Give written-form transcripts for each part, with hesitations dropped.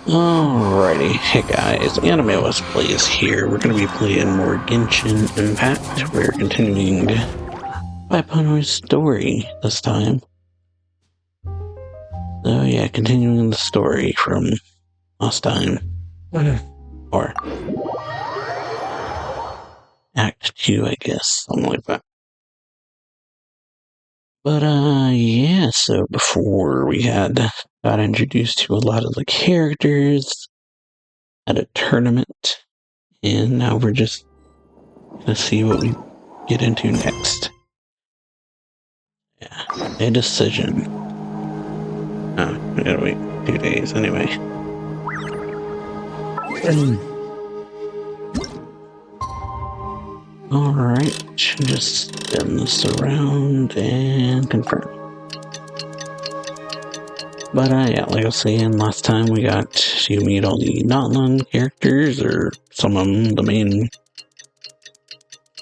Alrighty, hey guys, AnimeWestPlays here. We're going to be playing more Genshin Impact. We're continuing 500 story this time. So yeah, continuing the story from last time. Or Act 2, I guess, something like that. But yeah, so before we got introduced to a lot of the characters at a tournament, and now we're just gonna see what we get into next. Yeah, a decision. Oh, we gotta wait 2 days anyway. Alright, just spin this around and confirm. But yeah, like I was saying, last time we got to meet all the not-known characters, or some of them, the main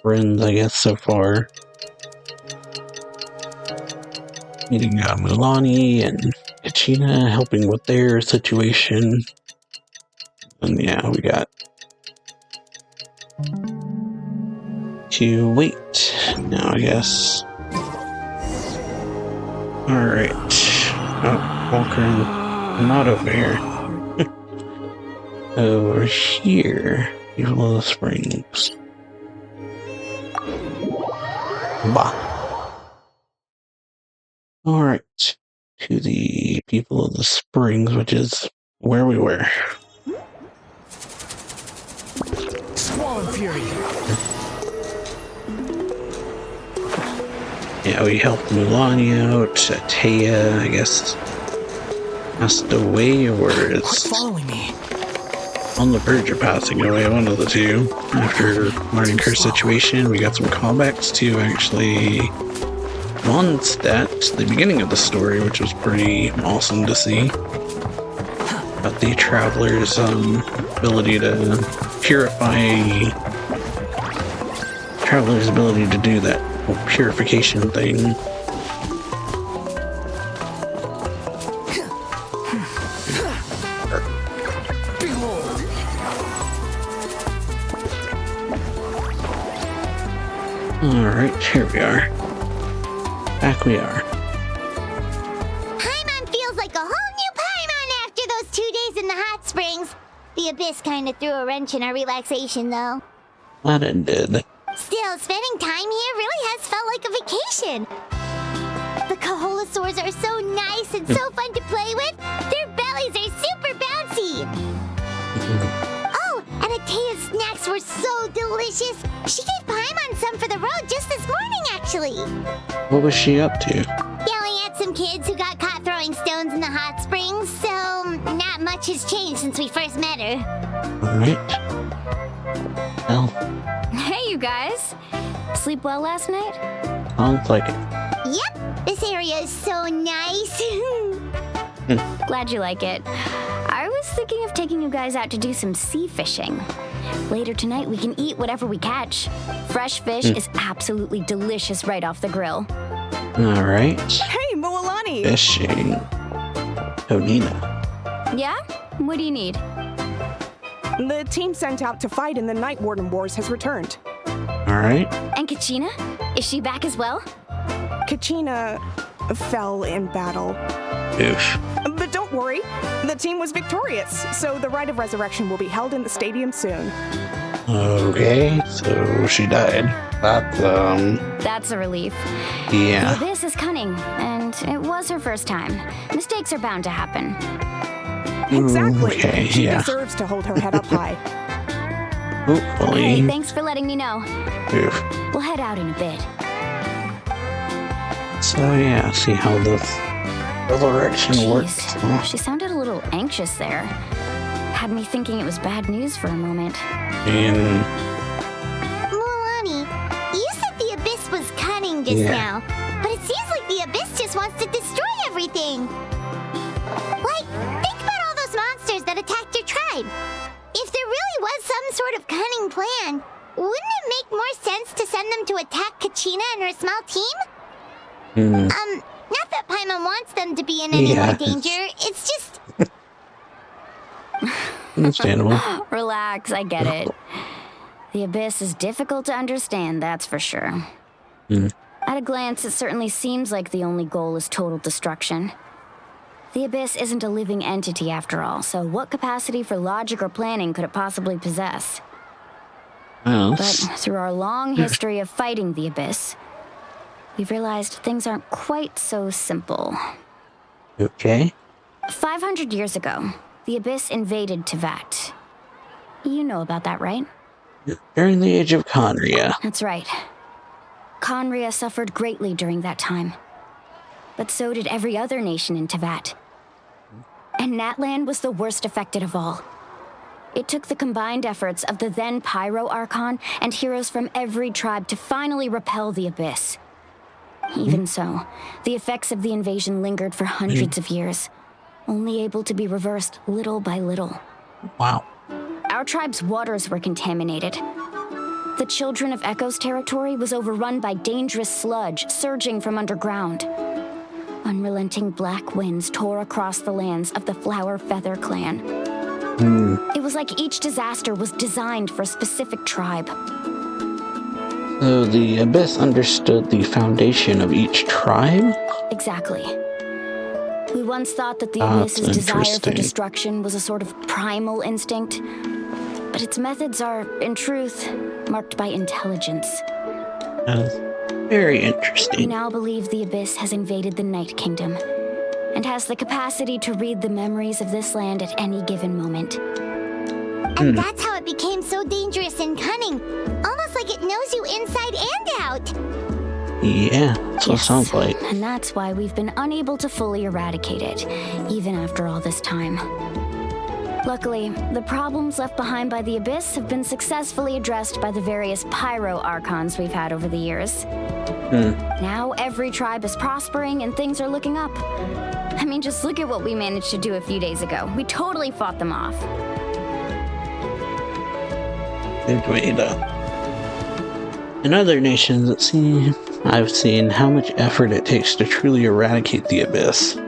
friends, I guess, so far. Meeting Milani and Kachina, helping with their situation. And yeah, we got to wait now, I guess. Alright. Oh, Walker, not over here. Over here. People of the Springs. Bah. Alright. To the People of the Springs, which is where we were. Squall and Fury. Yeah, we helped Milani out. Taya, I guess, passed away or is Following me. on the verge of passing away, one of the two. After learning her situation, we got some callbacks to actually Mondstadt, the beginning of the story, which was pretty awesome to see. About the Traveler's ability to purify. Traveler's ability to do that purification thing. Alright, here we are. Back we are. Paimon feels like a whole new Paimon after those 2 days in the hot springs. The Abyss kind of threw a wrench in our relaxation, though. That it did. Still, spending time here really has felt like a vacation. The Kaholosaurs are so nice and so fun to play with. Their bellies are super bouncy. Oh, and Ataya's snacks were so delicious. She gave Paimon some for the road just this morning, actually. What was she up to? Yelling at some kids who got caught throwing stones in the hot springs, so not much has changed since we first met her. Alright. Well, Hey, you guys. Sleep well last night? sounds like it. Yep, this area is so nice. Glad you like it. I was thinking of taking you guys out to do some sea fishing. Later tonight, we can eat whatever we catch. Fresh fish is absolutely delicious right off the grill. Alright. Hey, Moalani! Fishing. Tonina. Yeah? What do you need? The team sent out to fight in the Night Warden Wars has returned. Alright. And Kachina? Is she back as well? Kachina fell in battle. Oof. But don't worry, the team was victorious, so the Rite of Resurrection will be held in the stadium soon. Okay, so she died. That's a relief. Yeah. The Abyss is cunning, and it was her first time. Mistakes are bound to happen. Exactly. Okay, she yeah. deserves to hold her head up high. Hopefully. Hey, thanks for letting me know. Oof. We'll head out in a bit. So yeah, see how this resurrection works. Jeez, she sounded a little anxious there. Had me thinking it was bad news for a moment. And Mulani, you said the Abyss was cunning just now, but it seems like the Abyss just wants to destroy everything. Like, think about all those monsters that attacked your tribe. If there really was some sort of cunning plan, wouldn't it make more sense to send them to attack Kachina and her small team? Not that Paimon wants them to be in any more danger, it's just... Understandable. Relax, I get it. The abyss is difficult to understand, that's for sure. At a glance, it certainly seems like the only goal is total destruction. The abyss isn't a living entity after all, so what capacity for logic or planning could it possibly possess? Well, But through our long history of fighting the abyss, we've realized things aren't quite so simple. okay. 500 years ago, the abyss invaded Tevat. You know about that, right? During the age of Conria. That's right. Conria suffered greatly during that time. But so did every other nation in Tevat. And Natlan was the worst affected of all. It took the combined efforts of the then Pyro Archon and heroes from every tribe to finally repel the abyss. Even so, the effects of the invasion lingered for hundreds of years, only able to be reversed little by little. Wow. Our tribe's waters were contaminated. The Children of Echo's territory was overrun by dangerous sludge surging from underground. Unrelenting black winds tore across the lands of the Flower Feather clan. It was like each disaster was designed for a specific tribe. So the Abyss understood the foundation of each tribe? Exactly. We once thought that the That's Abyss's desire for interesting. destruction was a sort of primal instinct, but its methods are, in truth, marked by intelligence. That's very We interesting. now believe the Abyss has invaded the Night Kingdom and has the capacity to read the memories of this land at any given moment. And that's how it became so dangerous and cunning. Almost like it knows you inside and out. Yeah, that's what it sounds like. And that's why we've been unable to fully eradicate it, even after all this time. Luckily, the problems left behind by the Abyss have been successfully addressed by the various Pyro Archons we've had over the years. Now every tribe is prospering and things are looking up. I mean, just look at what we managed to do a few days ago. We totally fought them off. Good way to. In other nations, I've seen how much effort it takes to truly eradicate the Abyss.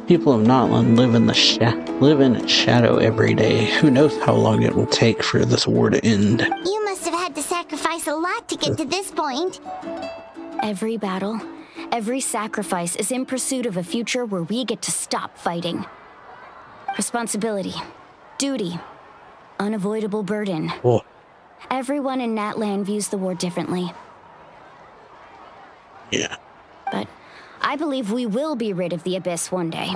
People of Notland live in its shadow every day. Who knows how long it will take for this war to end? You must have had to sacrifice a lot to get to this point. Every battle, every sacrifice is in pursuit of a future where we get to stop fighting. Responsibility, duty, unavoidable burden. Oh, Everyone in Natlan views the war differently, yeah. but I believe we will be rid of the Abyss one day,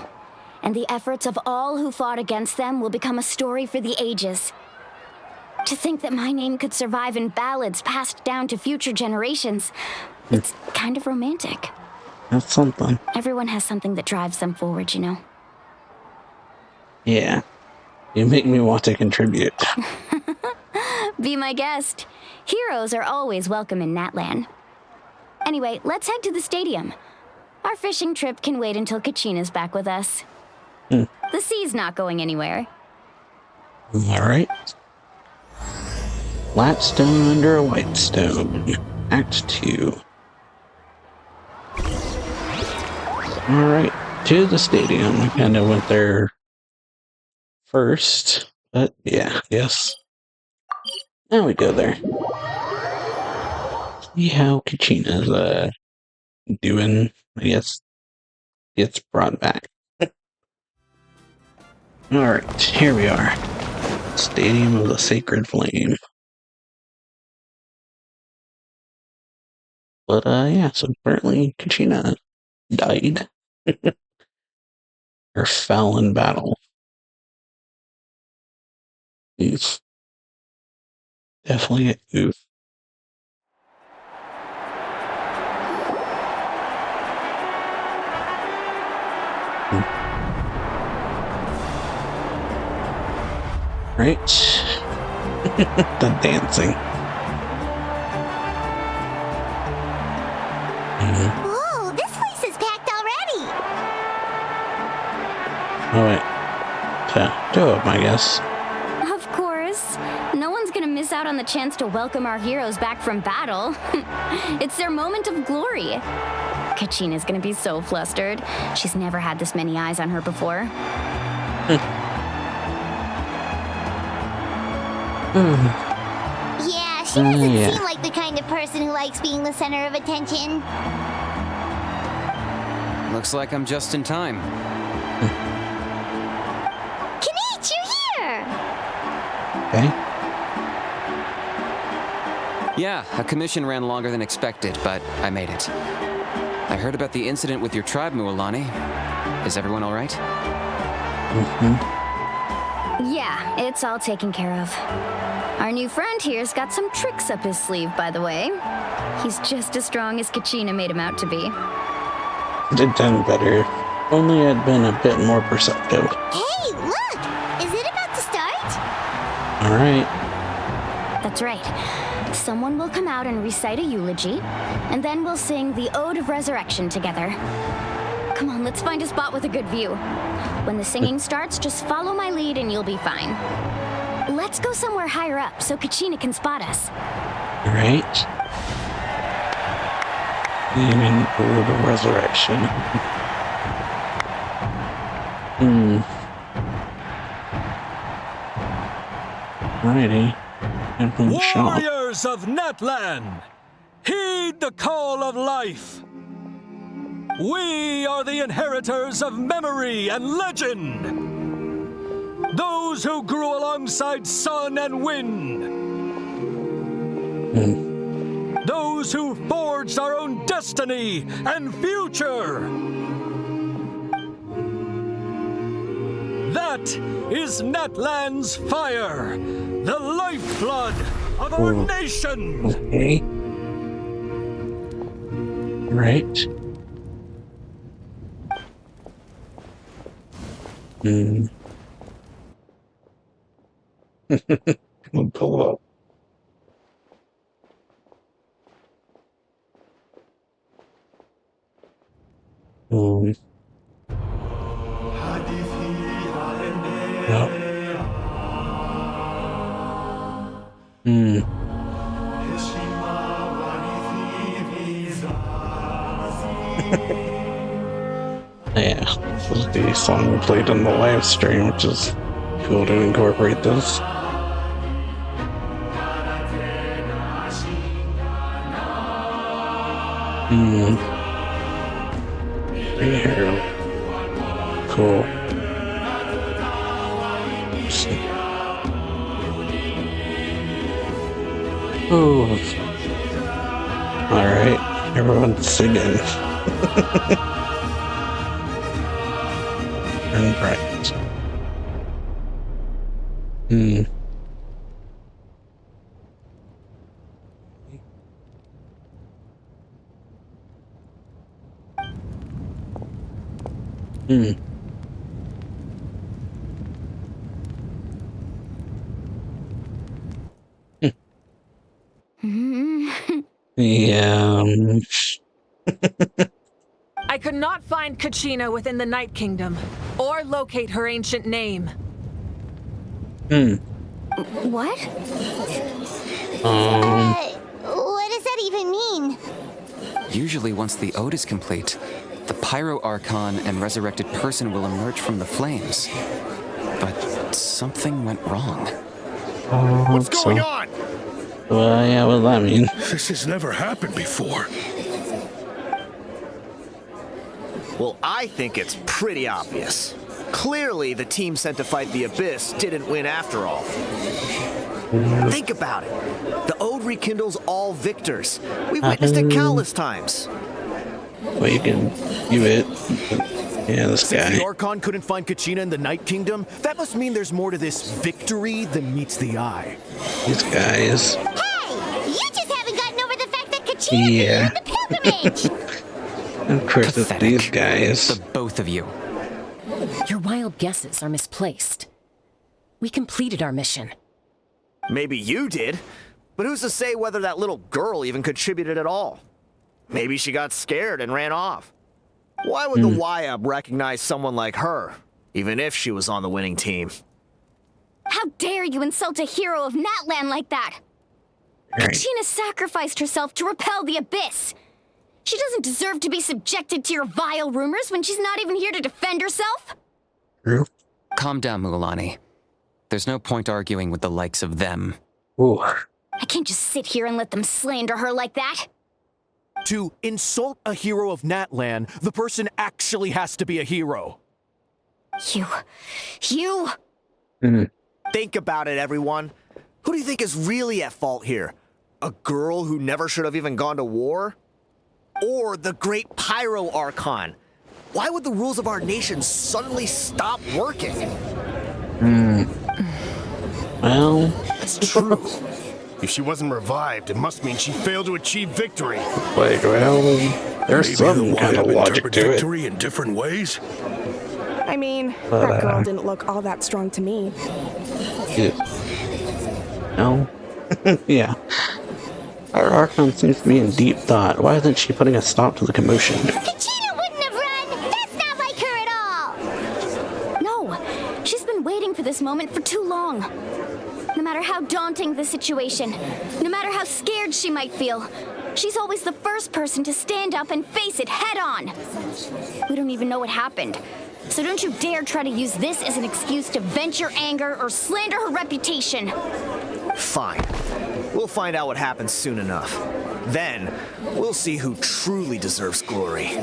and the efforts of all who fought against them will become a story for the ages. To think that my name could survive in ballads passed down to future generations, it's kind of romantic. That's something. Everyone has something that drives them forward, you know? Yeah. You make me want to contribute. Be my guest. Heroes are always welcome in Natlan. Anyway, let's head to the stadium. Our fishing trip can wait until Kachina's back with us. The sea's not going anywhere. Alright. Flat stone under a white stone. Act 2. Alright, to the stadium. I kind of went there first, but yeah, yes. Now we go there. See how Kachina's doing. I guess gets brought back. Alright, here we are. Stadium of the Sacred Flame. But yeah, so apparently Kachina died. Or fell in battle. Oof. Definitely an oof. Right? The dancing. Whoa, this place is packed already. Oh wait. To up, I guess. Of course. No one's gonna miss out on the chance to welcome our heroes back from battle. It's their moment of glory. Kachina's gonna be so flustered. She's never had this many eyes on her before. Yeah, she doesn't yeah. seem like the kind of person who likes being the center of attention. Looks like I'm just in time. Kanich, you're here! Okay. Yeah, a commission ran longer than expected, but I made it. I heard about the incident with your tribe, Mualani. Is everyone all right? Yeah, it's all taken care of. Our new friend here's got some tricks up his sleeve, by the way. He's just as strong as Kachina made him out to be. Did done better. Only I'd been a bit more perceptive. Hey, look! Is it about to start? Alright. That's right. Someone will come out and recite a eulogy, and then we'll sing the Ode of Resurrection together. Come on, let's find a spot with a good view. When the singing starts, just follow my lead and you'll be fine. Let's go somewhere higher up so Kachina can spot us. Alright. And Ode of Resurrection. Alrighty. Shop. Warriors of Natlan, heed the call of life. We are the inheritors of memory and legend. Those who grew alongside sun and wind. Those who forged our own destiny and future. That is Natlan's fire, the lifeblood of our nation. Okay. Right. We'll pull up. Yep. Yeah, this is the song we played on the live stream, which is cool to incorporate this. Here. Cool. Oh. Alright, everyone's singing. And right. Yeah. I could not find Kachina within the Night Kingdom, or locate her ancient name. What? What does that even mean? Usually once the ode is complete, the Pyro Archon and resurrected person will emerge from the flames. But something went wrong. What's going on? Well, yeah, what does that mean? This has never happened before. Well, I think it's pretty obvious. Clearly, the team sent to fight the Abyss didn't win after all. Think about it. The Ode rekindles all victors. We've witnessed it countless times. Well, you can give it. Yeah, this Since the guy. Archon couldn't find Kachina in the Night Kingdom, that must mean there's more to this victory than meets the eye. These guys. Hey! You just haven't gotten over the fact that Kachina Yeah. failed the pilgrimage! Of course, it's Pathetic. these guys. The both of you. Your wild guesses are misplaced. We completed our mission. Maybe you did, but who's to say whether that little girl even contributed at all? Maybe she got scared and ran off. Why would the YAB recognize someone like her, even if she was on the winning team? How dare you insult a hero of Natlan like that? Right. Kachina sacrificed herself to repel the Abyss. She doesn't deserve to be subjected to your vile rumors when she's not even here to defend herself. True. Calm down, Mualani. There's no point arguing with the likes of them. Ooh. I can't just sit here and let them slander her like that. To insult a hero of Natlan, the person actually has to be a hero. You. Mm-hmm. Think about it, everyone. Who do you think is really at fault here? A girl who never should have even gone to war? Or the great Pyro Archon? Why would the rules of our nation suddenly stop working? Well, It's true. If she wasn't revived, it must mean she failed to achieve victory. like, well, there's Maybe some the kind of Wyatt logic interpret to it. victory in different ways. I mean, that girl didn't look all that strong to me. No. Yeah. Our Archon seems to be in deep thought. Why isn't she putting a stop to the commotion? Kachina wouldn't have run! That's not like her at all! No, she's been waiting for this moment for too long. No matter how daunting the situation, no matter how scared she might feel, she's always the first person to stand up and face it head on. We don't even know what happened, so don't you dare try to use this as an excuse to vent your anger or slander her reputation. Fine. We'll find out what happens soon enough. Then, we'll see who truly deserves glory.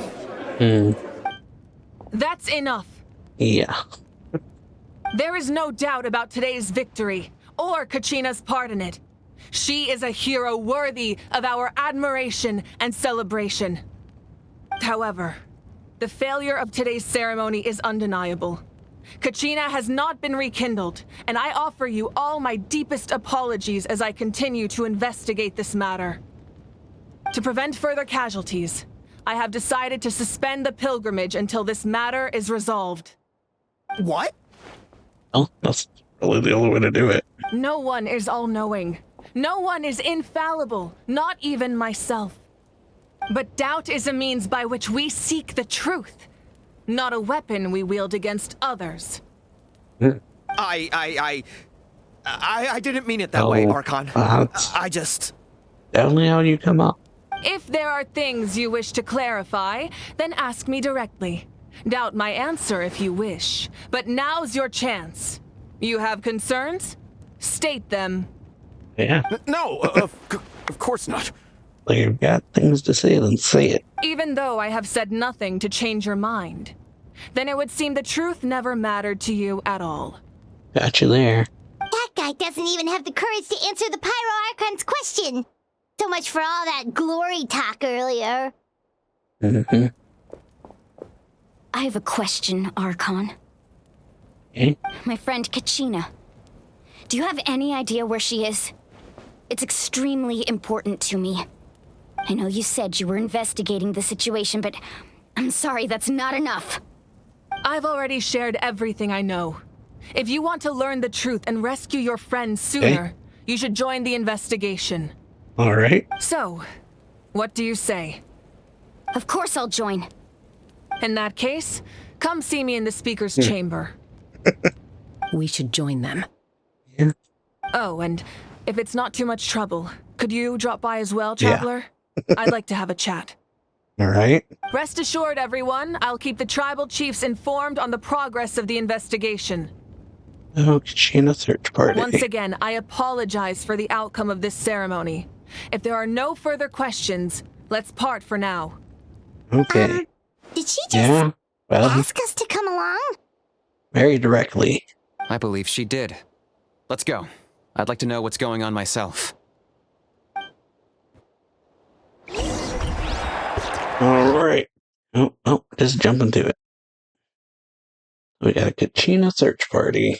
That's enough. Yeah. There is no doubt about today's victory, or Kachina's part in it. She is a hero worthy of our admiration and celebration. However, the failure of today's ceremony is undeniable. Kachina has not been rekindled, and I offer you all my deepest apologies as I continue to investigate this matter. To prevent further casualties, I have decided to suspend the pilgrimage until this matter is resolved. What? Well, that's really the only way to do it. No one is all-knowing. No one is infallible, not even myself. But doubt is a means by which we seek the truth, not a weapon we wield against others. I didn't mean it that way, Archon. I just... Definitely how you come up. If there are things you wish to clarify, then ask me directly. Doubt my answer if you wish, but now's your chance. You have concerns? State them. Yeah. No, of course not. Like, you've got things to say, then say it. Even though I have said nothing to change your mind, then it would seem the truth never mattered to you at all. Got you there. That guy doesn't even have the courage to answer the Pyro Archon's question. So much for all that glory talk earlier. Mm-hmm. I have a question, Archon. Okay. My friend Kachina. Do you have any idea where she is? It's extremely important to me. I know you said you were investigating the situation, but I'm sorry, that's not enough. I've already shared everything I know. If you want to learn the truth and rescue your friend sooner, you should join the investigation. All right. So, what do you say? Of course I'll join. In that case, come see me in the speaker's chamber. We should join them. Yeah. Oh, and if it's not too much trouble, could you drop by as well, Traveler? I'd like to have a chat. All right. Rest assured, everyone, I'll keep the tribal chiefs informed on the progress of the investigation. Oh, Kachina search party. Once again, I apologize for the outcome of this ceremony. If there are no further questions, let's part for now. Okay. Did she just Yeah. Well, ask us to come along? very directly. I believe she did. Let's go. I'd like to know what's going on myself. All right. Oh, just jump into it. We got a Kachina search party.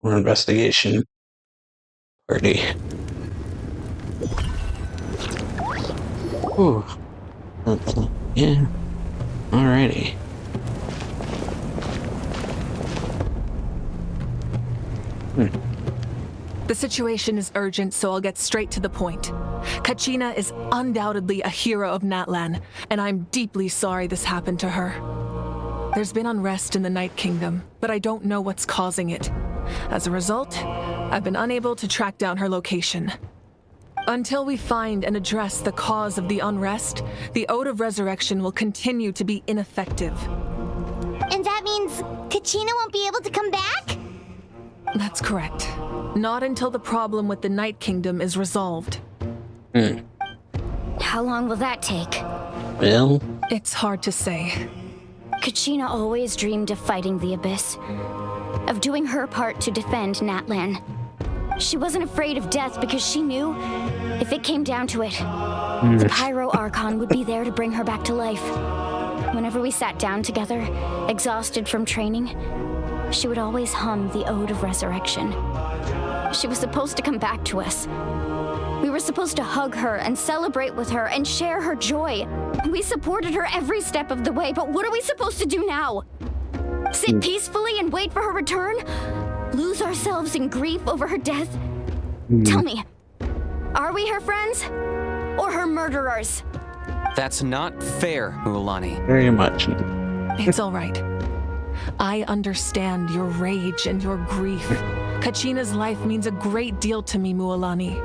Or investigation party. Ooh. Yeah. Alrighty. The situation is urgent, so I'll get straight to the point. Kachina is undoubtedly a hero of Natlan, and I'm deeply sorry this happened to her. There's been unrest in the Night Kingdom, but I don't know what's causing it. As a result, I've been unable to track down her location. Until we find and address the cause of the unrest, the Ode of Resurrection will continue to be ineffective. And that means Kachina won't be able to come back? That's correct. Not until the problem with the Night Kingdom is resolved. How long will that take? Well, It's hard to say. Kachina always dreamed of fighting the Abyss, of doing her part to defend Natlan. She wasn't afraid of death because she knew, if it came down to it, the Pyro Archon would be there to bring her back to life. Whenever we sat down together, exhausted from training, she would always hum the Ode of Resurrection. She was supposed to come back to us. We were supposed to hug her and celebrate with her and share her joy. We supported her every step of the way, but what are we supposed to do now? Sit peacefully and wait for her return? Lose ourselves in grief over her death? Tell me, are we her friends or her murderers? That's not fair, Mualani. very much. It's all right. I understand your rage and your grief. Kachina's life means a great deal to me, Mualani.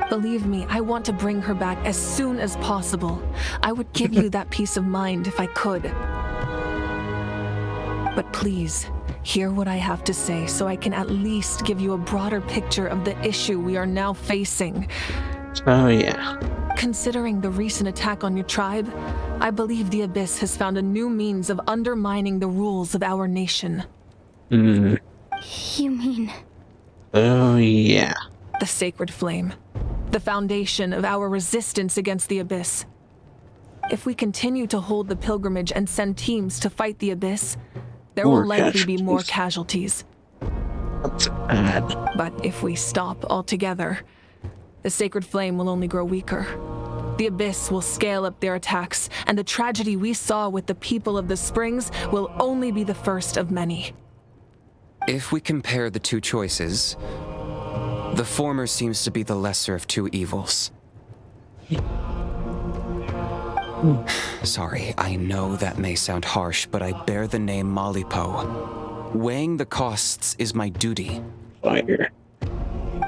Believe me, I want to bring her back as soon as possible. I would give you that peace of mind if I could. But please, hear what I have to say so I can at least give you a broader picture of the issue we are now facing. Oh, yeah. Considering the recent attack on your tribe, I believe the Abyss has found a new means of undermining the rules of our nation. You mean... Oh, yeah. The Sacred Flame. The foundation of our resistance against the Abyss. If we continue to hold the pilgrimage and send teams to fight the Abyss, there More will likely be more casualties. That's bad. But if we stop altogether, the Sacred Flame will only grow weaker. The Abyss will scale up their attacks, and the tragedy we saw with the people of the Springs will only be the first of many. If we compare the two choices, the former seems to be the lesser of two evils. Sorry, I know that may sound harsh, but I bear the name Malipo. Weighing the costs is my duty. Fire.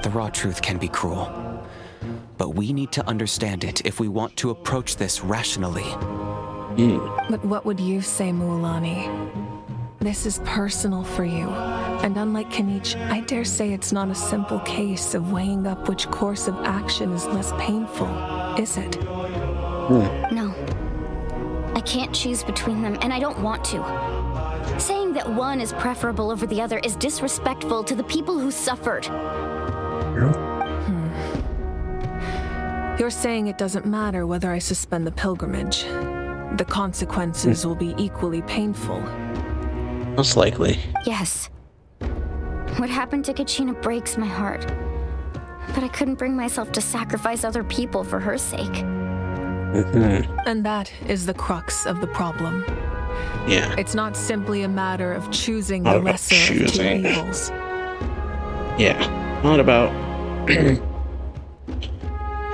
The raw truth can be cruel, but we need to understand it if we want to approach this rationally. But what would you say, Mualani? This is personal for you, and unlike Kanich, I dare say it's not a simple case of weighing up which course of action is less painful, is it? No. I can't choose between them, and I don't want to. Saying that one is preferable over the other is disrespectful to the people who suffered. You're saying it doesn't matter whether I suspend the pilgrimage. The consequences will be equally painful. Most likely. Yes. What happened to Kachina breaks my heart. But I couldn't bring myself to sacrifice other people for her sake. And that is the crux of the problem. Yeah. It's not simply a matter of choosing the lesser of two evils. Yeah. Not about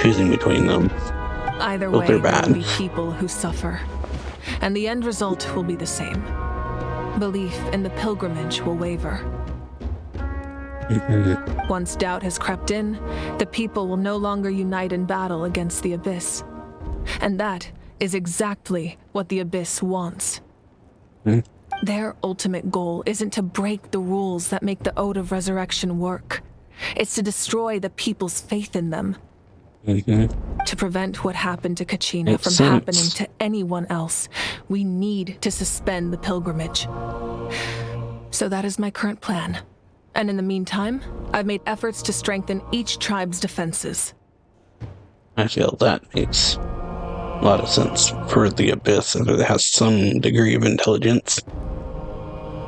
choosing between them. Either Both way, are there bad. will be people who suffer. And the end result will be the same. Belief in the pilgrimage will waver. Once doubt has crept in, the people will no longer unite in battle against the Abyss. And that is exactly what the Abyss wants. Their ultimate goal isn't to break the rules that make the Ode of Resurrection work. It's to destroy the people's faith in them. To prevent what happened to Kachina from happening to anyone else, we need to suspend the pilgrimage. So that is my current plan. And in the meantime, I've made efforts to strengthen each tribe's defenses. I feel that makes a lot of sense for the Abyss, if it has some degree of intelligence.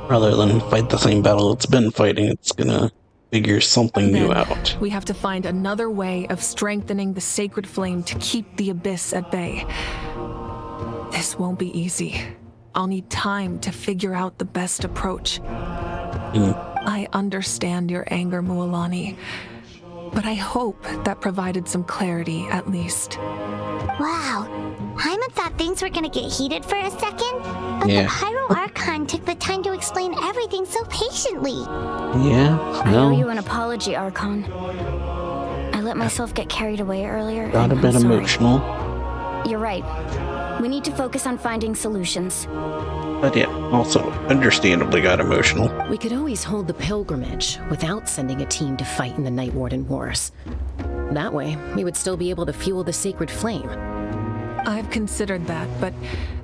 Rather than fight the same battle it's been fighting, it's gonna figure something new out. We have to find another way of strengthening the Sacred Flame to keep the Abyss at bay. This won't be easy. I'll need time to figure out the best approach. I understand your anger, Mualani, but I hope that provided some clarity at least. Wow. Hyman thought things were gonna get heated for a second, but the Pyro Archon took the time to explain everything so patiently. Yeah, I owe you an apology, Archon. I let myself get carried away earlier. Got a bit emotional. You're right. We need to focus on finding solutions. But yeah, also understandably got emotional. We could always hold the pilgrimage without sending a team to fight in the Night Warden Wars. That way, we would still be able to fuel the sacred flame. I've considered that, but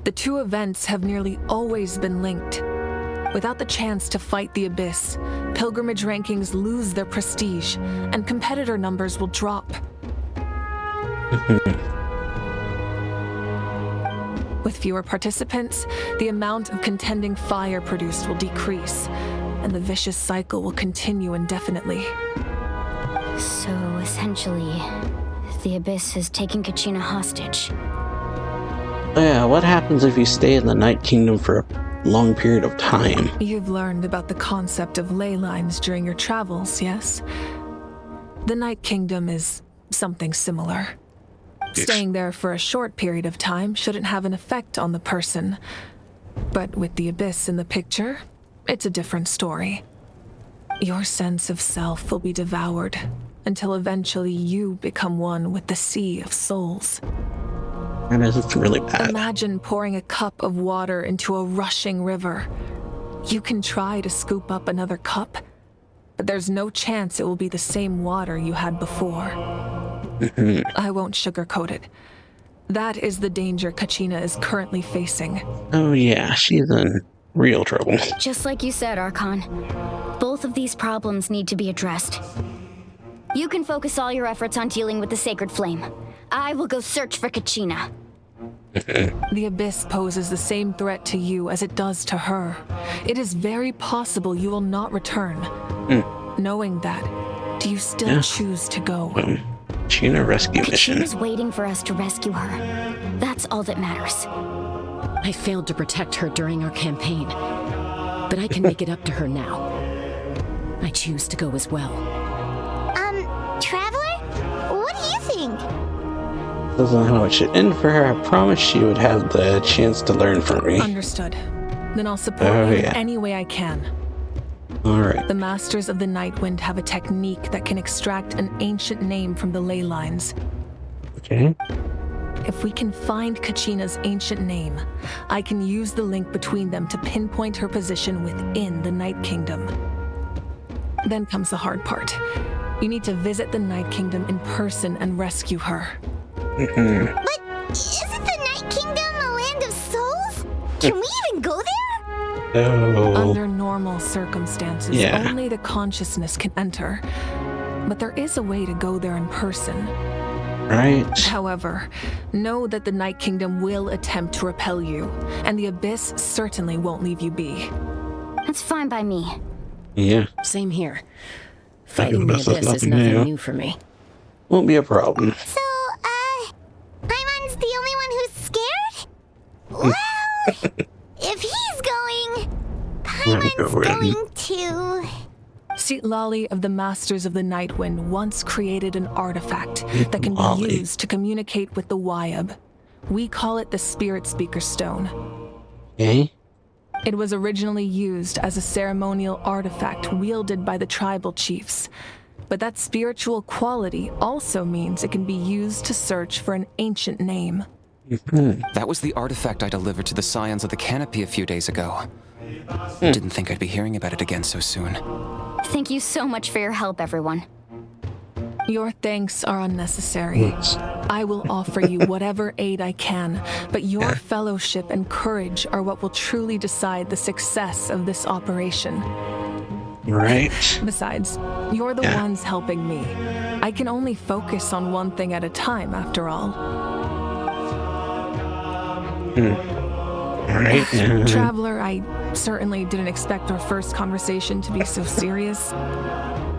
the two events have nearly always been linked. Without the chance to fight the Abyss, pilgrimage rankings lose their prestige, and competitor numbers will drop. With fewer participants, the amount of contending fire produced will decrease, and the vicious cycle will continue indefinitely. So, essentially, the Abyss is taking Kachina hostage. Yeah, what happens if you stay in the Night Kingdom for a long period of time? You've learned about the concept of ley lines during your travels, yes? The Night Kingdom is something similar. Staying there for a short period of time shouldn't have an effect on the person. But with the Abyss in the picture, it's a different story. Your sense of self will be devoured until eventually you become one with the Sea of Souls. And it's really bad. Imagine pouring a cup of water into a rushing river. You can try to scoop up another cup, but there's no chance it will be the same water you had before. I won't sugarcoat it. That is the danger Kachina is currently facing. Oh yeah, she's in real trouble. Just like you said, Archon. Both of these problems need to be addressed. You can focus all your efforts on dealing with the Sacred Flame. I will go search for Kachina. The Abyss poses the same threat to you as it does to her. It is very possible you will not return. Knowing that, do you still choose to go? Kachina rescue mission. Kachina's waiting for us to rescue her. That's all that matters. I failed to protect her during our campaign, but I can make it up to her now. I choose to go as well. Traveler? What do you think? Doesn't know how it should end for her. I promise she would have the chance to learn from me. Understood. Then I'll support you in any way I can. Alright. The Masters of the Nightwind have a technique that can extract an ancient name from the ley lines. Okay. If we can find Kachina's ancient name, I can use the link between them to pinpoint her position within the Night Kingdom. Then comes the hard part. You need to visit the Night Kingdom in person and rescue her. But isn't the Night Kingdom a land of souls? Can we even go there? No. Under normal circumstances, only the consciousness can enter. But there is a way to go there in person. Right. However, know that the Night Kingdom will attempt to repel you, and the Abyss certainly won't leave you be. That's fine by me. Yeah. Same here. Fighting the Abyss is nothing new for me. Won't be a problem. So, Paimon's the only one who's scared? Well, if he's going, Paimon's going too. Lali of the Masters of the Nightwind once created an artifact that can be used to communicate with the Wyab. We call it the Spirit Speaker Stone. Okay. It was originally used as a ceremonial artifact wielded by the tribal chiefs. But that spiritual quality also means it can be used to search for an ancient name. That was the artifact I delivered to the Scions of the Canopy a few days ago. Didn't think I'd be hearing about it again so soon. Thank you so much for your help, everyone. Your thanks are unnecessary. I will offer you whatever aid I can, but your fellowship and courage are what will truly decide the success of this operation. Right. Besides, you're the ones helping me. I can only focus on one thing at a time, after all. Right. Traveler, I certainly didn't expect our first conversation to be so serious.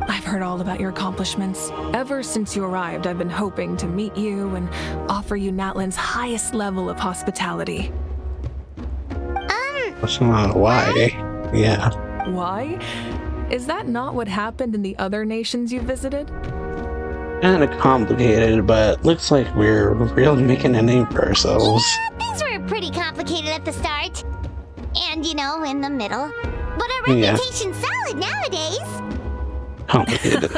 I've heard all about your accomplishments. Ever since you arrived, I've been hoping to meet you and offer you Natlan's highest level of hospitality. That's not why. Yeah. Why? Is that not what happened in the other nations you visited? Kinda complicated, but looks like we're really making a name for ourselves. Yeah, things were pretty complicated at the start. And, in the middle. But our reputation's solid nowadays. Complicated.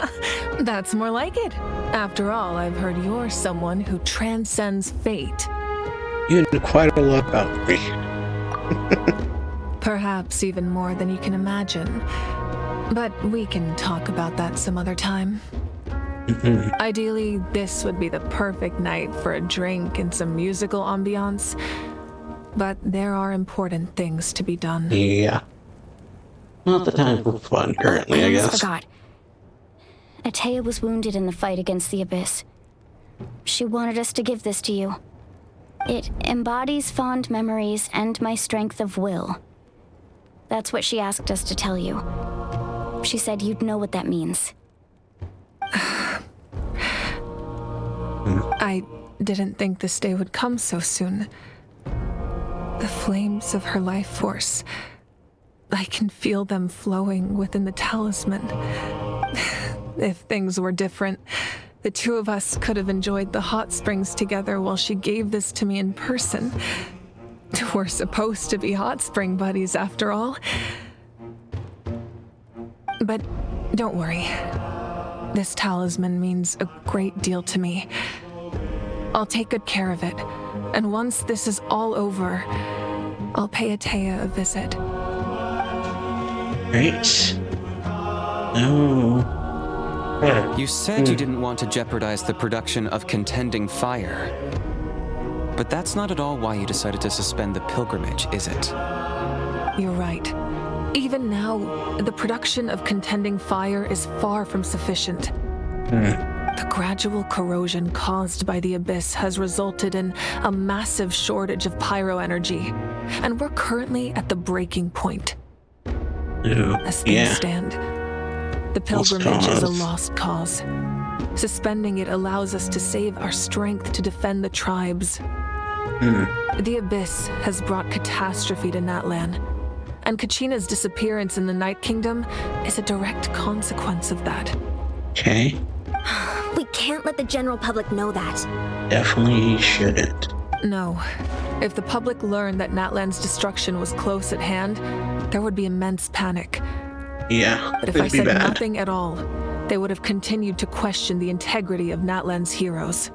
That's more like it. After all, I've heard you're someone who transcends fate. You know quite a lot about me. Perhaps even more than you can imagine. But we can talk about that some other time. Ideally, this would be the perfect night for a drink and some musical ambiance. But there are important things to be done. Yeah. Not the time for fun currently, I guess. Forgot. Atea was wounded in the fight against the Abyss. She wanted us to give this to you. It embodies fond memories and my strength of will. That's what she asked us to tell you. She said you'd know what that means. I didn't think this day would come so soon. The flames of her life force. I can feel them flowing within the talisman. If things were different, the two of us could have enjoyed the hot springs together while she gave this to me in person. We're supposed to be hot spring buddies after all. But don't worry. This talisman means a great deal to me. I'll take good care of it. And once this is all over, I'll pay Atea a visit. Great. Oh. You said you didn't want to jeopardize the production of Contending Fire. But that's not at all why you decided to suspend the pilgrimage, is it? You're right. Even now, the production of Contending Fire is far from sufficient. The gradual corrosion caused by the Abyss has resulted in a massive shortage of pyro energy, and we're currently at the breaking point. As things stand, the pilgrimage is a lost cause. Suspending it allows us to save our strength to defend the tribes. The Abyss has brought catastrophe to Natlan, and Kachina's disappearance in the Night Kingdom is a direct consequence of that. Okay. We can't let the general public know that. Definitely shouldn't. No. If the public learned that Natlan's destruction was close at hand, there would be immense panic. Yeah, but if I said nothing at all, they would have continued to question the integrity of Natlan's heroes.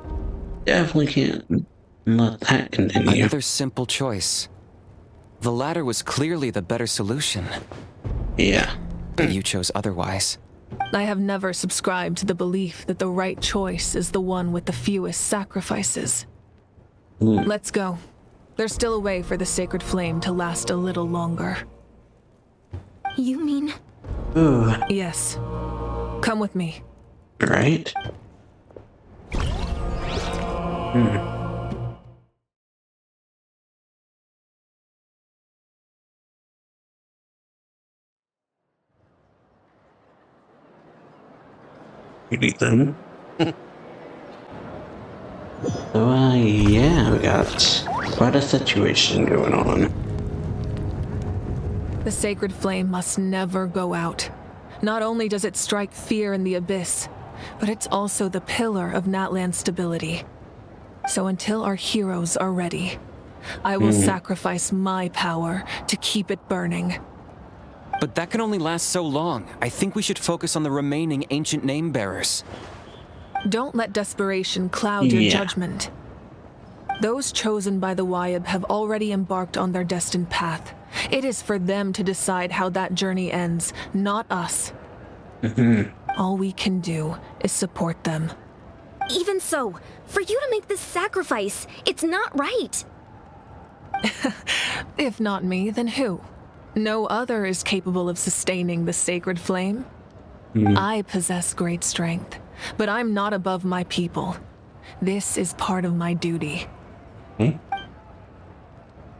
Definitely can't let that continue. Another simple choice. The latter was clearly the better solution. Yeah. But you chose otherwise. I have never subscribed to the belief that the right choice is the one with the fewest sacrifices. Let's go. There's still a way for the sacred flame to last a little longer. You mean? Yes. Come with me. Right? You need them. So, yeah, we got quite a situation going on. The sacred flame must never go out. Not only does it strike fear in the Abyss, but it's also the pillar of Natlan's stability. So until our heroes are ready, I will sacrifice my power to keep it burning. But that can only last so long. I think we should focus on the remaining ancient name-bearers. Don't let desperation cloud your judgment. Those chosen by the Wyeb have already embarked on their destined path. It is for them to decide how that journey ends, not us. All we can do is support them. Even so, for you to make this sacrifice, it's not right. If not me, then who? No other is capable of sustaining the sacred flame. I possess great strength, but I'm not above my people. This is part of my duty.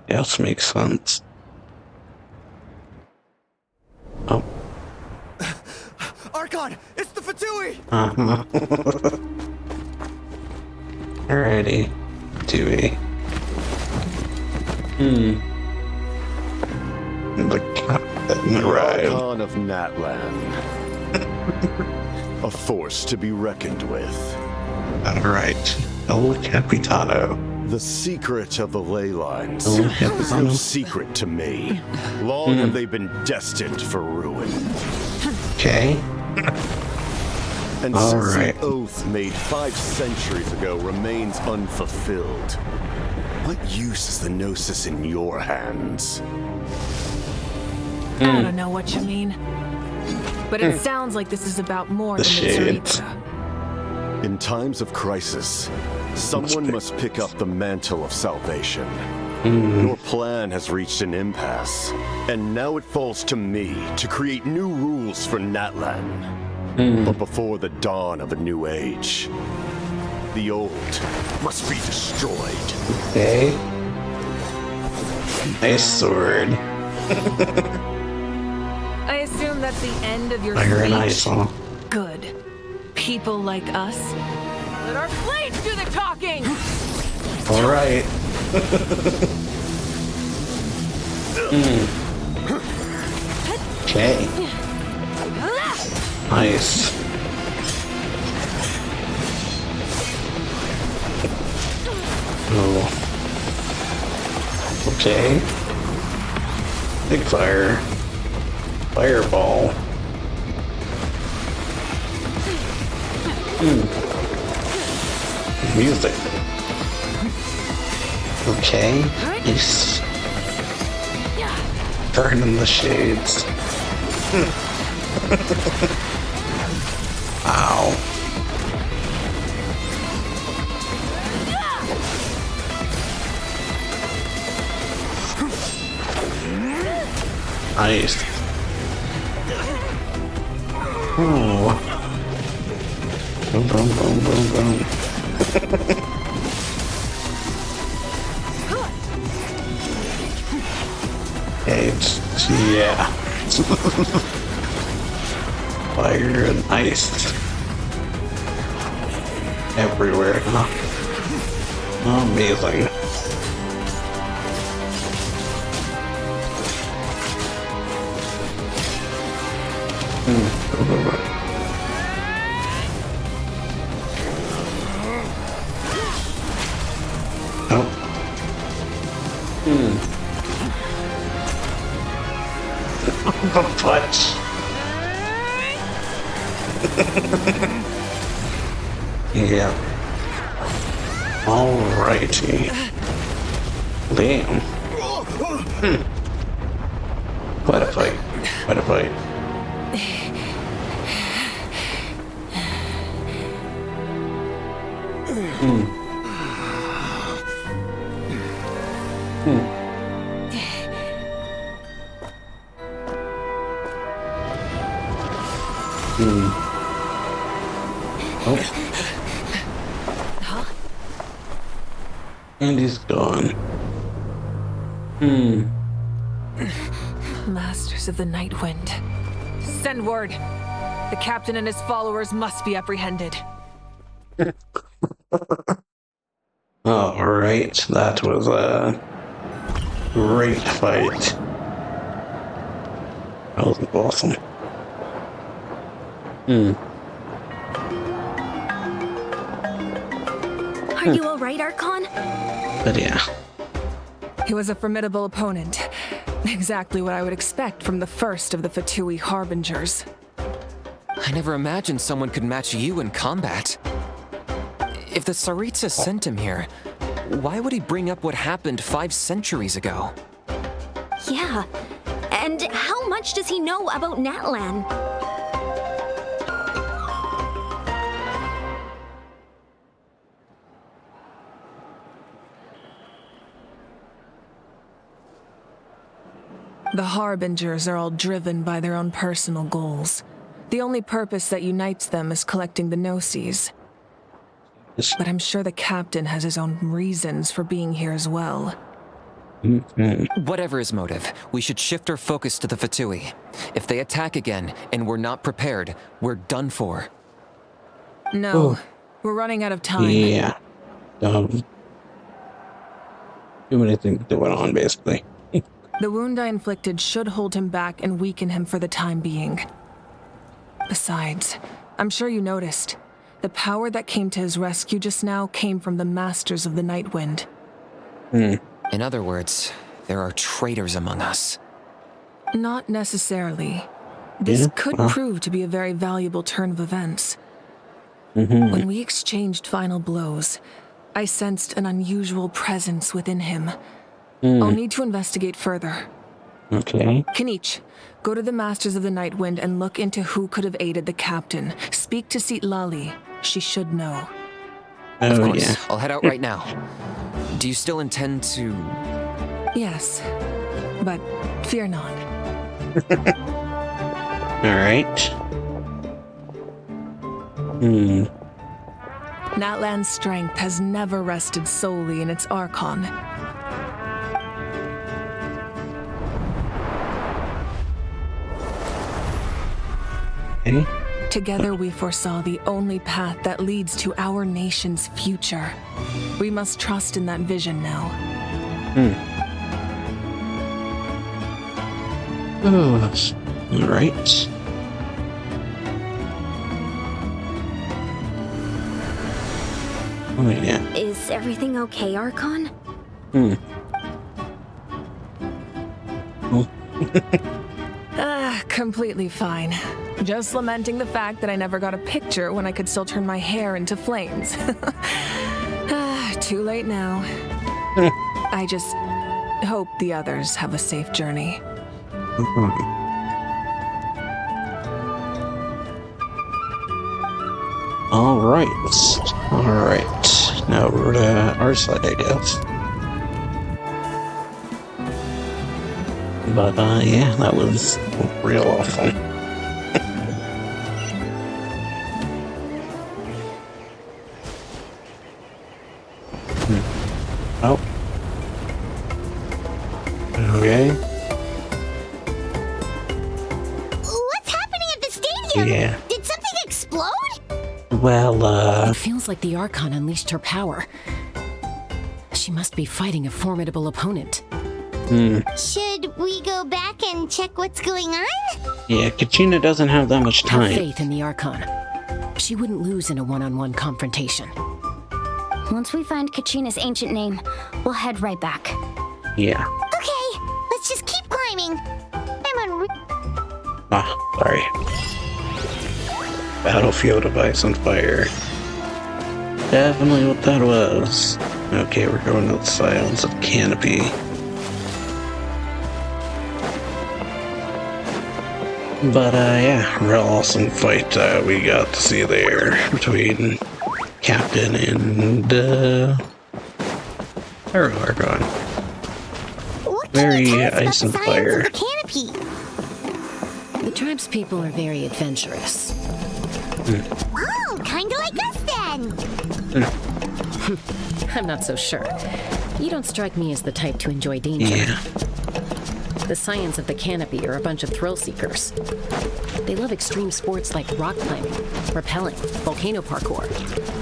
Else makes sense. Oh. Archon, it's the Fatui! Alrighty. Dewey. The captain arrived. Archon of Natlan. A force to be reckoned with. Alright. El Capitano. The secret of the ley lines El is no Capitano. secret to me. Long have they been destined for ruin. Okay. And All since right. the oath made 5 centuries ago remains unfulfilled, what use is the Gnosis in your hands? I don't know what you mean. But it sounds like this is about more The than the shades. Tsaritsa. In times of crisis, someone must pick up the mantle of salvation. Your plan has reached an impasse, and now it falls to me to create new rules for Natlan. But before the dawn of a new age, the old must be destroyed. Okay. Nice sword. I assume that's the end of your Fire and speech? ice, huh? Good. People like us. Let our blades do the talking! Alright. Okay. Nice. Oh. Okay. Big fire. Fireball. Music. Okay. Nice. Burning the shades. Ow. Nice. Oh. Boom, boom, boom, boom, boom. Yeah. Fire and ice. Everywhere, huh? Amazing. Oh. The punch. Yeah. Alrighty. Damn. Quite a fight. Quite a fight. Oh. And he's gone. Masters of the Night Wind. Send word. The captain and his followers must be apprehended. Alright, that was a great fight. That was awesome. Are you alright, Archon? But yeah. He was a formidable opponent. Exactly what I would expect from the first of the Fatui Harbingers. I never imagined someone could match you in combat. If the Tsaritsa sent him here, why would he bring up what happened 5 centuries ago? Yeah. And how much does he know about Natlan? The Harbingers are all driven by their own personal goals. The only purpose that unites them is collecting the Gnosis. But I'm sure the captain has his own reasons for being here as well. Whatever his motive, we should shift our focus to the Fatui. If they attack again and we're not prepared, we're done for. No, we're running out of time. Yeah. Too many things going on, basically. The wound I inflicted should hold him back and weaken him for the time being. Besides, I'm sure you noticed, the power that came to his rescue just now came from the Masters of the Night Wind. In other words, there are traitors among us. Not necessarily. This could prove to be a very valuable turn of events. When we exchanged final blows, I sensed an unusual presence within him. I'll need to investigate further. Okay. Kanich, go to the Masters of the Night Wind and look into who could have aided the captain. Speak to Lali. She should know. Of Oh, course. yeah. I'll head out right now. Do you still intend to... Yes, but fear not. Alright. Natlan's strength has never rested solely in its Archon. Okay. Together we foresaw the only path that leads to our nation's future. We must trust in that vision now. Oh, alright. Oh, yeah. Is everything okay, Archon? Oh. Completely fine. Just lamenting the fact that I never got a picture when I could still turn my hair into flames. Too late now. I just hope the others have a safe journey. Alright. Now we're to our side, I guess. But, yeah, that was real awful. Oh. Okay. What's happening at the stadium? Yeah. Did something explode? Well, It feels like the Archon unleashed her power. She must be fighting a formidable opponent. Should we go back and check what's going on? yeah, Kachina doesn't have that much Have time. faith in the Archon. She wouldn't lose in a one-on-one confrontation. Once we find Kachina's ancient name, we'll head right back. Yeah. Okay, let's just keep climbing. I'm on. Ah, sorry. Battlefield device on fire. Definitely what that was. Okay, we're going to the Silence of Canopy. But, yeah, real awesome fight we got to see there between Captain and, Archon. What can Very you tell us ice and about the Silence fire. of the Canopy? The tribespeople are very adventurous. Oh, kinda like us then. I'm not so sure. You don't strike me as the type to enjoy danger. Yeah. The Scions of the Canopy are a bunch of thrill seekers. They love extreme sports like rock climbing, rappelling, volcano parkour.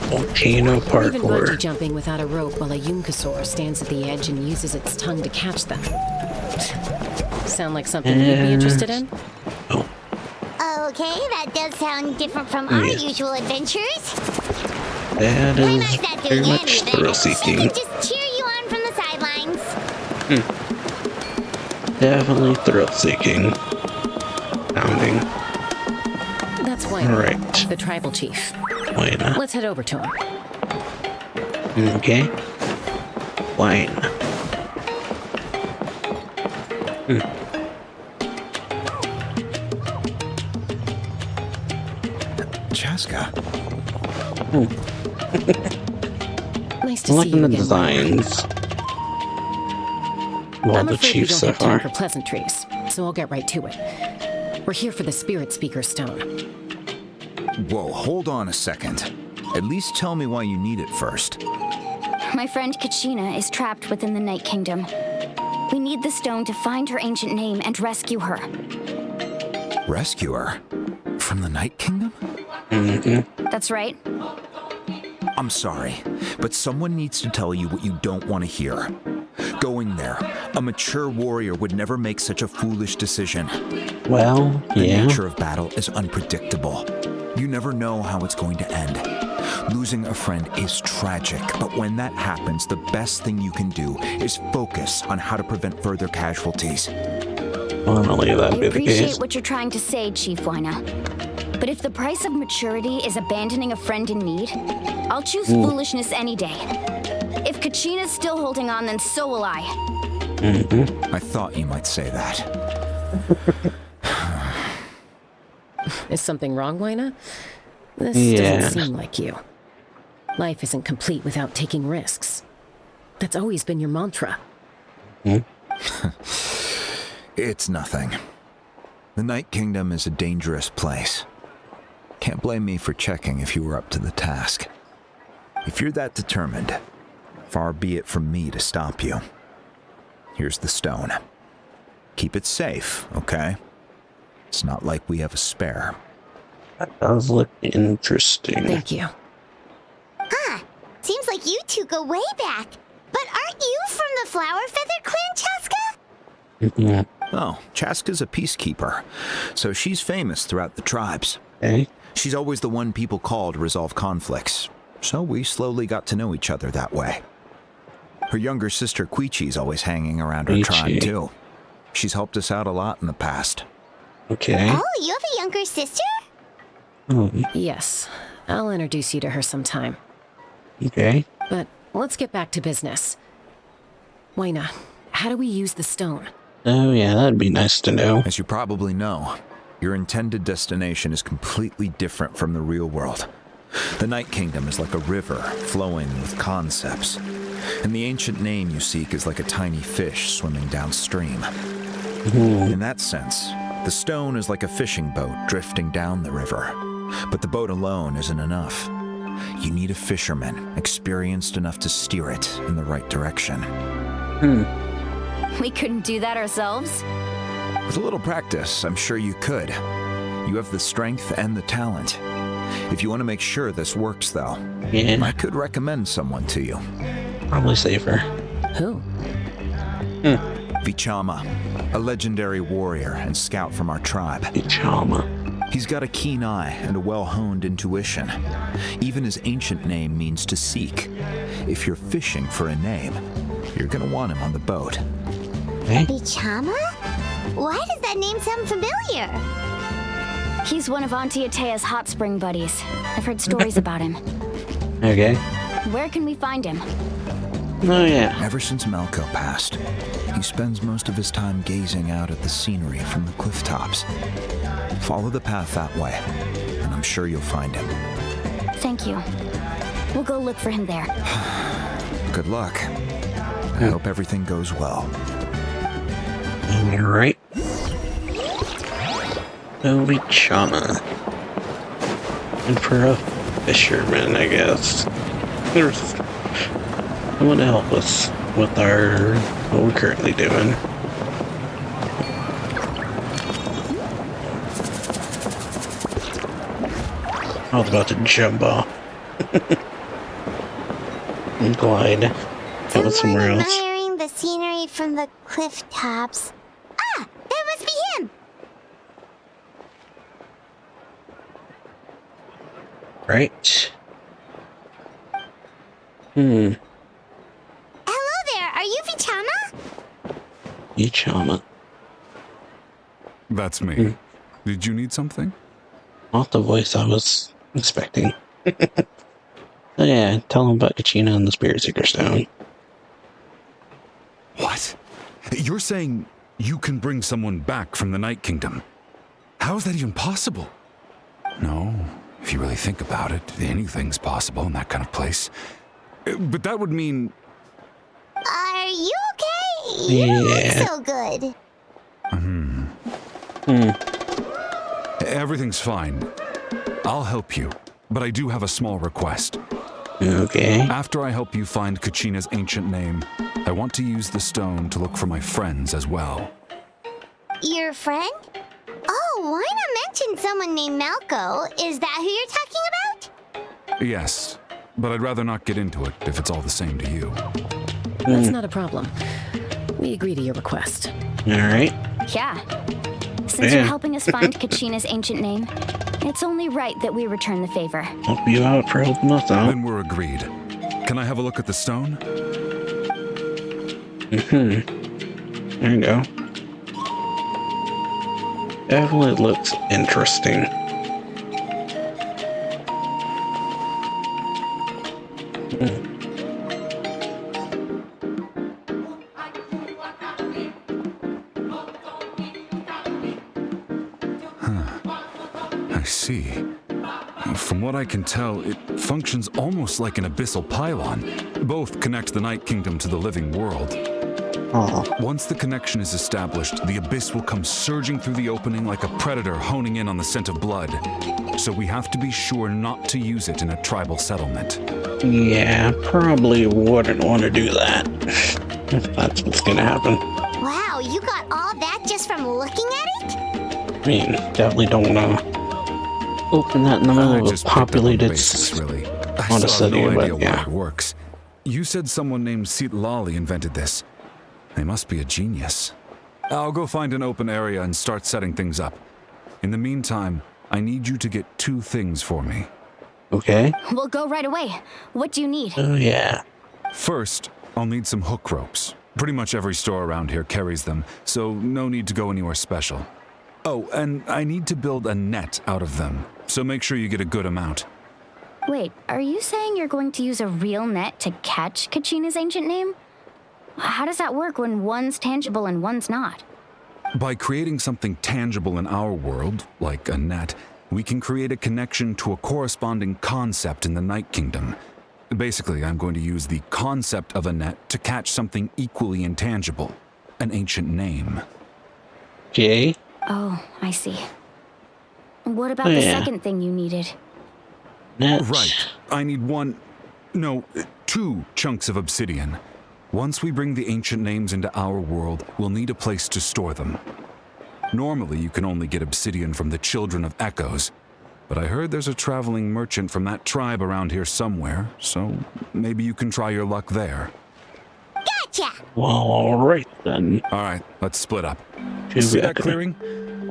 Volcano Or even bungee parkour. jumping without a rope while a Yunkasaur stands at the edge and uses its tongue to catch them. Sound like something you'd be interested in? Oh, Okay, that does sound different from our Yeah. usual adventures. that is Grandma's not very doing much any of thrill that. She seeking. can just cheer you on from the sidelines. Definitely thrill seeking. Sounding. That's why Right. the tribal chief. Why not? Let's head over to him. Okay. Wine. Chaska. Nice I to like see the you again. Wayne. designs. Well, I'm the afraid we chief don't so have time far. for pleasantries, so I'll get right to it. We're here for the Spirit Speaker Stone. Whoa, hold on a second. At least tell me why you need it first. My friend Kachina is trapped within the Night Kingdom. We need the stone to find her ancient name and rescue her. Rescue her? From the Night Kingdom? That's right. I'm sorry, but someone needs to tell you what you don't want to hear. Going there, a mature warrior would never make such a foolish decision. Well, The yeah. nature of battle is unpredictable. You never know how it's going to end. Losing a friend is tragic, but when that happens, the best thing you can do is focus on how to prevent further casualties. Normally I that'd be the appreciate case. what you're trying to say, Chief Wina. But if the price of maturity is abandoning a friend in need, I'll choose foolishness any day. If Kachina's still holding on, then so will I. I thought you might say that. Is something wrong, Wayna? This Yeah. doesn't seem like you. Life isn't complete without taking risks. That's always been your mantra. It's nothing. The Night Kingdom is a dangerous place. Can't blame me for checking if you were up to the task. If you're that determined, far be it from me to stop you. Here's the stone. Keep it safe, okay? It's not like we have a spare. That does look interesting. Thank you. Huh. Seems like you two go way back. But aren't you from the Flower Feather Clan, Chaska? Oh, Chaska's a peacekeeper, so she's famous throughout the tribes. Okay. She's always the one people call to resolve conflicts, so we slowly got to know each other that way. Her younger sister Quichi's always hanging around her tribe, too. She's helped us out a lot in the past. Okay. Oh, you have a younger sister? Yes, I'll introduce you to her sometime. Okay. But let's get back to business. Wayna, how do we use the stone? Oh yeah, that'd be nice to know. As you probably know, your intended destination is completely different from the real world. The Night Kingdom is like a river flowing with concepts, and the ancient name you seek is like a tiny fish swimming downstream. In that sense, the stone is like a fishing boat drifting down the river, but the boat alone isn't enough. You need a fisherman experienced enough to steer it in the right direction. We couldn't do that ourselves? With a little practice, I'm sure you could. You have the strength and the talent. If you want to make sure this works, though, I could recommend someone to you. Probably safer. Who? Vichama, a legendary warrior and scout from our tribe. Vichama. He's got a keen eye and a well-honed intuition. Even his ancient name means to seek. If you're fishing for a name, you're gonna want him on the boat. Vichama? Why does that name sound familiar? He's one of Auntie Atea's hot spring buddies. I've heard stories about him. Okay. Where can we find him? Oh yeah. Ever since Malco passed, he spends most of his time gazing out at the scenery from the cliff tops. Follow the path that way, and I'm sure you'll find him. Thank you. We'll go look for him there. Good luck. I hope everything goes well. Alright. Vichama. And for a fisherman, I guess. There's someone to help us with what we're currently doing. I was about to jump off. And glide. That was somewhere else. Admiring the scenery from the cliff tops. Ah, that must be him. Right. Hello there. Are you Vichama? Vichama. That's me. Did you need something? Not the voice I was expecting. Oh yeah, tell him about Kachina and the Spirit Seeker Stone. What? You're saying you can bring someone back from the Night Kingdom? How is that even possible? No, if you really think about it, anything's possible in that kind of place. But that would mean... Are you okay? You don't look so good. Everything's fine. I'll help you, but I do have a small request. Okay. After I help you find Kachina's ancient name, I want to use the stone to look for my friends as well. Your friend? Oh, why not mention someone named Malco? Is that who you're talking about? Yes, but I'd rather not get into it if it's all the same to you. That's not a problem. We agree to your request. Alright. Yeah. Since you're helping us find Kachina's ancient name, it's only right that we return the favor. Help you out for helping us out. Then we're agreed. Can I have a look at the stone? There you go. Definitely looks interesting. I see. From what I can tell, it functions almost like an abyssal pylon. Both connect the Night Kingdom to the living world. Once the connection is established, the abyss will come surging through the opening like a predator honing in on the scent of blood. So we have to be sure not to use it in a tribal settlement. Yeah, probably wouldn't want to do that. If that's what's gonna happen. Wow, you got all that just from looking at it? I mean, definitely don't open that in the middle of a populated basics, really. on a I still city, have no idea but yeah. why it works. You said someone named Lali invented this. They must be a genius. I'll go find an open area and start setting things up. In the meantime, I need you to get 2 things for me. Okay. We'll go right away. What do you need? Oh, yeah. First, I'll need some hook ropes. Pretty much every store around here carries them, so no need to go anywhere special. Oh, and I need to build a net out of them, so make sure you get a good amount. Wait, are you saying you're going to use a real net to catch Kachina's ancient name? How does that work when one's tangible and one's not? By creating something tangible in our world, like a net, we can create a connection to a corresponding concept in the Night Kingdom. Basically, I'm going to use the concept of a net to catch something equally intangible, an ancient name. Okay. Oh, I see. What about the second thing you needed? Net. Right. I need 2 chunks of obsidian. Once we bring the ancient names into our world, we'll need a place to store them. Normally, you can only get obsidian from the Children of Echoes, but I heard there's a traveling merchant from that tribe around here somewhere, so maybe you can try your luck there. Gotcha! Well, alright then. Alright, let's split up. Two See that echo- clearing?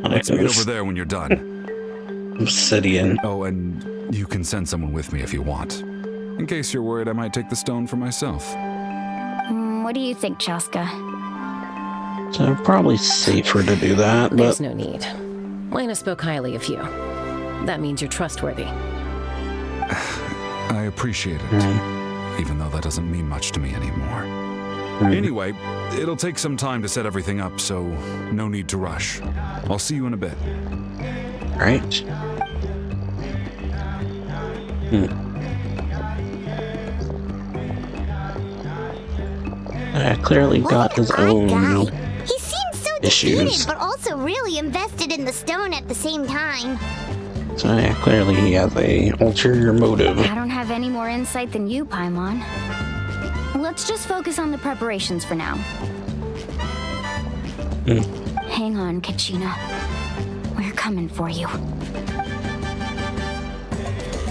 Let's meet over there when you're done. Obsidian. Oh, and you can send someone with me if you want. In case you're worried I might take the stone for myself. What do you think, Chaska? So probably safer to do that, There's but no need. Lena spoke highly of you. That means you're trustworthy. I appreciate it, even though that doesn't mean much to me anymore. Anyway, it'll take some time to set everything up, so no need to rush. I'll see you in a bit. right. Clearly got his own He seems so issues. defeated, but also really invested in the stone at the same time. So yeah, clearly he has a ulterior motive. I don't have any more insight than you, Paimon. Let's just focus on the preparations for now. Hang on, Kachina. We're coming for you.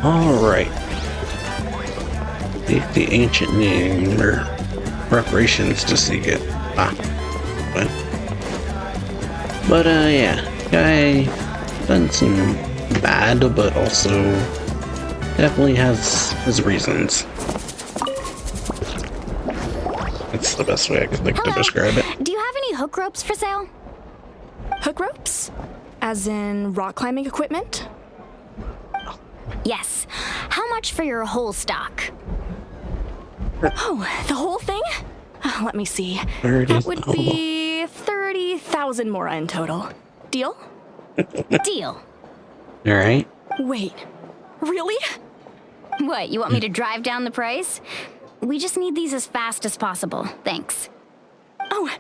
Alright. The ancient name or preparations to seek it. But yeah, guy doesn't seem bad, but also definitely has his reasons. That's the best way I could think to describe it. Do you have any hook ropes for sale? Hook ropes? As in rock climbing equipment? Yes. How much for your whole stock? Oh, the whole thing? Let me see. That would be 30,000 mora in total. Deal? Deal. Alright. Wait, really? What, you want me to drive down the price? We just need these as fast as possible. Thanks. Oh,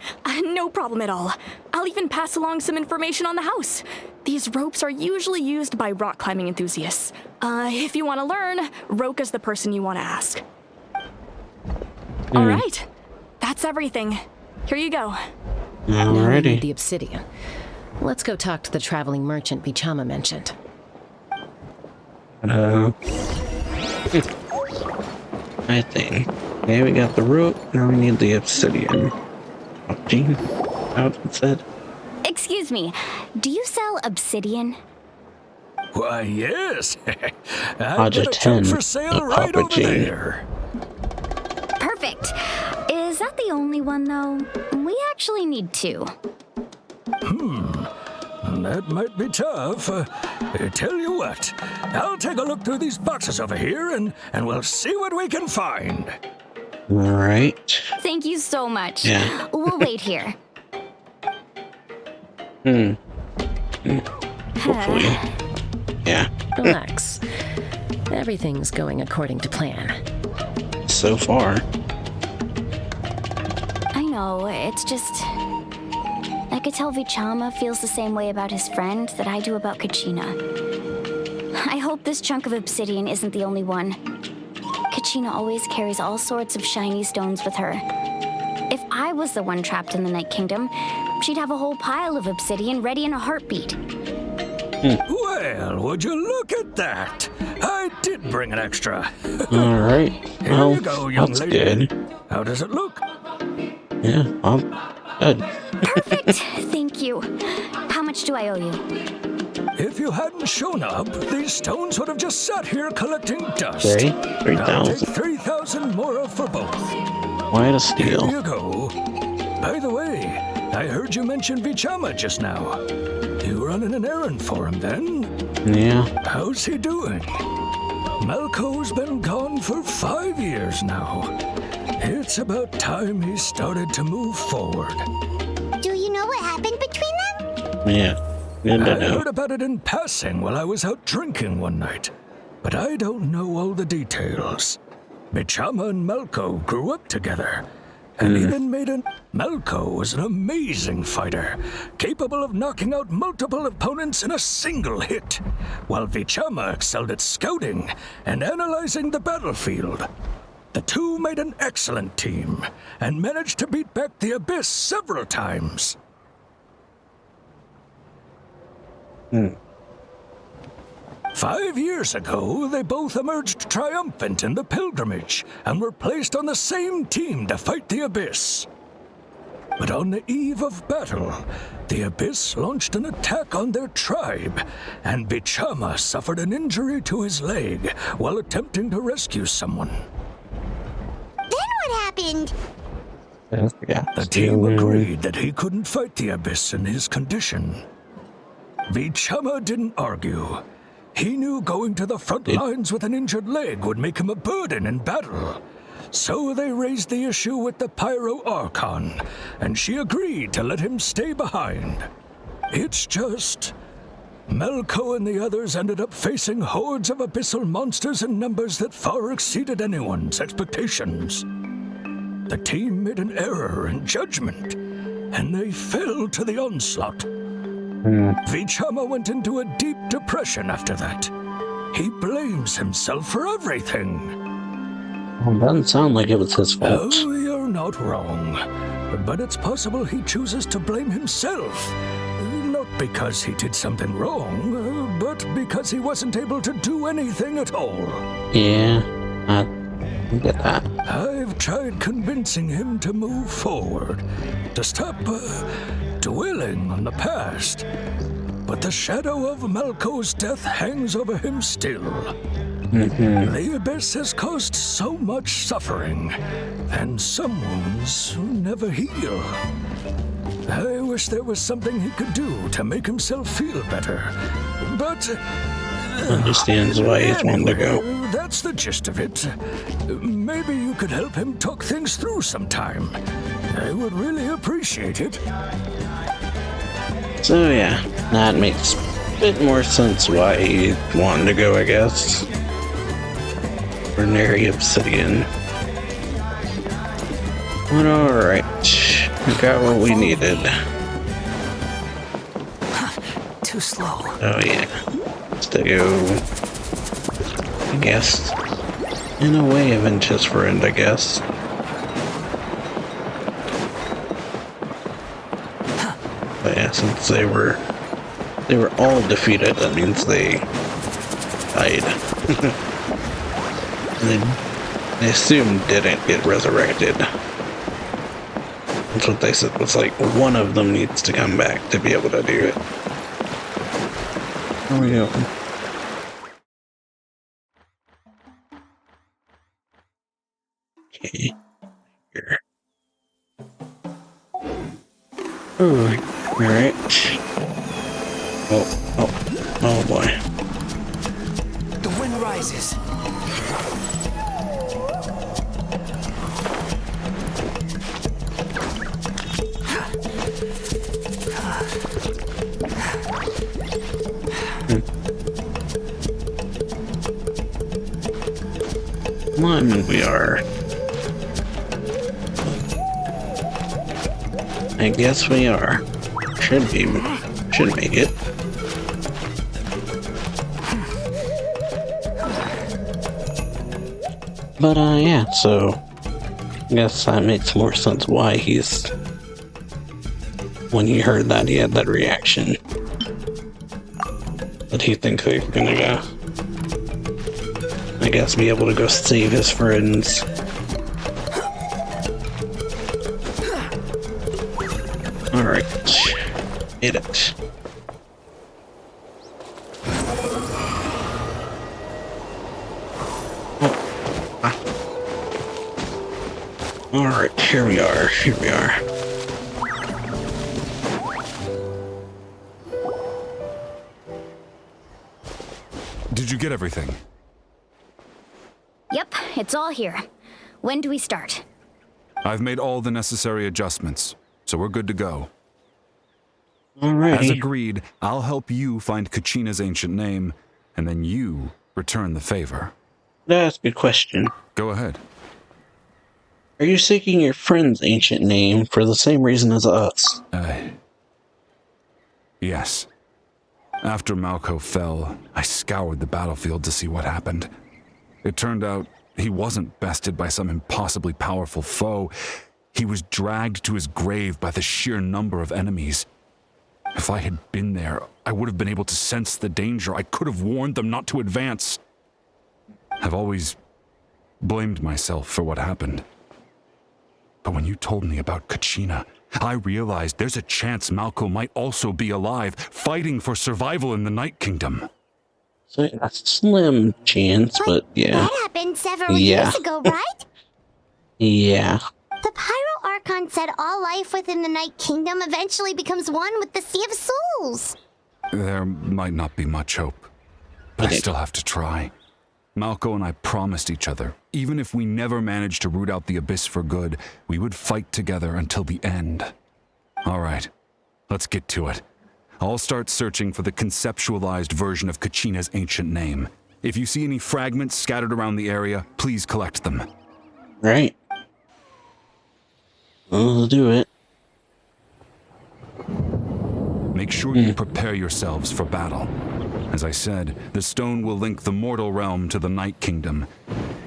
no problem at all. I'll even pass along some information on the house. These ropes are usually used by rock climbing enthusiasts. If you want to learn, Roka's the person you want to ask. All right, that's everything. Here you go. Now we Alrighty. need the obsidian. Let's go talk to the traveling merchant Bichama mentioned. I think. Okay, we got the rope. Now we need the obsidian. Gene, how it said? Excuse me, do you sell obsidian? Why, yes. I've Roger got a chunk 10, for sale right Papa over G. there. Perfect. Is that the only one, though? We actually need two. That might be tough. Tell you what, I'll take a look through these boxes over here and we'll see what we can find. Alright. Thank you so much. Yeah. We'll wait here. Hopefully. Yeah. Relax. Everything's going according to plan. So far. I know, it's just... I could tell Vichama feels the same way about his friend that I do about Kachina. I hope this chunk of obsidian isn't the only one. Kachina always carries all sorts of shiny stones with her. If I was the one trapped in the Night Kingdom, she'd have a whole pile of obsidian ready in a heartbeat. Well, would you look at that? I did bring an extra. Alright. Here Well, you go, young that's lady. good. How does it look? Yeah, I'm good. Perfect, thank you. How much do I owe you? If you hadn't shown up, these stones would have just sat here collecting dust. Okay, I'll take 3,000. 3,000 more for both. Quite a Here steal. you go. By the way, I heard you mention Vichama just now. You running an errand for him then? Yeah. How's he doing? Malco's been gone for 5 years now. It's about time he started to move forward. Do you know what happened between them? Yeah. Good to I know. heard about it in passing while I was out drinking one night, but I don't know all the details. Vichama and Malco grew up together, and even made an... Malco was an amazing fighter, capable of knocking out multiple opponents in a single hit, while Vichama excelled at scouting and analyzing the battlefield. The two made an excellent team, and managed to beat back the Abyss several times. 5 years ago, they both emerged triumphant in the pilgrimage and were placed on the same team to fight the Abyss. But on the eve of battle, the Abyss launched an attack on their tribe, and Vichama suffered an injury to his leg while attempting to rescue someone. Then what happened? Yeah. The team agreed that he couldn't fight the Abyss in his condition. Vichama didn't argue. He knew going to the front lines with an injured leg would make him a burden in battle. So they raised the issue with the Pyro Archon, and she agreed to let him stay behind. It's just... Malco and the others ended up facing hordes of abyssal monsters in numbers that far exceeded anyone's expectations. The team made an error in judgment, and they fell to the onslaught. Vichama went into a deep depression after that. He blames himself for everything. Well, it doesn't sound like it was his fault. Oh, you're not wrong. But it's possible he chooses to blame himself. Not because he did something wrong, but because he wasn't able to do anything at all. Yeah, I get that. I've tried convincing him to move forward, to stop dwelling on the past. But the shadow of Malco's death hangs over him still. The Abyss has caused so much suffering, and some wounds never heal. I wish there was something he could do to make himself feel better, but... Understands why he's wanting to go. That's the gist of it. Maybe you could help him talk things through sometime. I would really appreciate it. So yeah, that makes a bit more sense why he wanted to go, I guess. Ordinary obsidian. But alright, we got what we needed. Too slow. Oh yeah, to go, I guess, in a way, Avengers friend, I guess. But yeah, since they were all defeated, that means they died. They assumed didn't get resurrected. That's what they said, was like, one of them needs to come back to be able to do it. There we go. Okay. Here. Alright. Oh boy. The wind rises. alignment we are. I guess we are. Should make it. But yeah, so I guess that makes more sense why when he heard that, he had that reaction. That he thinks he's gonna go, I guess, be able to go save his friends. Alright, hit it. Alright, here we are. Did you get everything? Yep, it's all here. When do we start? I've made all the necessary adjustments, so we're good to go. Alright. As agreed, I'll help you find Kachina's ancient name, and then you return the favor. That's a good question. Go ahead. Are you seeking your friend's ancient name for the same reason as us? Yes. After Malco fell, I scoured the battlefield to see what happened. It turned out he wasn't bested by some impossibly powerful foe. He was dragged to his grave by the sheer number of enemies. If I had been there, I would have been able to sense the danger. I could have warned them not to advance. I've always blamed myself for what happened. But when you told me about Kachina, I realized there's a chance Malco might also be alive, fighting for survival in the Night Kingdom. So a slim chance, but yeah. That happened several years ago, right? Yeah. The Pyro Archon said all life within the Night Kingdom eventually becomes one with the Sea of Souls. There might not be much hope, but I still have to try. Malco and I promised each other, even if we never managed to root out the Abyss for good, we would fight together until the end. All right, let's get to it. I'll start searching for the conceptualized version of Kachina's ancient name. If you see any fragments scattered around the area, please collect them. Right. I'll do it. Make sure you prepare yourselves for battle. As I said, the stone will link the mortal realm to the Night Kingdom.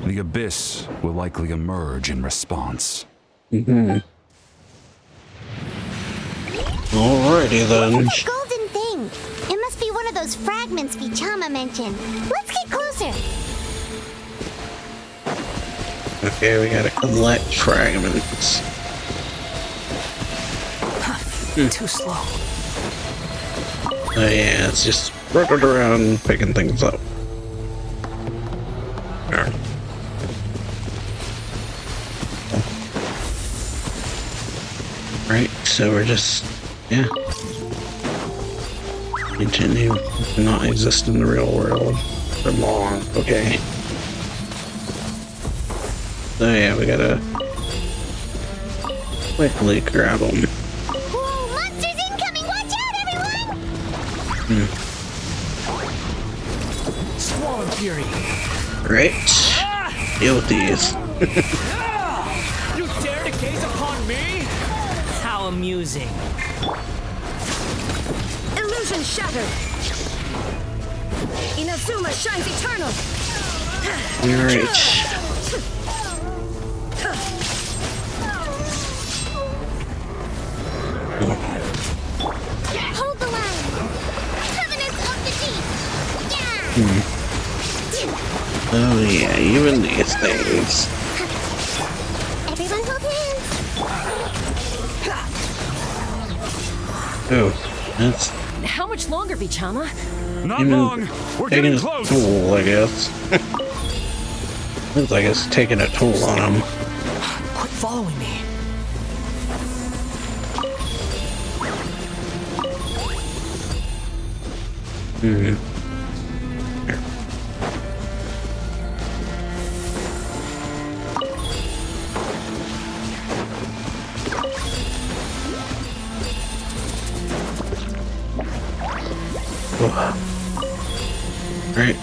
The Abyss will likely emerge in response. Alrighty then. What's that golden thing? It must be one of those fragments Vichama mentioned. Let's get closer. Okay, we gotta collect fragments. Too slow. Oh yeah, it's just running around picking things up. Alright. Right, so we're just, yeah. Continue to not exist in the real world for long. Okay. So yeah, we gotta quickly grab them. Whoa, monsters incoming! Watch out, everyone! Swarm Fury! Right. Deal with these. You dare to gaze upon me? How amusing. Illusion shattered! Inazuma shines eternal! Alright. Hold the line! Covenants of the Deep! Yeah! Oh yeah, even these things. Everyone hold hands! Oh, that's How much longer, Vichama? Not long. We're taking getting a close. toll, I guess. Looks like it's taking a toll on him. Quit following me. Right,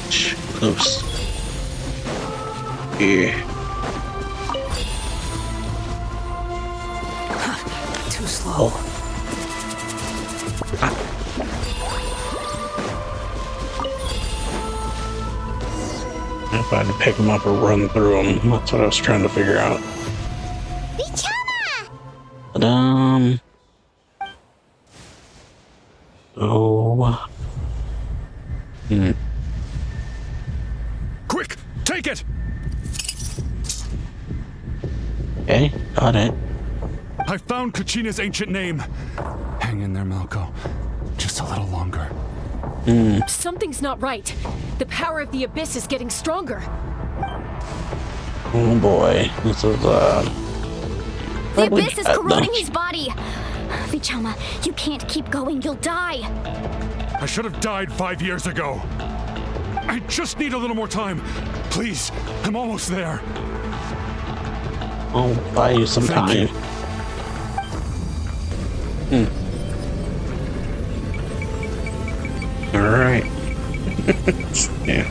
close. Yeah. Too slow. If I had to pick them up or run through them, that's what I was trying to figure out. But, oh. Quick, take it! Okay, got it. I found Kachina's ancient name. Hang in there, Malko. Just a little longer. Something's not right. The power of the Abyss is getting stronger. Oh boy, this is The Abyss is bad corroding enough. his body. Vichama, you can't keep going. You'll die. I should have died 5 years ago. I just need a little more time. Please, I'm almost there. I'll buy you some time. Alright. Yeah.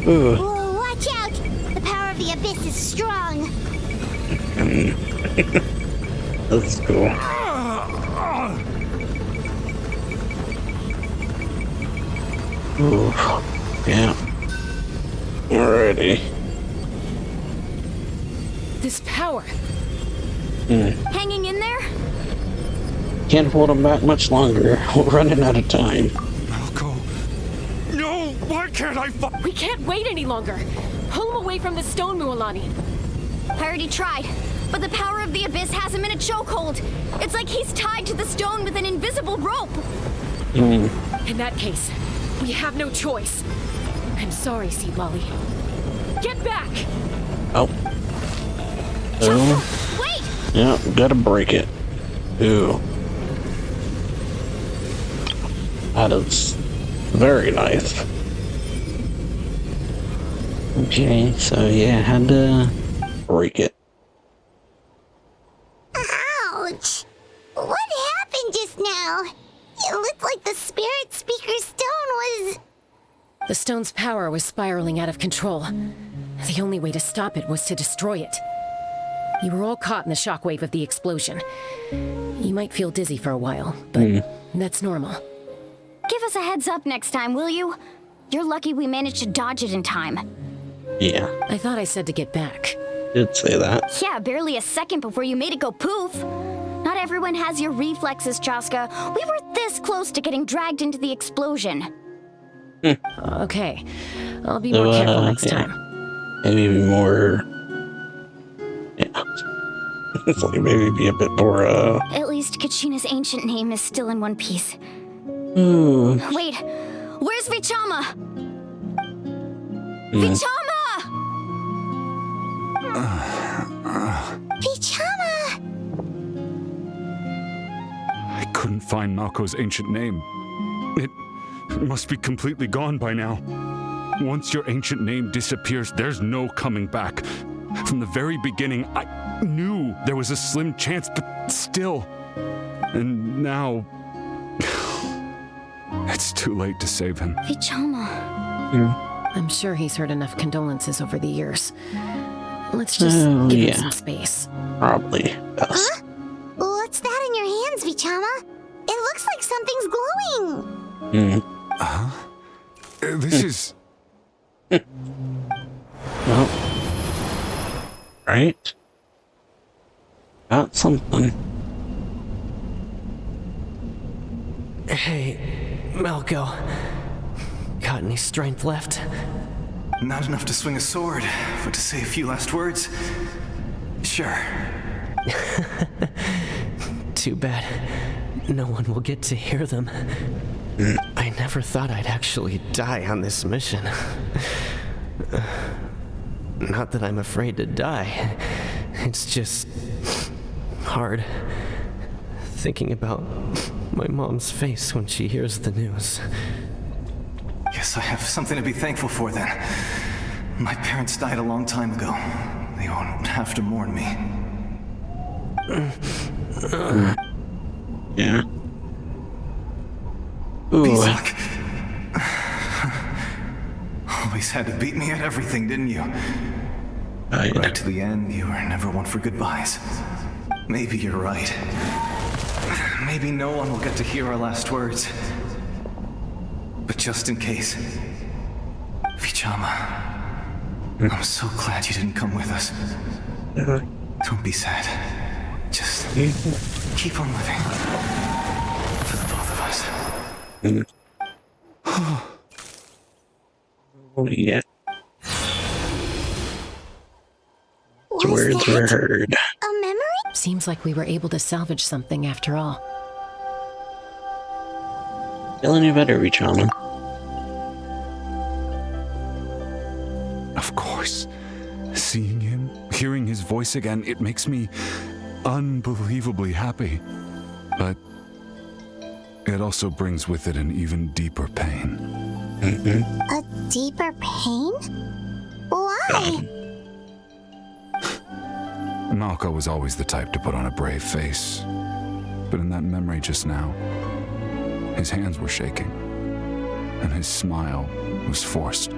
Ooh. Whoa, watch out! The power of the Abyss is strong. This is cool. Ooh. Yeah. Alrighty. This power. Hanging in there? Can't hold them back much longer. We're running out of time. Malko. No, why can't I We can't wait any longer. Pull him away from the stone, Mualani. I already tried, but the power of the Abyss has him in a chokehold. It's like he's tied to the stone with an invisible rope. In that case, we have no choice. I'm sorry, Seed Molly. Get back! Oh. Oh. Wait! Yeah, gotta break it. Ooh. That is very nice. Okay, so yeah, had to break it. Ouch! What happened just now? It looked like the spirit speaker's stone was... The stone's power was spiraling out of control. The only way to stop it was to destroy it. You were all caught in the shockwave of the explosion. You might feel dizzy for a while, but that's normal. Give us a heads up next time, will you? You're lucky we managed to dodge it in time. Yeah, I thought I said to get back. did say that. Yeah, barely a second before you made it go poof. Not everyone has your reflexes, Chaska. We were this close to getting dragged into the explosion. Okay, I'll be more careful next yeah. time. Maybe be more... Yeah. It's like maybe be a bit more, At least Kachina's ancient name is still in one piece. Ooh. Wait, where's Vichama? Vichama! Vichama! I couldn't find Malko's ancient name. It must be completely gone by now. Once your ancient name disappears, there's no coming back. From the very beginning, I knew there was a slim chance, but still. And now... it's too late to save him. Vichama. I'm sure he's heard enough condolences over the years. Let's just give him some space. Probably best. Huh? What's that in your hands, Vichama? It looks like something's glowing. This is... Well, right? Got something. Hey, Malko. Got any strength left? Not enough to swing a sword, but to say a few last words? Sure. Too bad. No one will get to hear them. I never thought I'd actually die on this mission. Not that I'm afraid to die. It's just hard thinking about my mom's face when she hears the news. Guess I have something to be thankful for then. My parents died a long time ago. They won't have to mourn me. Yeah. Ooh. Peace luck. I'll be always had to beat me at everything, didn't you? Right to the end, you were never one for goodbyes. Maybe you're right. Maybe no one will get to hear our last words. But just in case, Vichama, I'm so glad you didn't come with us. Don't be sad. Just keep on living. For the both of us. Oh, yeah. Words were heard. A memory? Seems like we were able to salvage something after all. Feeling you better, Vichama. Of course. Seeing him, hearing his voice again, it makes me unbelievably happy. But it also brings with it an even deeper pain. A deeper pain? Why? Malco was always the type to put on a brave face. But in that memory just now, his hands were shaking, and his smile was forced.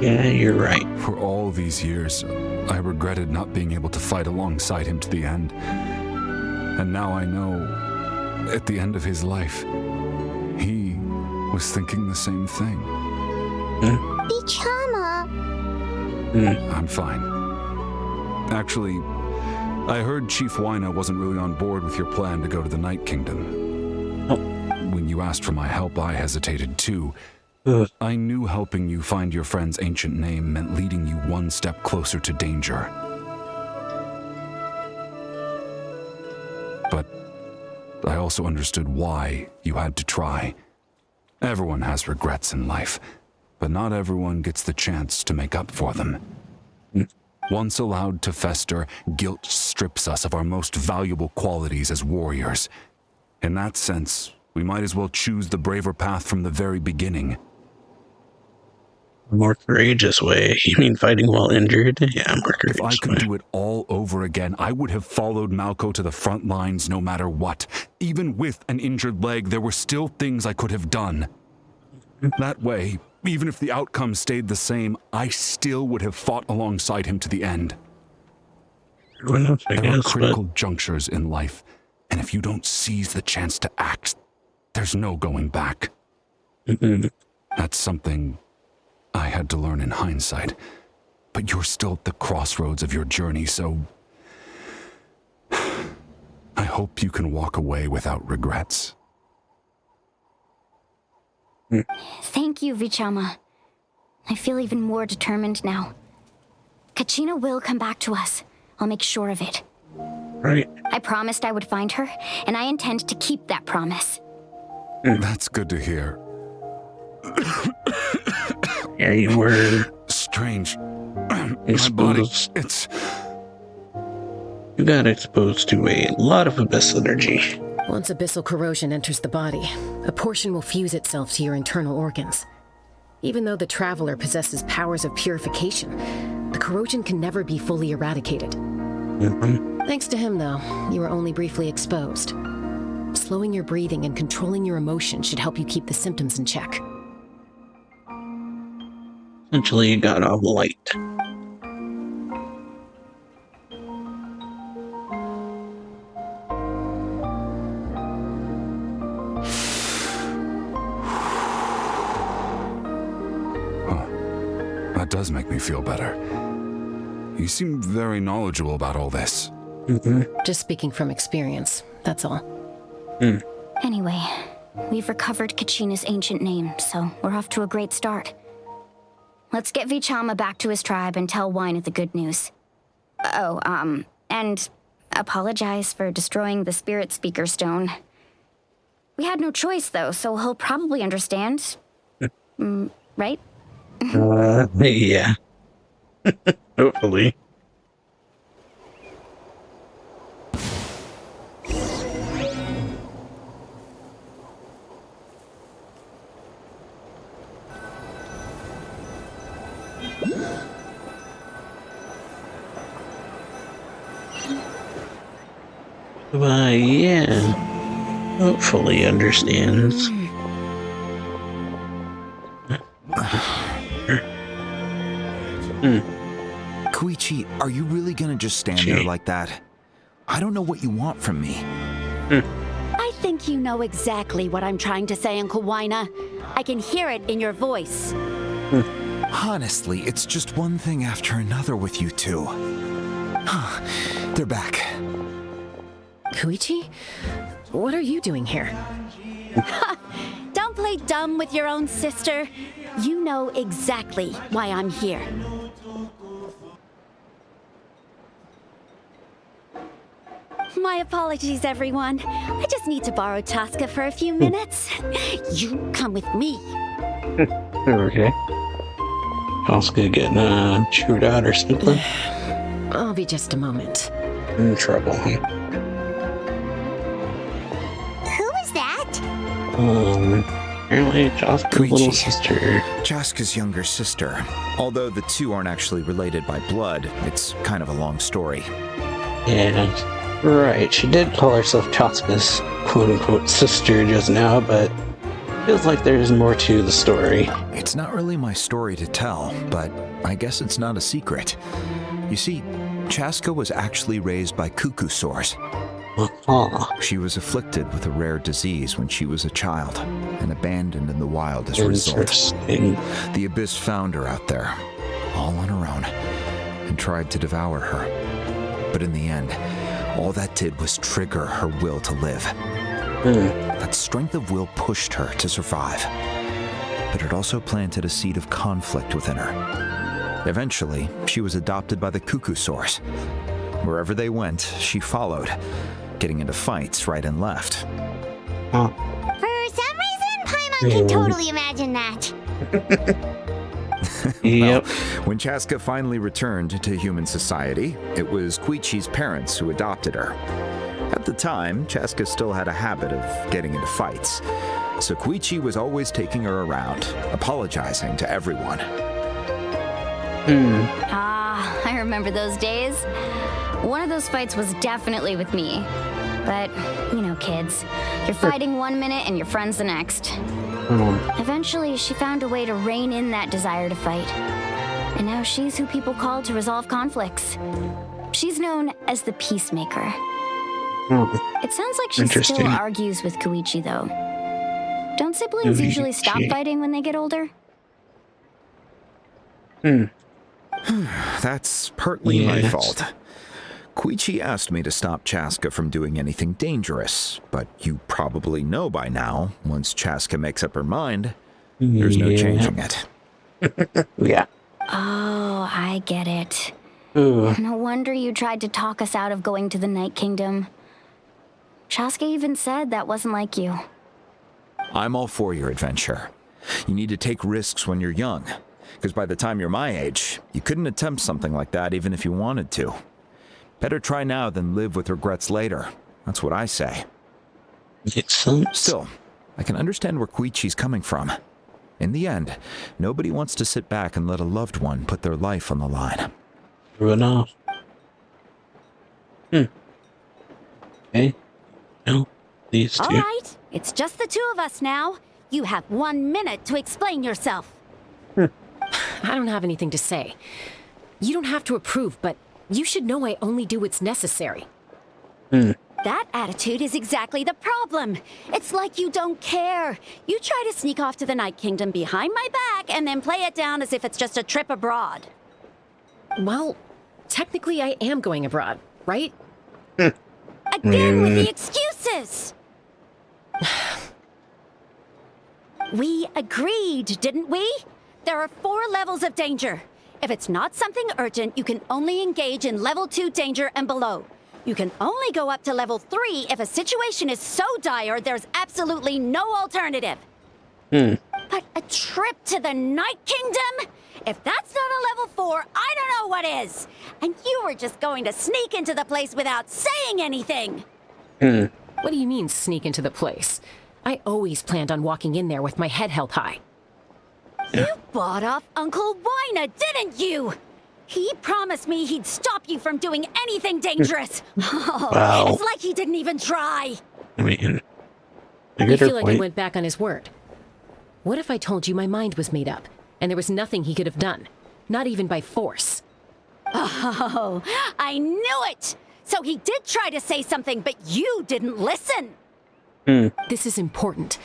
Yeah, you're right. For all these years, I regretted not being able to fight alongside him to the end. And now I know, at the end of his life, he was thinking the same thing. Vichama. I'm fine. Actually, I heard Chief Wyna wasn't really on board with your plan to go to the Night Kingdom. When you asked for my help, I hesitated too. I knew helping you find your friend's ancient name meant leading you one step closer to danger. But I also understood why you had to try. Everyone has regrets in life, but not everyone gets the chance to make up for them. Once allowed to fester, guilt strips us of our most valuable qualities as warriors. In that sense, we might as well choose the braver path from the very beginning. A more courageous way? You mean fighting while injured? Yeah, more courageous. If I could do it all over again, I would have followed Malco to the front lines no matter what. Even with an injured leg, there were still things I could have done. That way, even if the outcome stayed the same, I still would have fought alongside him to the end. There are critical junctures in life, and if you don't seize the chance to act, there's no going back. That's something I had to learn in hindsight, but you're still at the crossroads of your journey, so I hope you can walk away without regrets. Thank you, Vichama. I feel even more determined now. Kachina will come back to us. I'll make sure of it. Right. I promised I would find her, and I intend to keep that promise. That's good to hear. Yeah, you were... Strange. Exposed. My body, it's... You got exposed to a lot of abyss energy. Once abyssal corrosion enters the body, a portion will fuse itself to your internal organs. Even though the Traveler possesses powers of purification, the corrosion can never be fully eradicated. Thanks to him, though, you were only briefly exposed. Slowing your breathing and controlling your emotions should help you keep the symptoms in check. Essentially, you got all the light. That does make me feel better. You seem very knowledgeable about all this. Just speaking from experience, that's all. Anyway, we've recovered Kachina's ancient name, so we're off to a great start. Let's get Vichama back to his tribe and tell Wyna the good news. And apologize for destroying the Spirit Speaker Stone. We had no choice, though, so he'll probably understand. Right? Yeah. Hopefully. Yeah. Hopefully understands. Koichi, are you really gonna just stand there like that? I don't know what you want from me. I think you know exactly what I'm trying to say, Uncle Wina. I can hear it in your voice. Honestly, it's just one thing after another with you two. They're back. Koichi? What are you doing here? Don't play dumb with your own sister. You know exactly why I'm here. My apologies, everyone. I just need to borrow Tosca for a few minutes. You come with me. Okay. Tosca getting chewed out or something? I'll be just a moment. In trouble, huh? Who was that? Apparently Tosca's little sister. Chaska's younger sister. Although the two aren't actually related by blood, it's kind of a long story. Yeah. Right, she did call herself Chaska's quote-unquote sister just now, but feels like there's more to the story. It's not really my story to tell, but I guess it's not a secret. You see, Chaska was actually raised by cuckoo sores. She was afflicted with a rare disease when she was a child and abandoned in the wild as a result. The Abyss found her out there, all on her own, and tried to devour her. But in the end, all that did was trigger her will to live. That strength of will pushed her to survive, but it also planted a seed of conflict within her. Eventually, she was adopted by the cuckoo source. Wherever they went, she followed, getting into fights right and left. For some reason, Paimon can totally imagine that. Well, when Chaska finally returned to human society, it was Koichi's parents who adopted her. At the time, Chaska still had a habit of getting into fights, so Koichi was always taking her around, apologizing to everyone. I remember those days. One of those fights was definitely with me. But, you know, kids. You're fighting one minute and your friend's the next. Eventually, she found a way to rein in that desire to fight. And now she's who people call to resolve conflicts. She's known as the Peacemaker. It sounds like she still argues with Koichi, though. Don't siblings usually stop fighting when they get older? That's partly my fault. Koichi asked me to stop Chaska from doing anything dangerous, but you probably know by now, once Chaska makes up her mind, there's no changing it. Yeah. Oh, I get it. No wonder you tried to talk us out of going to the Night Kingdom. Chaska even said that wasn't like you. I'm all for your adventure. You need to take risks when you're young, because by the time you're my age, you couldn't attempt something like that even if you wanted to. Better try now than live with regrets later. That's what I say. Makes sense. Still, I can understand where Koichi's coming from. In the end, nobody wants to sit back and let a loved one put their life on the line. True enough. Okay. No, these two. All right, it's just the two of us now. You have 1 minute to explain yourself. I don't have anything to say. You don't have to approve, but you should know I only do what's necessary. That attitude is exactly the problem. It's like you don't care. You try to sneak off to the Night Kingdom behind my back and then play it down as if it's just a trip abroad. Well, technically I am going abroad, right? Again with the excuses! We agreed, didn't we? There are 4 levels of danger. If it's not something urgent, you can only engage in level 2 danger and below. You can only go up to level 3 if a situation is so dire there's absolutely no alternative. But a trip to the Night Kingdom? If that's not a level 4, I don't know what is. And you were just going to sneak into the place without saying anything. What do you mean, sneak into the place? I always planned on walking in there with my head held high. You bought off Uncle Wina, didn't you? He promised me he'd stop you from doing anything dangerous. Wow. It's like he didn't even try. I mean, I feel like he went back on his word. What if I told you my mind was made up, and there was nothing he could have done? not even by force. Oh, I knew it! So he did try to say something, but you didn't listen! This is important.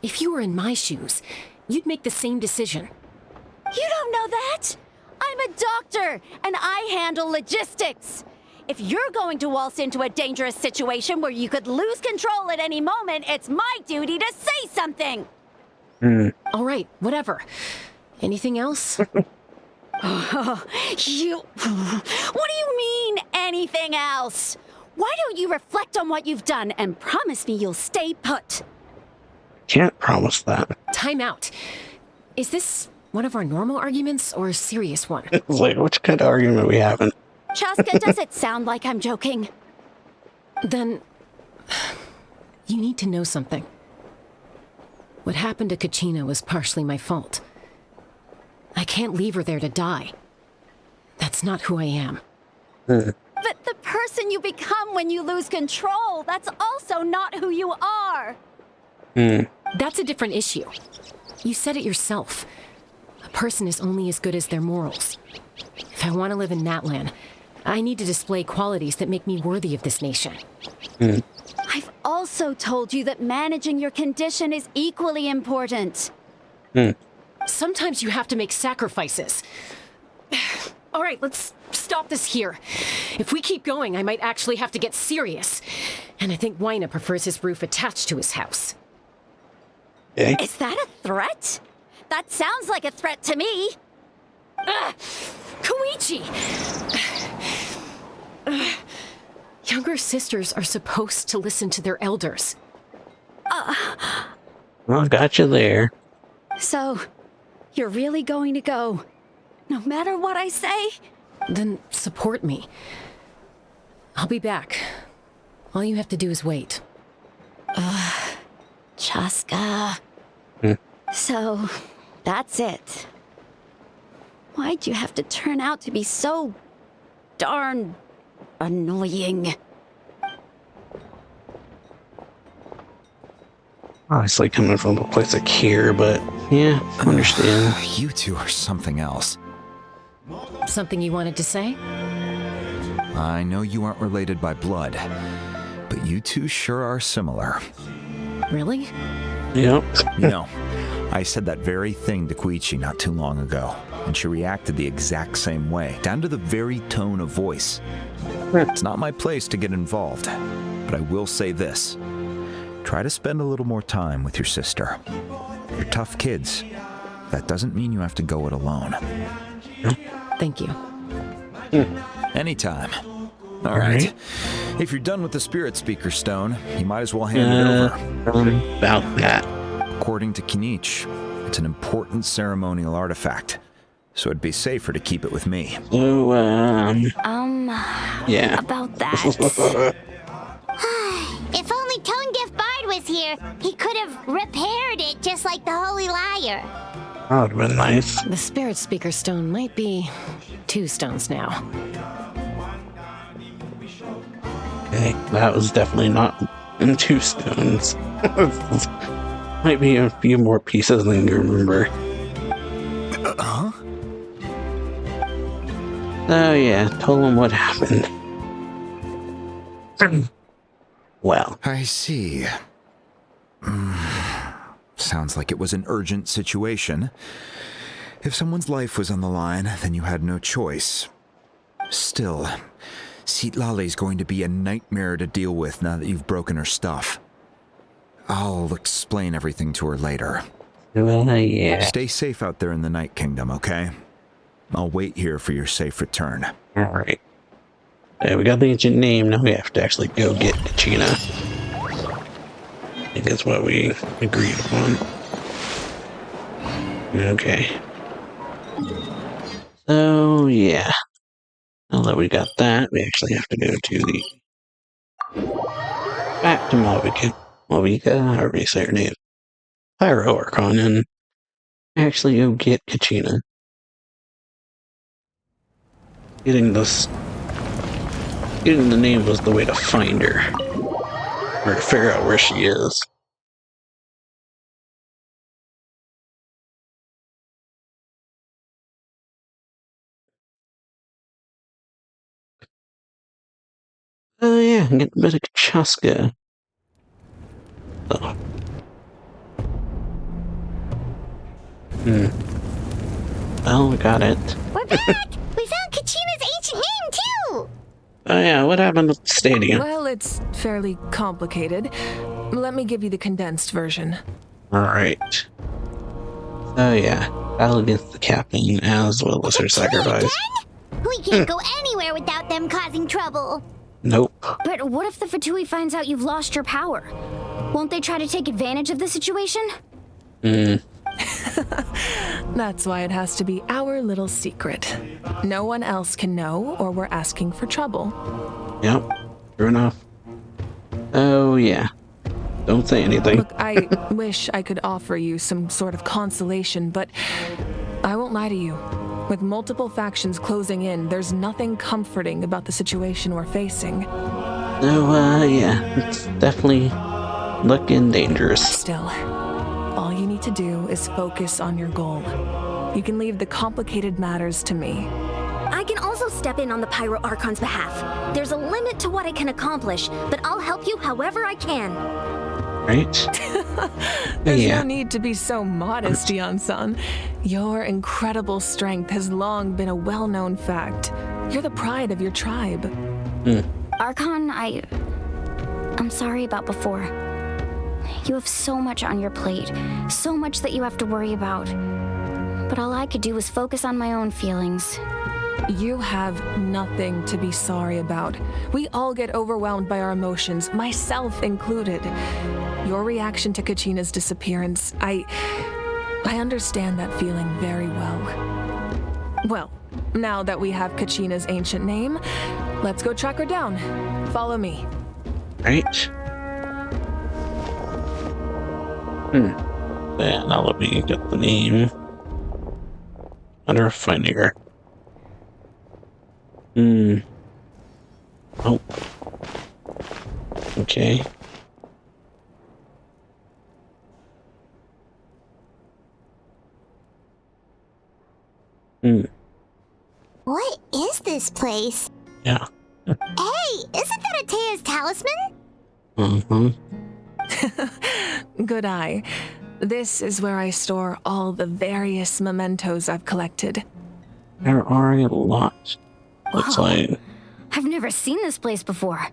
If you were in my shoes, you'd make the same decision. You don't know that! I'm a doctor, and I handle logistics. If you're going to waltz into a dangerous situation where you could lose control at any moment, it's my duty to say something! All right, whatever. Anything else? What do you mean, anything else? Why don't you reflect on what you've done and promise me you'll stay put? Can't promise that. Time out. Is this one of our normal arguments or a serious one? It's like, which kind of argument are we having? Chaska, does it sound like I'm joking? Then, you need to know something. What happened to Kachina was partially my fault. I can't leave her there to die. That's not who I am. But the person you become when you lose control, that's also not who you are. That's a different issue. You said it yourself. A person is only as good as their morals. If I want to live in Natlan, I need to display qualities that make me worthy of this nation. I've also told you that managing your condition is equally important. Sometimes you have to make sacrifices. All right, let's stop this here. If we keep going, I might actually have to get serious. And I think Waina prefers his roof attached to his house. Is that a threat? That sounds like a threat to me. Koichi! Younger sisters are supposed to listen to their elders. Well, got you there. So, you're really going to go, no matter what I say? Then support me. I'll be back. All you have to do is wait. Chaska. So, that's it. Why'd you have to turn out to be so darn annoying? Honestly, coming from a place of care, but yeah, I understand. You two are something else. Something you wanted to say? I know you aren't related by blood, but you two sure are similar. Really? Yep. You know, I said that very thing to Koichi not too long ago, and she reacted the exact same way, down to the very tone of voice. It's not my place to get involved, but I will say this. Try to spend a little more time with your sister. You're tough kids. That doesn't mean you have to go it alone. Thank you. Anytime. All right. If you're done with the Spirit Speaker Stone, you might as well hand it over. About that. According to Kinich, it's an important ceremonial artifact, so it'd be safer to keep it with me. So, yeah. About that. If only Tone-Deaf Bard was here, he could have repaired it just like the Holy Liar. That would have been nice. The Spirit Speaker Stone might be 2 stones now. Okay, that was definitely not in 2 stones. Might be a few more pieces than you remember. Oh yeah, told him what happened. Well. I see. Sounds like it was an urgent situation. If someone's life was on the line, then you had no choice. Still, Citlali's going to be a nightmare to deal with now that you've broken her stuff. I'll explain everything to her later. Well, yeah. Stay safe out there in the Night Kingdom, okay? I'll wait here for your safe return. Alright. We got the ancient name, now we have to actually go get Kachina. I think that's what we agreed upon. Okay. So, yeah. Now that we got that, we actually have to go to the... back to Malvika, however you say her name. Pyro Archon, and actually go get Kachina. Getting the name was the way to find her. Or to figure out where she is. yeah, get a bit of Chaska. Oh. Well, we got it. We're back! We found Kachina's ancient name, too! Oh yeah, what happened with the stadium? Well, it's fairly complicated. Let me give you the condensed version. Alright. Oh yeah, battle against the captain as well as her sacrifice. We can't go anywhere without them causing trouble. Nope. But what if the Fatui finds out you've lost your power? Won't they try to take advantage of the situation? That's why it has to be our little secret. No one else can know, or we're asking for trouble. Yep, true enough. Oh yeah. Don't say anything. Look, I wish I could offer you some sort of consolation, but I won't lie to you. With multiple factions closing in, there's nothing comforting about the situation we're facing. So, yeah, it's definitely looking dangerous. Still, all you need to do is focus on your goal. You can leave the complicated matters to me. I can also step in on the Pyro Archon's behalf. There's a limit to what I can accomplish, but I'll help you however I can. Right? There's no need to be so modest, Yan-san. Your incredible strength has long been a well-known fact. You're the pride of your tribe. Archon, I'm sorry about before. You have so much on your plate, so much that you have to worry about. But all I could do was focus on my own feelings. You have nothing to be sorry about. We all get overwhelmed by our emotions, myself included. Your reaction to Kachina's disappearance, I understand that feeling very well. Well, now that we have Kachina's ancient name, let's go track her down. Follow me. Right? Yeah, now let me get the name. Under finding her. Oh. Okay. What is this place? Yeah. Hey, isn't that Atea's talisman? Good eye. This is where I store all the various mementos I've collected. There are a lot. Looks like. I've never seen this place before.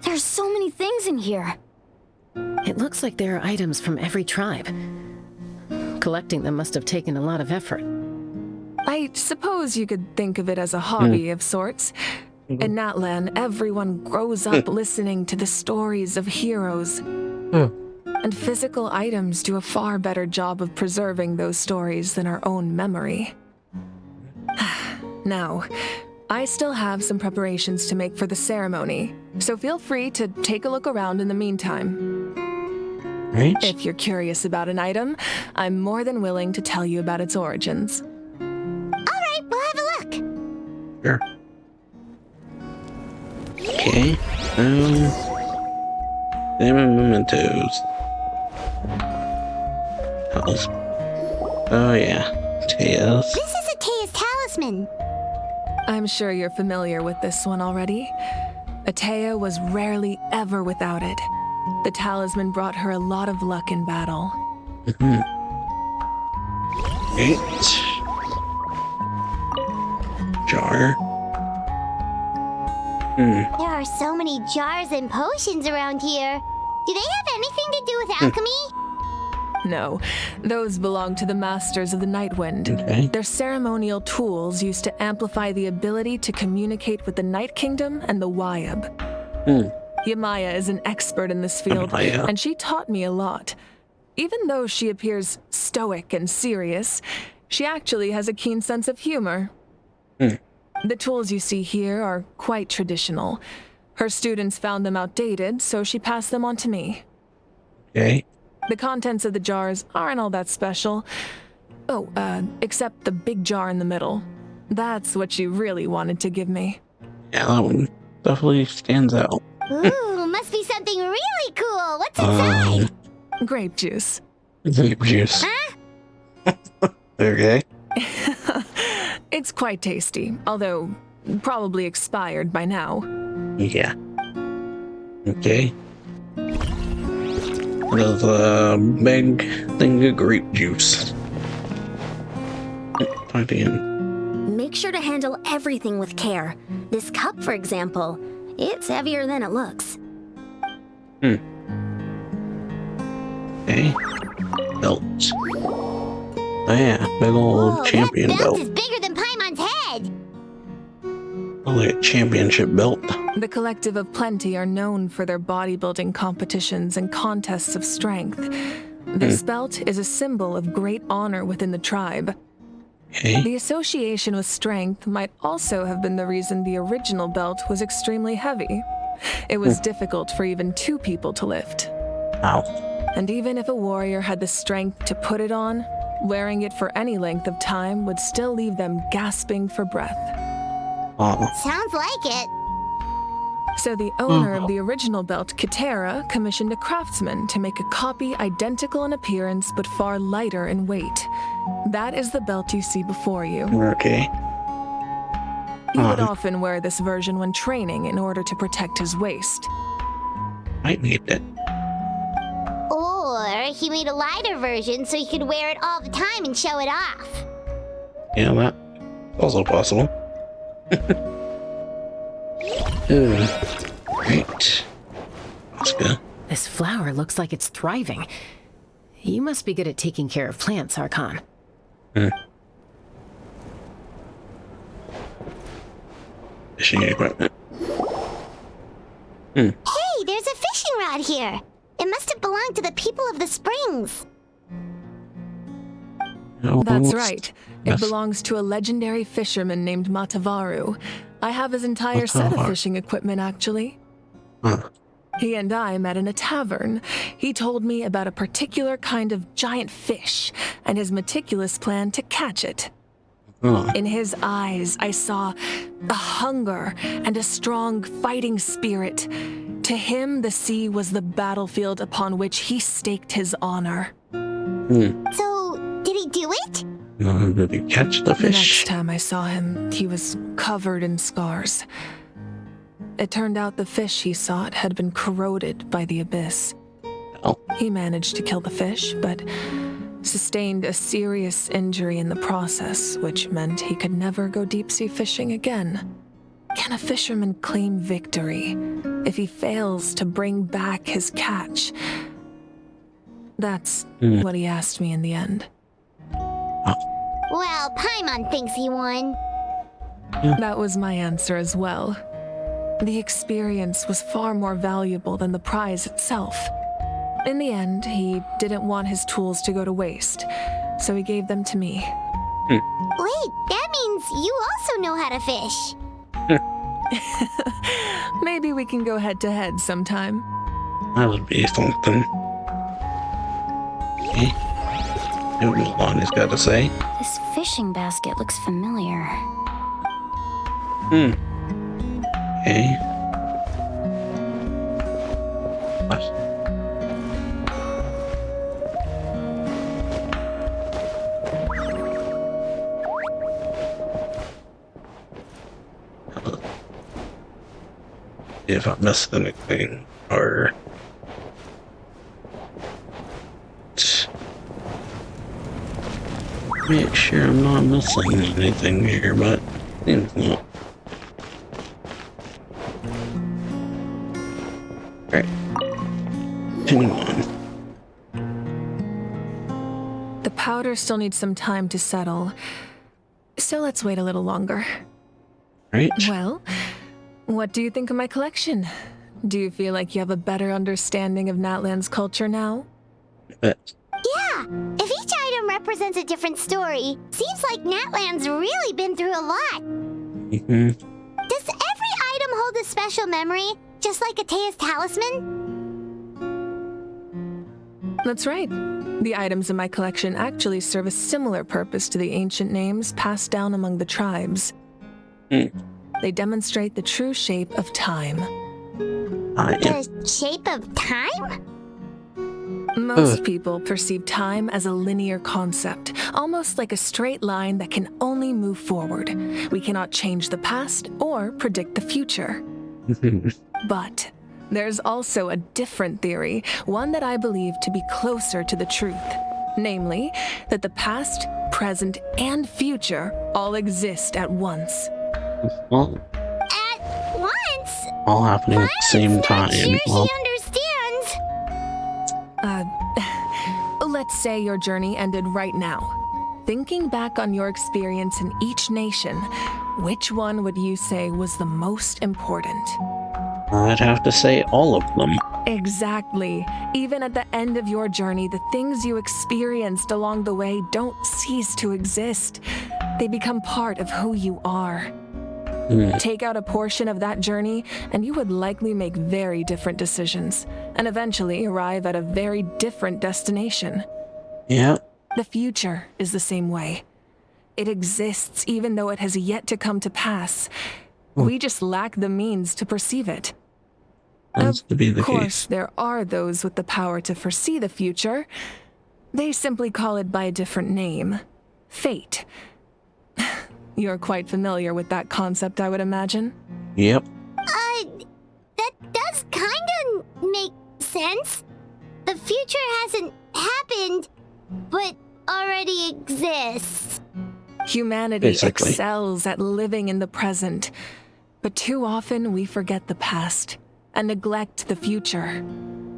There's so many things in here. It looks like there are items from every tribe. Collecting them must have taken a lot of effort. I suppose you could think of it as a hobby of sorts. In Natlan, everyone grows up listening to the stories of heroes. And physical items do a far better job of preserving those stories than our own memory. Now, I still have some preparations to make for the ceremony, so feel free to take a look around in the meantime. Right? If you're curious about an item, I'm more than willing to tell you about its origins. Alright, we'll have a look. Sure. Okay. Mementos. Oh yeah. Tails. This is Atea's talisman. I'm sure you're familiar with this one already. Atea was rarely ever without it. The talisman brought her a lot of luck in battle. Jar. There are so many jars and potions around here. Do they have anything to do with alchemy? No, those belong to the Masters of the Nightwind. Okay. They're ceremonial tools used to amplify the ability to communicate with the Night Kingdom and the Wyab. Yamaya is an expert in this field, and she taught me a lot. Even though she appears stoic and serious, she actually has a keen sense of humor. The tools you see here are quite traditional. Her students found them outdated, so she passed them on to me. Okay. The contents of the jars aren't all that special. Oh, except the big jar in the middle. That's what she really wanted to give me. Yeah, that one definitely stands out. Ooh, must be something really cool. What's inside? Grape juice. Grape juice. Huh? Okay. It's quite tasty, although probably expired by now. Yeah. Okay. There's a big thing of grape juice. Talk to him. Make sure to handle everything with care. This cup, for example, it's heavier than it looks. Okay. Belt. Oh yeah, big old Whoa, champion that belt belt. is bigger than Paimon's head! Oh, like a championship belt. The Collective of Plenty are known for their bodybuilding competitions and contests of strength. This belt is a symbol of great honor within the tribe. Okay. The association with strength might also have been the reason the original belt was extremely heavy. It was difficult for even 2 people to lift. Ow. And even if a warrior had the strength to put it on, wearing it for any length of time would still leave them gasping for breath. Sounds like it. So the owner of the original belt, Kitera, commissioned a craftsman to make a copy identical in appearance but far lighter in weight. That is the belt you see before you. Okay. He would often wear this version when training in order to protect his waist. Might need it. Or he made a lighter version so he could wear it all the time and show it off. Yeah, that's also possible. Great. Let's go. This flower looks like it's thriving. You must be good at taking care of plants, Archon. Fishing equipment. Hey, there's a fishing rod here. It must have belonged to the people of the springs. That's right. It belongs to a legendary fisherman named Matavaru. I have his entire set of fishing equipment, actually. He and I met in a tavern. He told me about a particular kind of giant fish and his meticulous plan to catch it. In his eyes, I saw a hunger and a strong fighting spirit. To him, the sea was the battlefield upon which he staked his honor. So, did he do it? Did he catch the The fish? next time I saw him, he was covered in scars. It turned out the fish he sought had been corroded by the abyss. He managed to kill the fish, but sustained a serious injury in the process, which meant he could never go deep-sea fishing again. Can a fisherman claim victory if he fails to bring back his catch? That's what he asked me in the end. Well, Paimon thinks he won. That was my answer as well. The experience was far more valuable than the prize itself. In the end, he didn't want his tools to go to waste, so he gave them to me. Wait, that means you also know how to fish. Maybe we can go head-to-head sometime. That would be something. Okay. See what Lonnie's got to say. This fishing basket looks familiar. Okay. What? If I missed anything, or make sure I'm not missing anything here, but seems not. Right. Continue on. The powder still needs some time to settle, so let's wait a little longer. Right. Well, what do you think of my collection? Do you feel like you have a better understanding of Natlan's culture now? But Yeah, if each item represents a different story, seems like Natlan's really been through a lot. Does every item hold a special memory, just like Atea's talisman? That's right. The items in my collection actually serve a similar purpose to the ancient names passed down among the tribes. They demonstrate the true shape of time. The shape of time? Most people perceive time as a linear concept, almost like a straight line that can only move forward. We cannot change the past or predict the future. But there's also a different theory, one that I believe to be closer to the truth. Namely, that the past, present, and future all exist at once. Well, At once? all happening at the same time. Sure Well, she understands. Let's say your journey ended right now. Thinking back on your experience in each nation, which one would you say was the most important? I'd have to say all of them. Exactly. Even at the end of your journey, the things you experienced along the way don't cease to exist. They become part of who you are. Take out a portion of that journey, and you would likely make very different decisions, and eventually arrive at a very different destination. Yeah. The future is the same way. It exists even though it has yet to come to pass. We just lack the means to perceive it. That's to be the Of course, case. there are those with the power to foresee the future. They simply call it by a different name. Fate. You're quite familiar with that concept, I would imagine. Yep. That does kinda make sense. The future hasn't happened, but already exists. Humanity Basically. excels at living in the present, but too often we forget the past and neglect the future.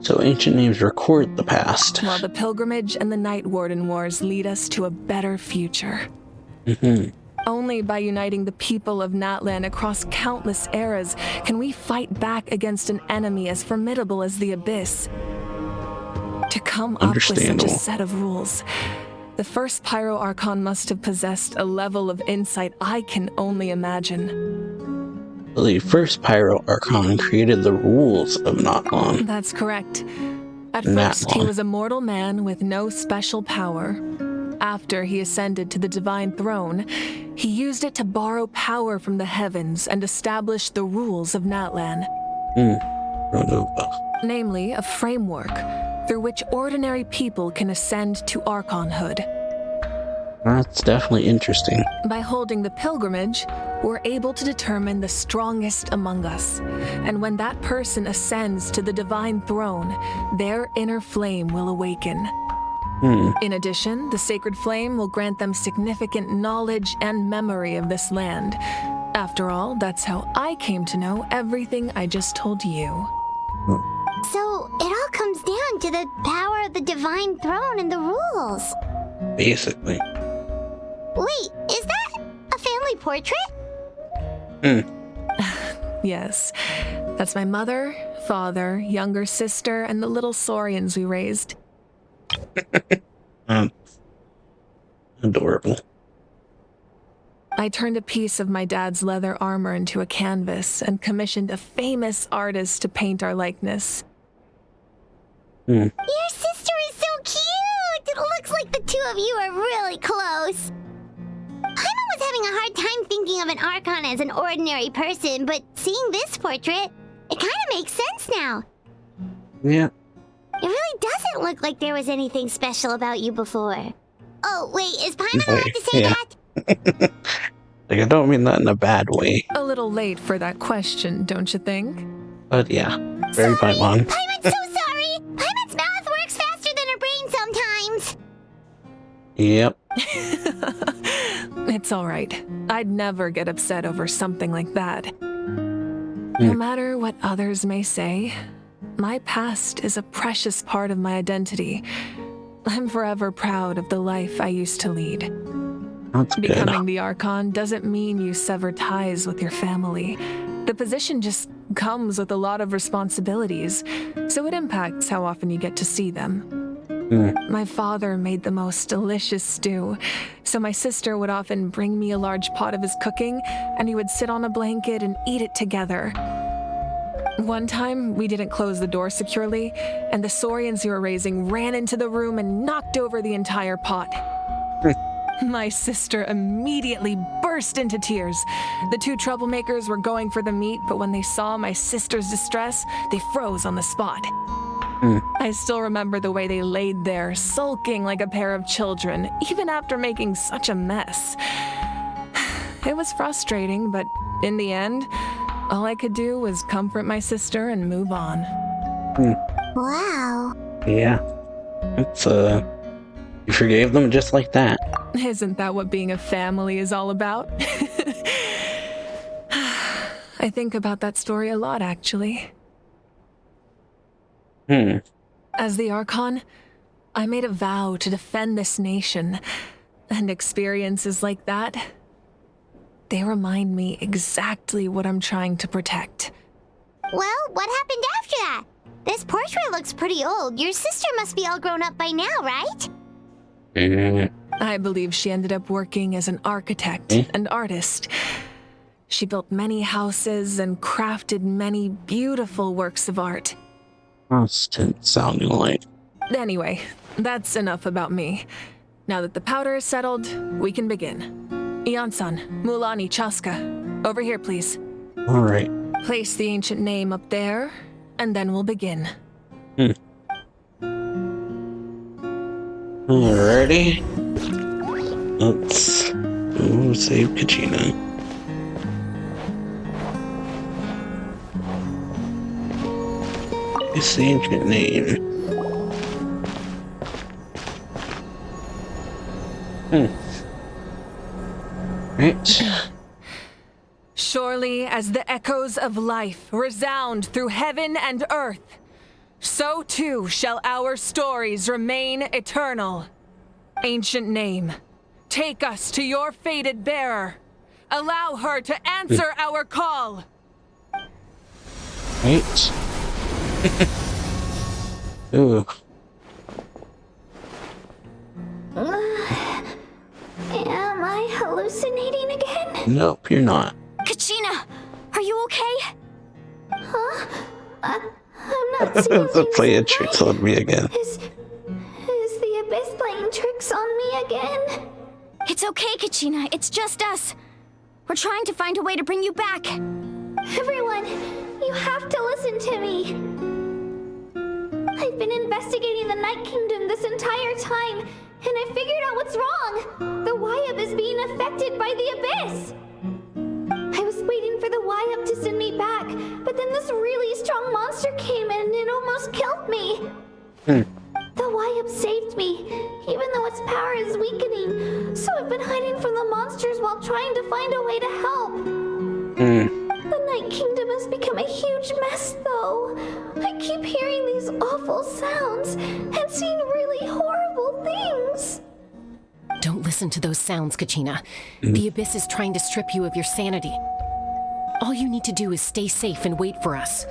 So ancient names record the past. While the pilgrimage and the Night Warden Wars lead us to a better future. Only by uniting the people of Natlan across countless eras can we fight back against an enemy as formidable as the Abyss. To come up with such a Understandable. set of rules, the first Pyro Archon must have possessed a level of insight I can only imagine. The first Pyro Archon created the rules of Natlan. That's correct. At first, he was a mortal man with no special power. After he ascended to the divine throne, he used it to borrow power from the heavens and establish the rules of Natlan. Namely, a framework through which ordinary people can ascend to Archonhood. That's definitely interesting. By holding the pilgrimage, we're able to determine the strongest among us. And when that person ascends to the divine throne, their inner flame will awaken. In addition, the sacred flame will grant them significant knowledge and memory of this land. After all, that's how I came to know everything I just told you. So it all comes down to the power of the divine throne and the rules. Basically. Wait, is that a family portrait? Yes, that's my mother, father, younger sister, and the little Saurians we raised. Adorable. I turned a piece of my dad's leather armor into a canvas and commissioned a famous artist to paint our likeness. Your sister is so cute! It looks like the two of you are really close. Paimon was having a hard time thinking of an Archon as an ordinary person, but seeing this portrait, it kind of makes sense now. Yeah. It really doesn't look like there was anything special about you before. Oh, wait, is Paimon allowed to say that? Like, I don't mean that in a bad way. A little late for that question, don't you think? But yeah, very Paimon. Paimon's so sorry! Paimon's mouth works faster than her brain sometimes! Yep. It's all right. I'd never get upset over something like that. No matter what others may say, my past is a precious part of my identity. I'm forever proud of the life I used to lead. That's good. Becoming the Archon doesn't mean you sever ties with your family. The position just comes with a lot of responsibilities, so it impacts how often you get to see them. My father made the most delicious stew, so my sister would often bring me a large pot of his cooking, and we would sit on a blanket and eat it together. One time, we didn't close the door securely, and the Saurians we were raising ran into the room and knocked over the entire pot. My sister immediately burst into tears. The two troublemakers were going for the meat, but when they saw my sister's distress, they froze on the spot. I still remember the way they laid there, sulking like a pair of children, even after making such a mess. It was frustrating, but in the end, All I could do was comfort my sister and move on. Wow. Yeah. It's, you forgave them just like that. Isn't that what being a family is all about? I think about that story a lot, actually. As the Archon, I made a vow to defend this nation, and experiences like that, they remind me exactly what I'm trying to protect. Well, what happened after that? This portrait looks pretty old. Your sister must be all grown up by now, right? I believe she ended up working as an architect and artist. She built many houses and crafted many beautiful works of art. Constant sounding like. Anyway, that's enough about me. Now that the powder is settled, we can begin. Ian-san, Mulani, Chaska, over here, please. All right. Place the ancient name up there, and then we'll begin. Alrighty. Let's save Kachina. It's the ancient name. Right. Surely as the echoes of life resound through heaven and earth, so too shall our stories remain eternal. Ancient name, take us to your fated bearer. Allow her to answer our call. Right. Ooh. Am I hallucinating again? Nope, you're not. Kachina, are you okay? Huh? I'm not seeing The playing tricks on me again. Is the Abyss playing tricks on me again? It's okay, Kachina. It's just us. We're trying to find a way to bring you back. Everyone, you have to listen to me. I've been investigating the Night Kingdom this entire time, and I figured out what's wrong. The Wyab is being affected by the Abyss. I was waiting for the Wyab to send me back, but then this really strong monster came in and it almost killed me. The Wyab saved me, even though its power is weakening, so I've been hiding from the monsters while trying to find a way to help. The Night Kingdom has become a huge mess, though. I keep hearing these awful sounds and seeing really horrible things. Don't listen to those sounds, Kachina. The Abyss is trying to strip you of your sanity. All you need to do is stay safe and wait for us.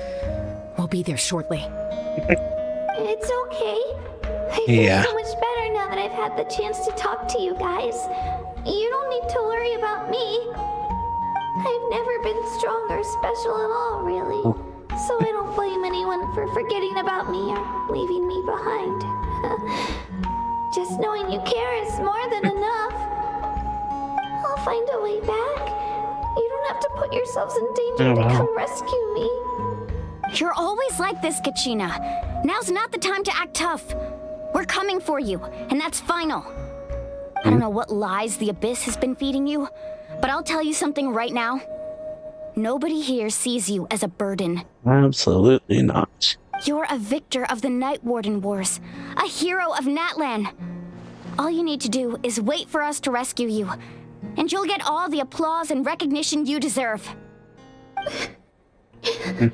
We'll be there shortly. It's okay. I feel so much better now that I've had the chance to talk to you guys. You don't need to worry about me. I've never been strong or special at all, really. So I don't blame anyone for forgetting about me or leaving me behind. Just knowing you care is more than enough. I'll find a way back. You don't have to put yourselves in danger to come rescue me. You're always like this, Kachina. Now's not the time to act tough. We're coming for you, and that's final. I don't know what lies the Abyss has been feeding you, but I'll tell you something right now. Nobody here sees you as a burden. Absolutely not. You're a victor of the Night Warden Wars, a hero of Natlan. All you need to do is wait for us to rescue you, and you'll get all the applause and recognition you deserve. I'm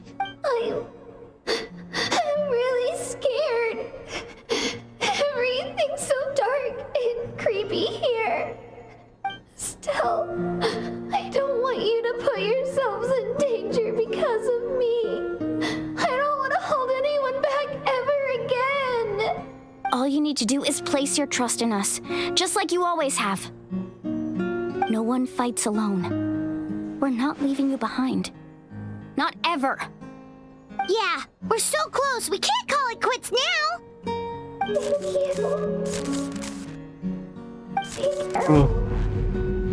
really scared. Everything's so dark and creepy here. Still, I don't want you to put yourselves in danger because of me. I don't want to hold anyone back ever again. All you need to do is place your trust in us, just like you always have. No one fights alone. We're not leaving you behind. Not ever. Yeah, we're so close, we can't call it quits now! Thank you.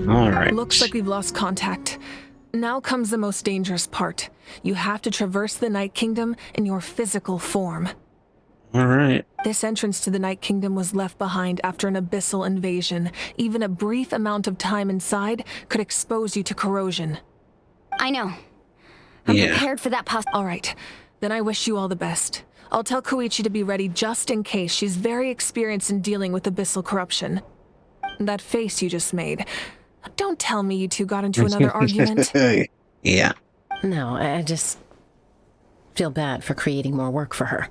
Alright. Looks like we've lost contact. Now comes the most dangerous part. You have to traverse the Night Kingdom in your physical form. Alright. This entrance to the Night Kingdom was left behind after an abyssal invasion. Even a brief amount of time inside could expose you to corrosion. I know. I'm prepared for that All right, then I wish you all the best. I'll tell Koichi to be ready just in case. She's very experienced in dealing with abyssal corruption. That face you just made. Don't tell me you two got into another argument. Yeah. No, I just feel bad for creating more work for her.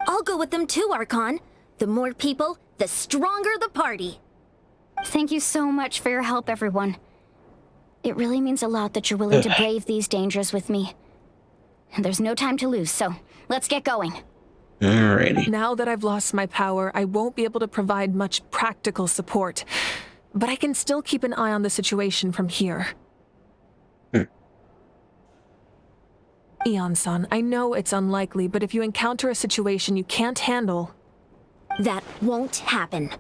I'll go with them too, Archon. The more people, the stronger the party. Thank you so much for your help, everyone. It really means a lot that you're willing to brave these dangers with me. And there's no time to lose, so let's get going. Alrighty. Now that I've lost my power, I won't be able to provide much practical support. But I can still keep an eye on the situation from here. Eon-san, I know it's unlikely, but if you encounter a situation you can't handle... That won't happen.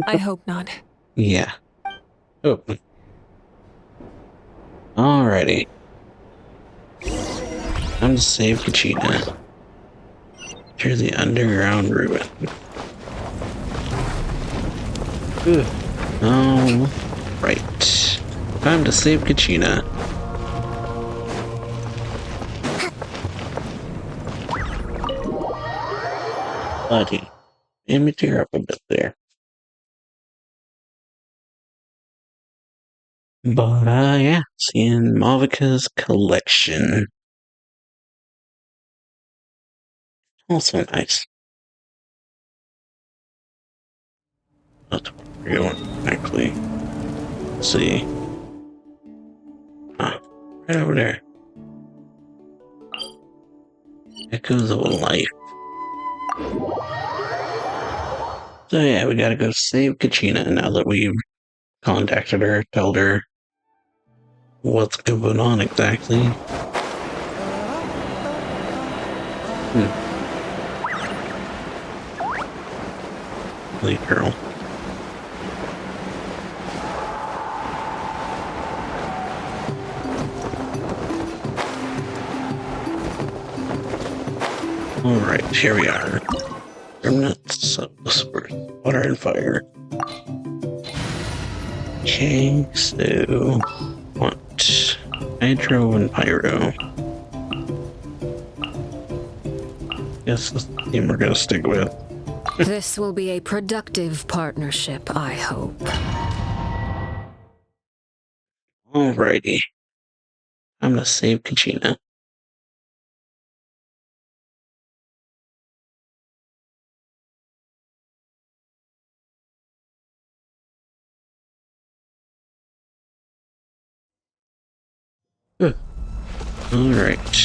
I hope not. Yeah. Oh. Alrighty. Time to save Kachina. Enter the underground ruin. Oh, right. Time to save Kachina. Buddy, let me tear up a bit there. But, yeah, seeing Malvika's collection. Also nice. That's what we're going, actually. Let's see. Ah, right over there. Echoes of a Life. So yeah, we gotta go save Kachina now that we've contacted her, told her what's going on exactly. Lead girl. Alright, here we are. Remnants of the sword, water and fire. Okay, so what? Hydro and pyro. Guess that's the theme we're gonna stick with. This will be a productive partnership, I hope. Alrighty. I'm gonna save Kachina. Alright.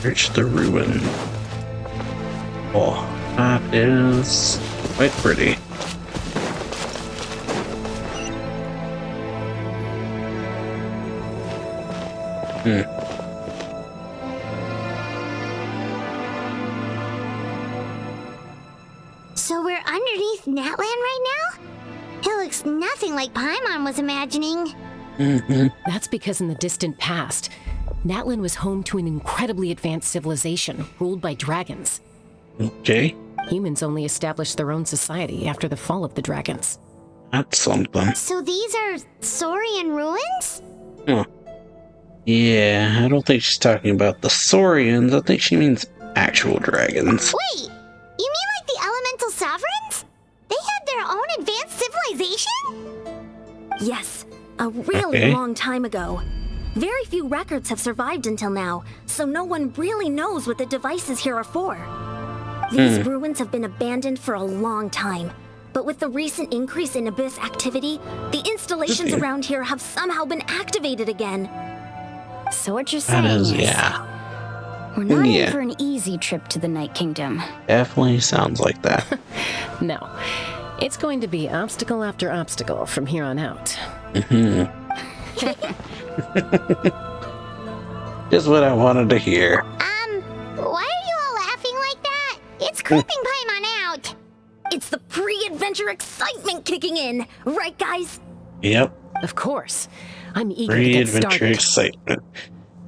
Search the ruin. Oh, that is quite pretty. So we're underneath Natlan right now? It looks nothing like Paimon was imagining. That's because in the distant past, Natlan was home to an incredibly advanced civilization ruled by dragons. Okay. Humans only established their own society after the fall of the dragons. That's something. So these are Saurian ruins? Huh. Yeah, I don't think she's talking about the Saurians. I think she means actual dragons. Wait, you mean like the elemental sovereigns? They had their own advanced civilization? Yes, a really long time ago. Very few records have survived until now, so no one really knows what the devices here are for. These ruins have been abandoned for a long time, but with the recent increase in Abyss activity, the installations around here have somehow been activated again. So what you're saying is, we're not in for an easy trip to the Night Kingdom. Definitely sounds like that. No, it's going to be obstacle after obstacle from here on out. Just what I wanted to hear. Why are you all laughing like that? It's creeping Paimon out. It's the pre-adventure excitement kicking in, right guys? Yep. Of course. I'm eager to get started. Pre-adventure excitement.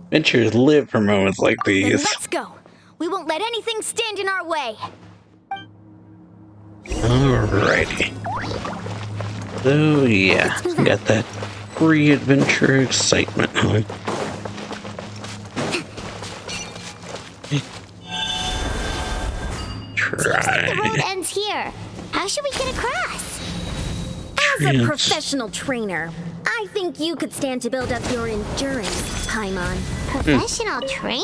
Adventures live for moments like these. Then let's go. We won't let anything stand in our way. Alrighty. So yeah, got that pre-adventure excitement, huh? The road ends here. How should we get across? As a professional trainer, I think you could stand to build up your endurance, Paimon. Professional trainer?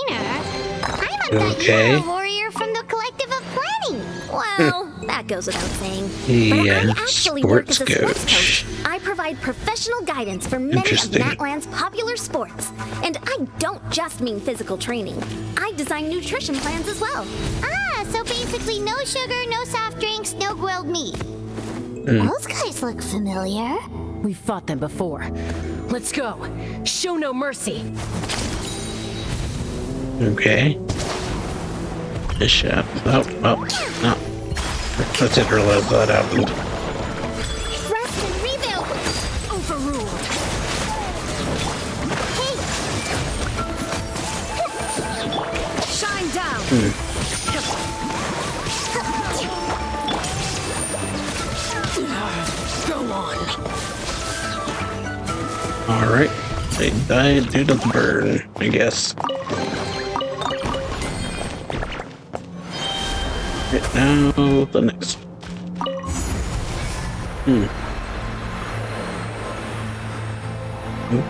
Paimon thought you were a warrior from the Collective of Planning. Well, that goes without saying. Yeah, but I actually work as a sports coach. I provide professional guidance for many of Natland's popular sports. And I don't just mean physical training. I design nutrition plans as well. Ah, so basically no sugar, no soft drinks, no grilled meat. Those guys look familiar. We've fought them before. Let's go. Show no mercy. Okay. Bishop. Oh, no. I didn't realize that happened. Rest and rebuild. Overruled. Hey. Shine down. Go on. Alright. They died due to the burn, I guess. Right now, the next.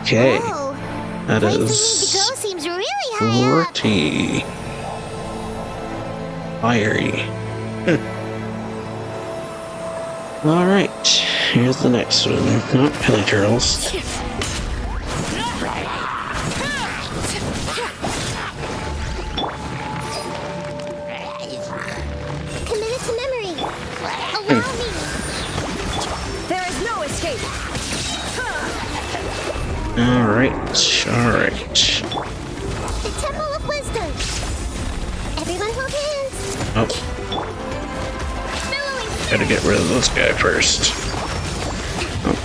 Okay. Whoa. That Place we is need to go seems really high up. pretty fiery. Alright, here's the next one. Oh, Hilly Turtles. Commit it to memory. Allow me. There is no escape. Alright. The Temple of Wisdom. Everyone hold hands. Oh. Gotta get rid of this guy first. Oh,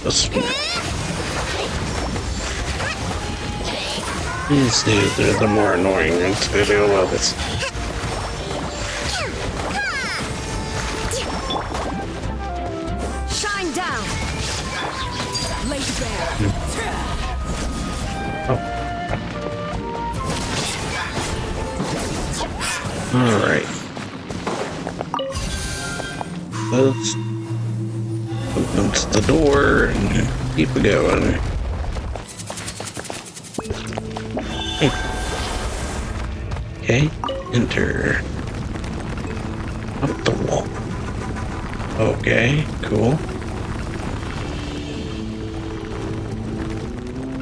this one. These dudes are the more annoying ones to deal with. Shine down. Lay bare. Alright. Let's open the door and keep it going. Okay, enter. Up the wall. Okay, cool.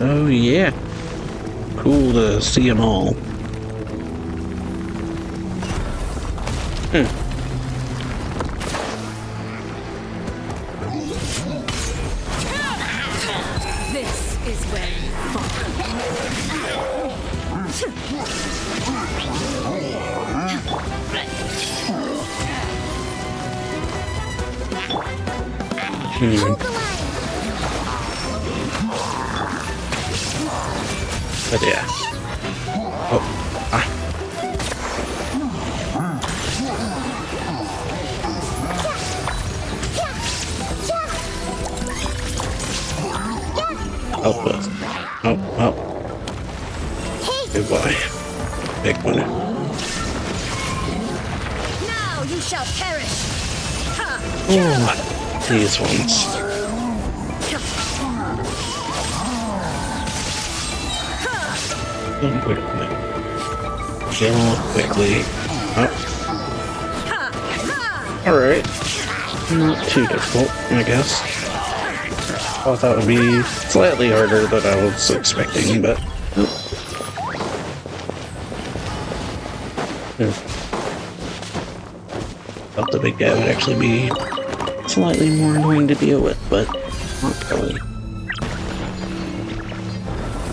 Oh yeah. Cool to see them all. This is where you But yeah. Oh. Ah. Help us. Oh. Goodbye. Big one. Now you shall perish. Oh, these ones. Kill quickly. Kill quickly. Oh. Alright. Not too difficult, I guess. I thought that would be slightly harder than I was expecting, but... Thought the big guy would actually be slightly more annoying to deal with, but not really.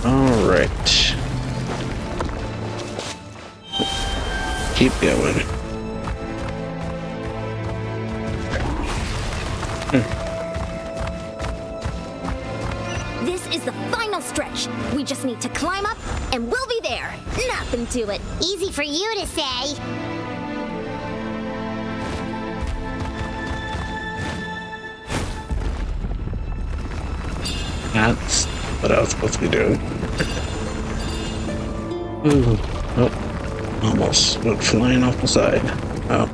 Alright. Keep going. This is the final stretch. We just need to climb up, and we'll be there. Nothing to it. Easy for you to say. That's what I was supposed to be doing. Ooh. Oh. Almost went flying off the side. Oh.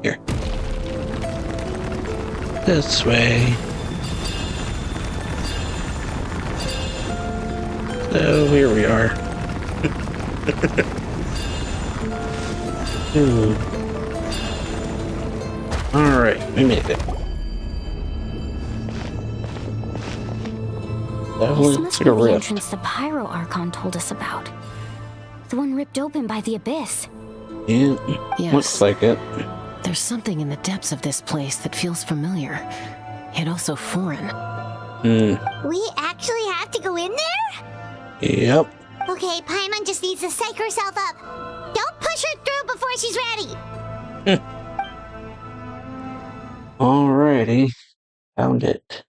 Here. This way. So here we are. Alright, we made it. This must be the entrance the Pyro Archon told us about. The one ripped open by the Abyss. Yeah, Yes. looks like it. There's something in the depths of this place that feels familiar, yet also foreign. We actually have to go in there? Yep. Okay, Paimon just needs to psych herself up. Don't push her through before she's ready. Alrighty. Found it.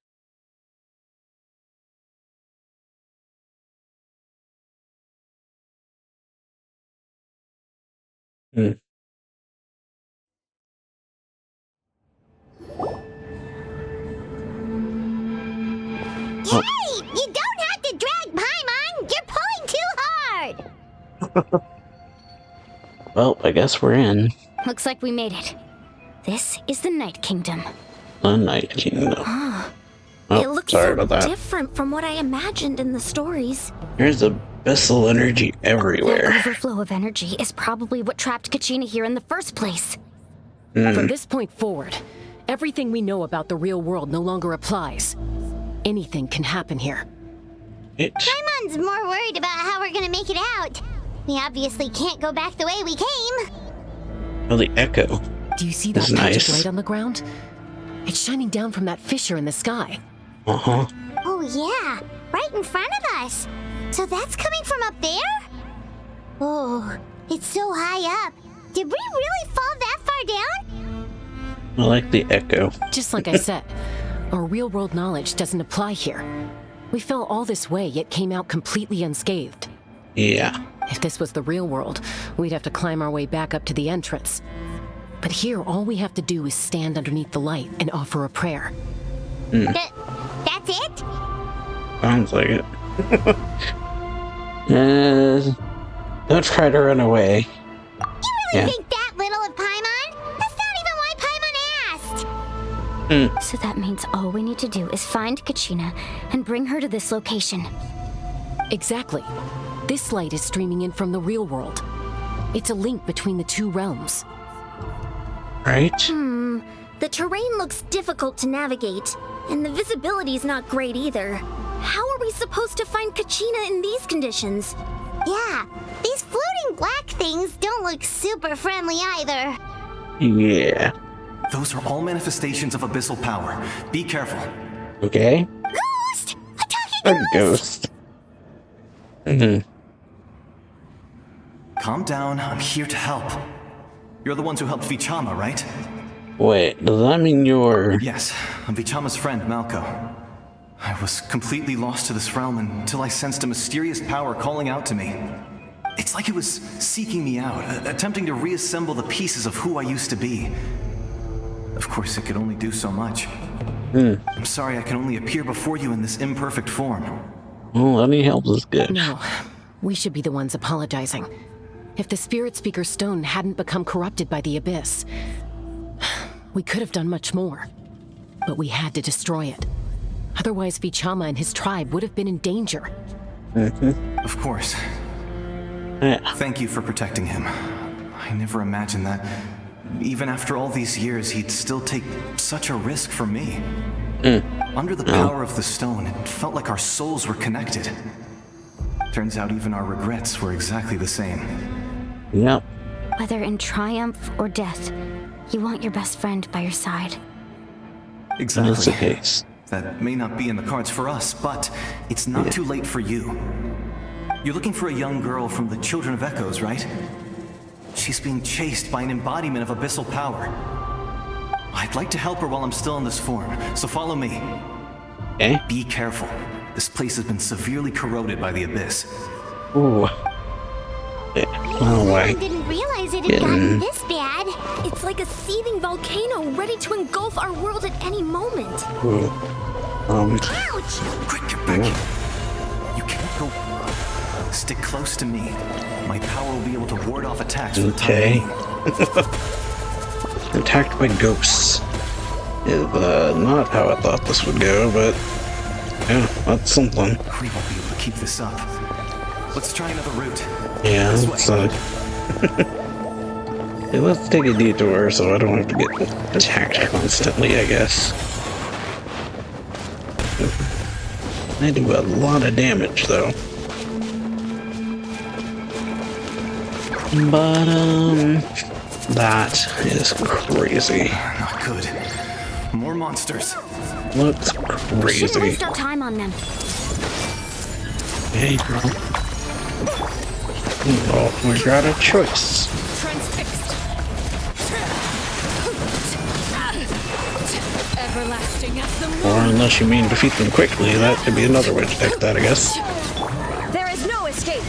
Hey, you don't have to drag Paimon. You're pulling too hard. Well, I guess we're in Looks like we made it. This is the Night Kingdom. the Night Kingdom. It Oh, looks sorry so about that. different from what I imagined in the stories. There's abyssal energy That everywhere. overflow of energy is probably what trapped Kachina here in the first place. From this point forward, everything we know about the real world no longer applies. Anything can happen here. Paimon's more worried about how we're gonna make it out. We obviously can't go back the way we came. Oh, the echo. Do you see that That's patch nice. of light on the ground? It's shining down from that fissure in the sky. Uh-huh. Oh yeah, right in front of us. So that's coming from up there? Oh, it's so high up. Did we really fall that far down? I like the echo. Just like I said, our real-world knowledge doesn't apply here. We fell all this way, yet came out completely unscathed. Yeah. If this was the real world, we'd have to climb our way back up to the entrance. But here, all we have to do is stand underneath the light and offer a prayer. That's it? Sounds like it. Don't try to run away. You really think that little of Paimon? That's not even why Paimon asked. So that means all we need to do is find Kachina and bring her to this location. Exactly. This light is streaming in from the real world. It's a link between the two realms. Right? The terrain looks difficult to navigate, and the visibility's not great either. How are we supposed to find Kachina in these conditions? Yeah, these floating black things don't look super friendly either. Yeah. Those are all manifestations of abyssal power. Be careful. Okay. Ghost! A talking A ghost. Calm down, I'm here to help. You're the ones who helped Vichama, right? Wait, does that mean you're... Yes, I'm Vichama's friend, Malco. I was completely lost to this realm until I sensed a mysterious power calling out to me. It's like it was seeking me out, attempting to reassemble the pieces of who I used to be. Of course, it could only do so much. I'm sorry I can only appear before you in this imperfect form. Well, any help is good. No, we should be the ones apologizing. If the Spirit Speaker Stone hadn't become corrupted by the Abyss, we could have done much more. But we had to destroy it. Otherwise, Vichama and his tribe would have been in danger. Of course. Yeah. Thank you for protecting him. I never imagined that, even after all these years, he'd still take such a risk for me. Under the power of the stone, it felt like our souls were connected. Turns out even our regrets were exactly the same. Yep. Whether in triumph or death, you want your best friend by your side. Exactly. That's the case. That may not be in the cards for us, but it's not too late for you. You're looking for a young girl from the Children of Echoes, right? She's being chased by an embodiment of abyssal power. I'd like to help her while I'm still in this form, so follow me. Okay. Be careful. This place has been severely corroded by the Abyss. Ooh. Yeah. Oh, I why? didn't realize it had gotten this bad. It's like a seething volcano ready to engulf our world at any moment. Ooh. Ouch! Quick, get back here. You can't go. Stick close to me. My power will be able to ward off attacks for the time Okay. being. Attacked by ghosts. is not how I thought this would go, but yeah, that's something. We won't be able to keep this up. Let's try another route. Yeah, let's hey, let's take a detour so I don't have to get attacked constantly, I guess. They do a lot of damage, though. But, that is crazy. Not good. More monsters. Looks Shouldn't crazy. waste our time on them. Hey, girl. Well, we got a choice. Transfixed. Everlasting as the moon. Or unless you mean defeat them quickly, that could be another way to take that, I guess. There is no escape.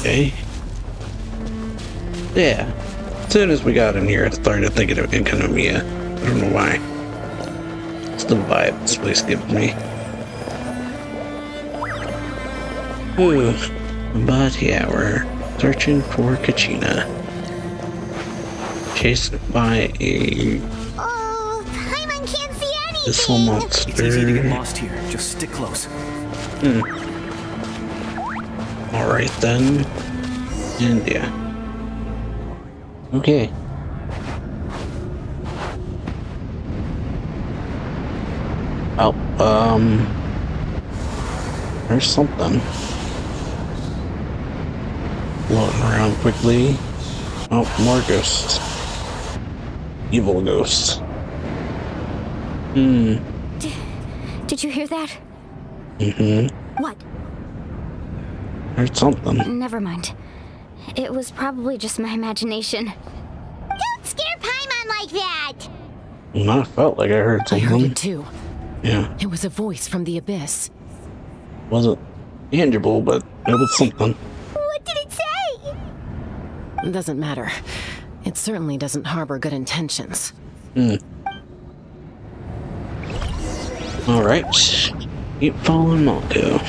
Okay. Yeah. As soon as we got in here, I started thinking of Economia. I don't know why. It's the vibe this place gives me. Ooh. But yeah, we're searching for Kachina. Chased by a Oh, Paimon can't see anything. missile monster. It's easy to get lost here. Just stick close. Alright then. And yeah. Okay. Oh, there's something. Floating around quickly. Oh, more ghosts. Evil ghosts. Did you hear that? What? There's something. Never mind. It was probably just my imagination. Don't scare Paimon like that. I felt like I heard I heard something. it too. Yeah. It was a voice from the abyss. Wasn't tangible, but it was something. What did it say? It doesn't matter. It certainly doesn't harbor good intentions. Alright. Keep following Malco.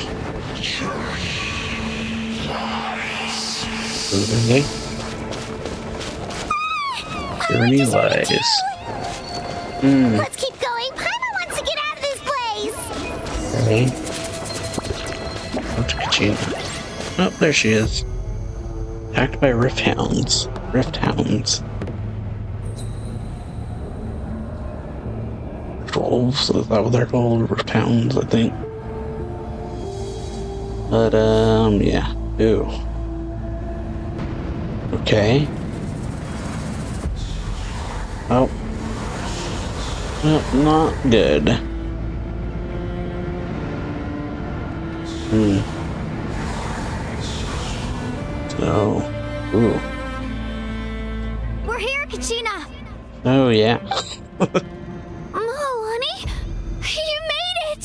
Okay. Journey lies. Let's keep going. Paimon wants to get out of this place. Okay. What's Kachina? Oh, there she is. Attacked by Rift Hounds. Rift Hounds. Wolves, is that what they're called? Rift Hounds, I think. But, yeah. Ooh. Okay. Oh. Well, not good. So, ooh. We're here, Kachina. Oh, yeah. Honey, you made it.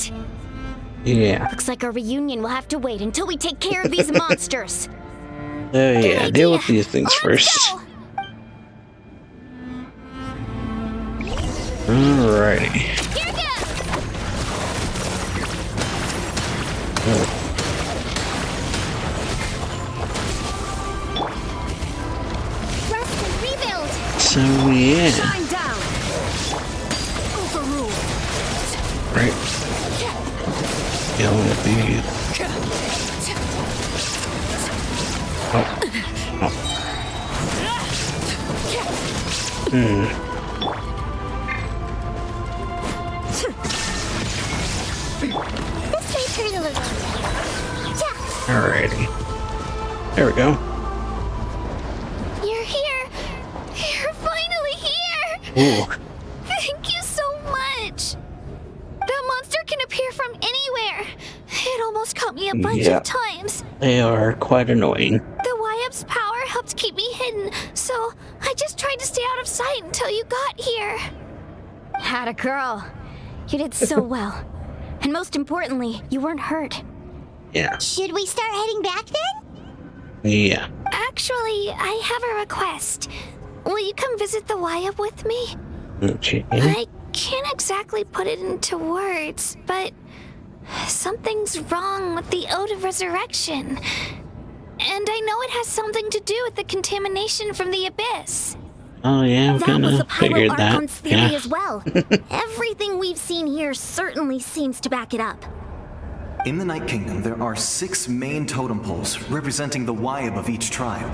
Yeah. Looks like our reunion will have to wait until we take care of these monsters. Oh, yeah. Deal with these things first. Alrighty. Oh. Rest and rebuild. So, yeah. Shine down. Overrule. Right. Yelling at these. Oh. Oh. This way through the little. Alrighty. There we go. You're here. You're finally here. Ooh. Thank you so much. That monster can appear from anywhere. It almost caught me a bunch Yeah. of times. They are quite annoying. The YUP's power helped keep me hidden, so I just tried to stay out of sight until you got here. Atta girl. You did so well. And most importantly, you weren't hurt. Yeah. Should we start heading back then? Yeah. Actually, I have a request. Will you come visit the YUP with me? Okay. I can't exactly put it into words, but something's wrong with the Ode of Resurrection. And I know it has something to do with the contamination from the abyss. Oh yeah, we That kind was the of figured pilot that. Archon's theory Yeah. as well. Everything we've seen here certainly seems to back it up. In the Night Kingdom, there are 6 main totem poles representing the Wyab of each tribe.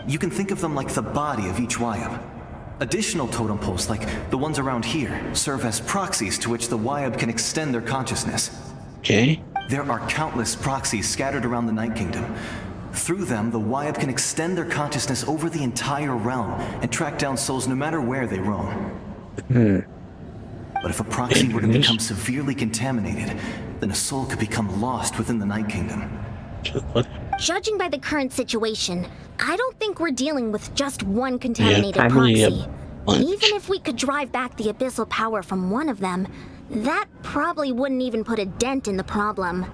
You can think of them like the body of each Wyab. Additional totem poles, like the ones around here, serve as proxies to which the Wyab can extend their consciousness. Okay. There are countless proxies scattered around the Night Kingdom. Through them, the Wyab can extend their consciousness over the entire realm and track down souls no matter where they roam. But if a proxy were to become severely contaminated, then a soul could become lost within the Night Kingdom. Judging by the current situation, I don't think we're dealing with just one contaminated probably proxy. a bunch. Even if we could drive back the abyssal power from one of them, that probably wouldn't even put a dent in the problem.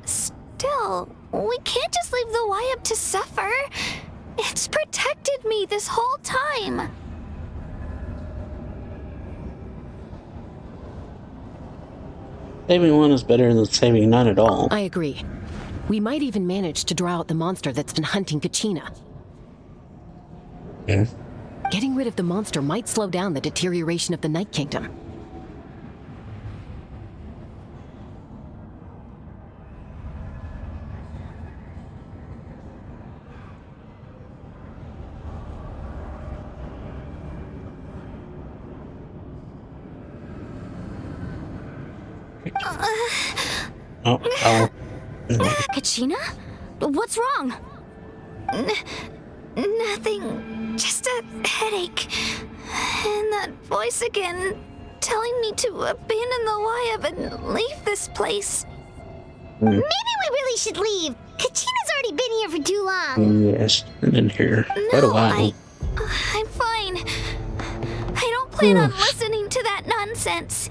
Still, we can't just leave the Wyab to suffer. It's protected me this whole time. Saving one is better than saving none at all. I agree. We might even manage to draw out the monster that's been hunting Kachina. Yeah. Getting rid of the monster might slow down the deterioration of the Night Kingdom. Kachina? What's wrong? Nothing. Just a headache. And that voice again, telling me to abandon the Wyab and leave this place. Maybe we really should leave. Kachina's already been here for too long. Yes, been in here quite a while. I'm fine. I don't plan on listening to that nonsense.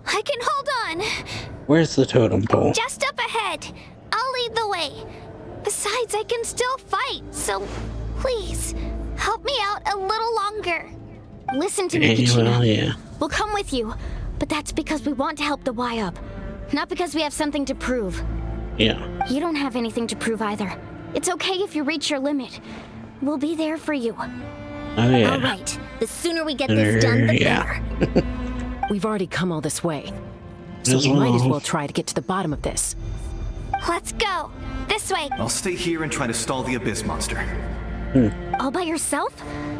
I can hold on. Where's the totem pole? Just up ahead. I'll lead the way. Besides, I can still fight, so please, help me out a little longer. Listen to me, Kachina. Well, yeah. We'll come with you, but that's because we want to help the Wyab, not because we have something to prove. Yeah. You don't have anything to prove either. It's okay if you reach your limit. We'll be there for you. Oh yeah. All right. The sooner we get this done, the better. We've already come all this way, so we might as well try to get to the bottom of this. Let's go. This way. I'll stay here and try to stall the Abyss monster. All by yourself?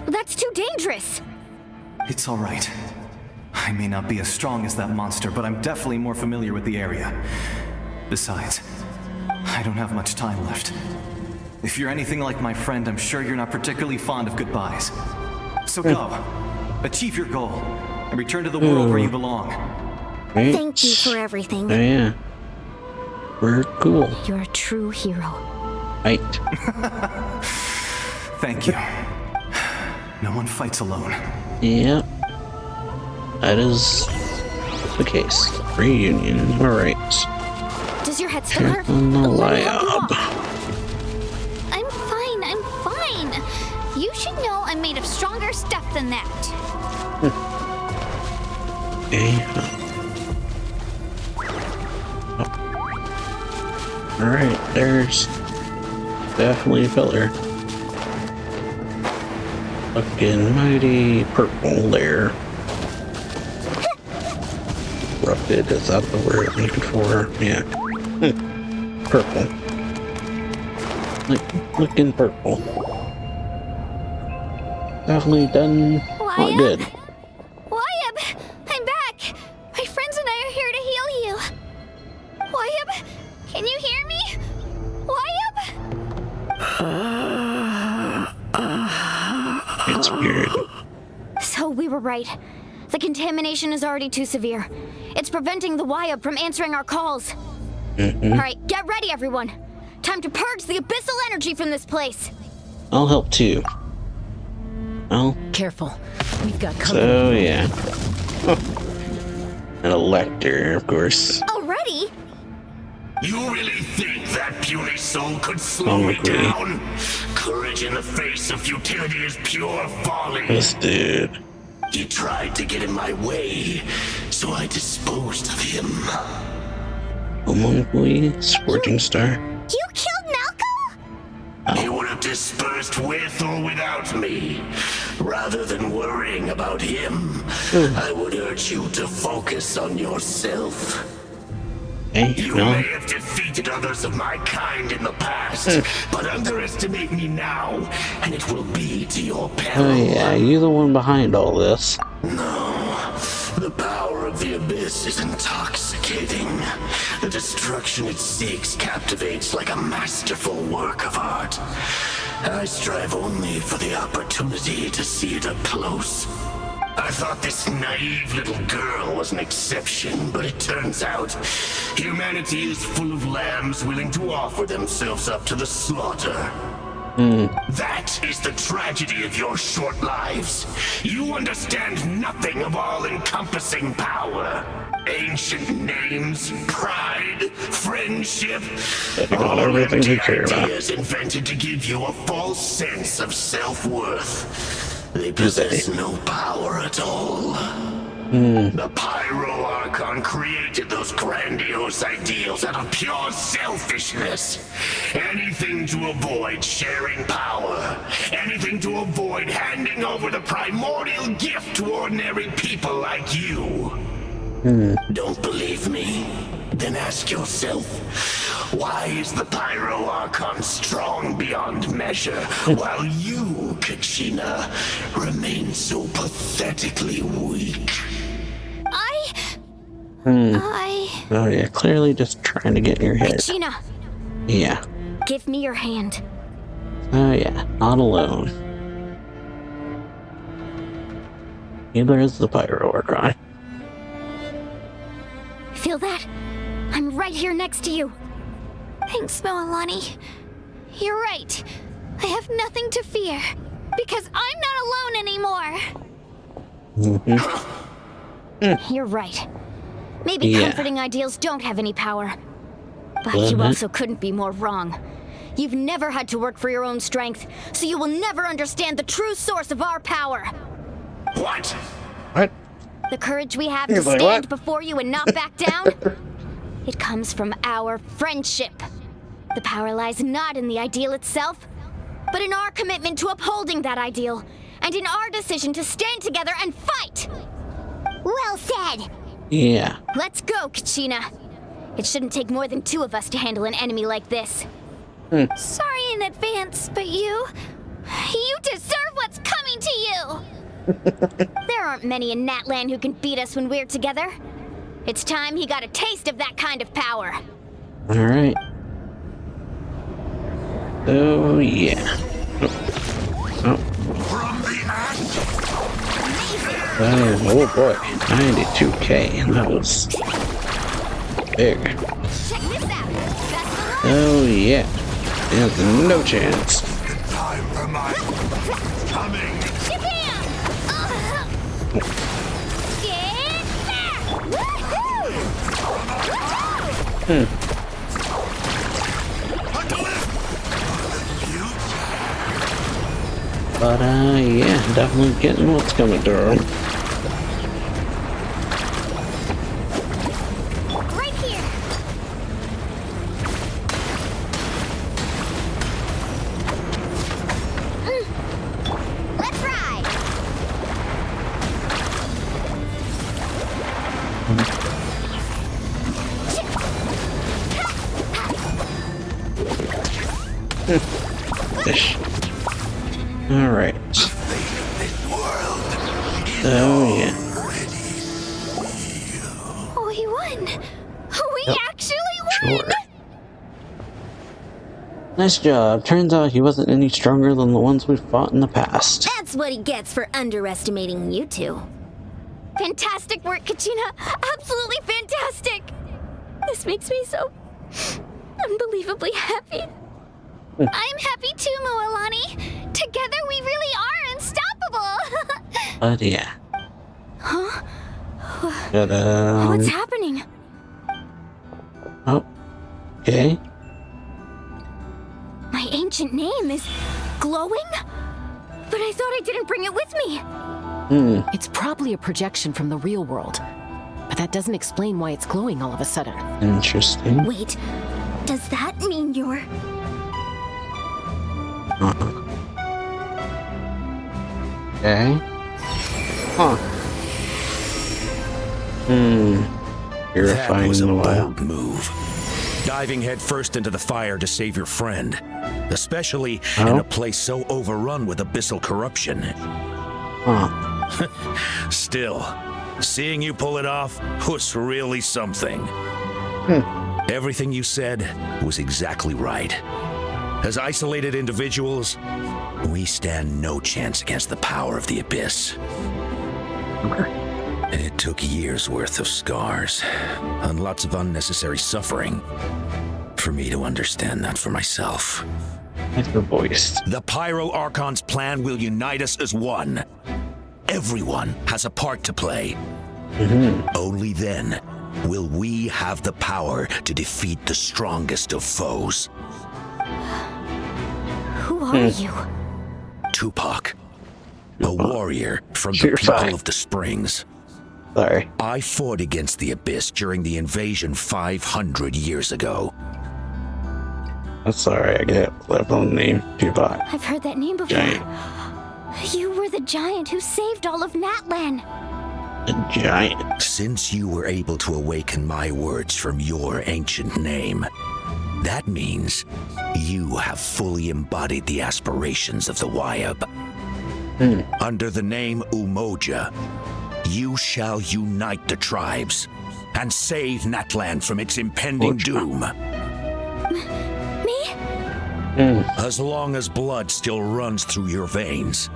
That's too dangerous. It's all right. I may not be as strong as that monster, but I'm definitely more familiar with the area. Besides, I don't have much time left. If you're anything like my friend, I'm sure you're not particularly fond of goodbyes. So go. Achieve your goal, and return to the world where you belong. Right. Thank you for everything. Oh yeah. We're cool. You're a true hero. Right. Thank you. No one fights alone. Yeah. That is the case. Reunion. Alright. Does your head still hurt? On the Let me help you lab. walk. I'm fine. You should know I'm made of stronger stuff than that. Okay. Alright, there's definitely a pillar. Fucking mighty purple there. Erupted, is that the word I'm looking for? Yeah. Purple. Looking purple. Definitely done not good. Wyab, I'm back. My friends and I are here to heal you. Wyab, can you hear me? Wyab? It's weird. So we were right. The contamination is already too severe. It's preventing the Wyab from answering our calls. All right, get ready, everyone. Time to purge the abyssal energy from this place. I'll help too. Well, careful. We've got company. So yeah. An elector, of course. Already? You really think that puny soul could slow me down? Courage in the face of futility is pure folly. This dude. He tried to get in my way, so I disposed of him. Homunculus, Scorching Star. You killed Malco? He would have dispersed with or without me. Rather than worrying about him, I would urge you to focus on yourself. You may have defeated others of my kind in the past, but underestimate me now, and it will be to your peril. Oh yeah, you're the one behind all this. No, the power of the Abyss is intoxicating. The destruction it seeks captivates like a masterful work of art. I strive only for the opportunity to see it up close. I thought this naive little girl was an exception, but it turns out humanity is full of lambs willing to offer themselves up to the slaughter. That is the tragedy of your short lives. You understand nothing of all-encompassing power. Ancient names, pride, friendship, all empty ideas invented to give you a false sense of self-worth. They possess no power at all. The Pyro Archon created those grandiose ideals out of pure selfishness. Anything to avoid sharing power. Anything to avoid handing over the primordial gift to ordinary people like you. Don't believe me? Then ask yourself, why is the Pyro Archon strong beyond measure, while you, Kachina, remain so pathetically weak? Oh yeah, clearly just trying to get in your head. Kachina! Yeah. Give me your hand. Oh yeah, not alone. Neither is the Pyro Archon. Feel that? I'm right here next to you. Thanks, Moalani. You're right. I have nothing to fear, because I'm not alone anymore. You're right. Maybe comforting ideals don't have any power. But you also couldn't be more wrong. You've never had to work for your own strength, so you will never understand the true source of our power. What? What? The courage we have to stand before you and not back down? It comes from our friendship. The power lies not in the ideal itself, but in our commitment to upholding that ideal, and in our decision to stand together and fight! Well said! Yeah. Let's go, Kachina. It shouldn't take more than two of us to handle an enemy like this. Sorry in advance, but you deserve what's coming to you! There aren't many in Natlan who can beat us when we're together. It's time he got a taste of that kind of power. Alright. Oh, yeah. Oh boy. 92k. That was big. Check this out. Oh, yeah. There's no chance. Time for my coming. But, yeah, definitely getting what's coming to her. Right here! Let's ride! Alright. Oh, yeah. We won! We actually won! Sure. Nice job. Turns out he wasn't any stronger than the ones we've fought in the past. That's what he gets for underestimating you two. Fantastic work, Kachina! Absolutely fantastic! This makes me so unbelievably happy. I'm happy too, Moalani. Together we really are unstoppable. But yeah. Huh? Ta-da. What's happening? Oh. Okay. My ancient name is glowing? But I thought I didn't bring it with me. It's probably a projection from the real world. But that doesn't explain why it's glowing all of a sudden. Interesting. Wait, does that mean you're... Okay. Huh. That was a Purifying the bold wild. move. Diving headfirst into the fire to save your friend. Especially in a place so overrun with abyssal corruption. Still, seeing you pull it off was really something. Everything you said was exactly right. As isolated individuals, we stand no chance against the power of the Abyss. And it took years' worth of scars and lots of unnecessary suffering for me to understand that for myself. That's the voice. The Pyro Archon's plan will unite us as one. Everyone has a part to play. Only then will we have the power to defeat the strongest of foes. Who are you? Tupac, a warrior from the people of the Springs. Sorry. I fought against the Abyss during the invasion 500 years ago. That's alright, I get left on the name Tupac. I've heard that name before. Giant. You were the giant who saved all of Natlan. A giant. Since you were able to awaken my words from your ancient name, that means you have fully embodied the aspirations of the Wayab. Under the name Umoja, you shall unite the tribes and save Natlan from its impending doom. Me? As long as blood still runs through your veins,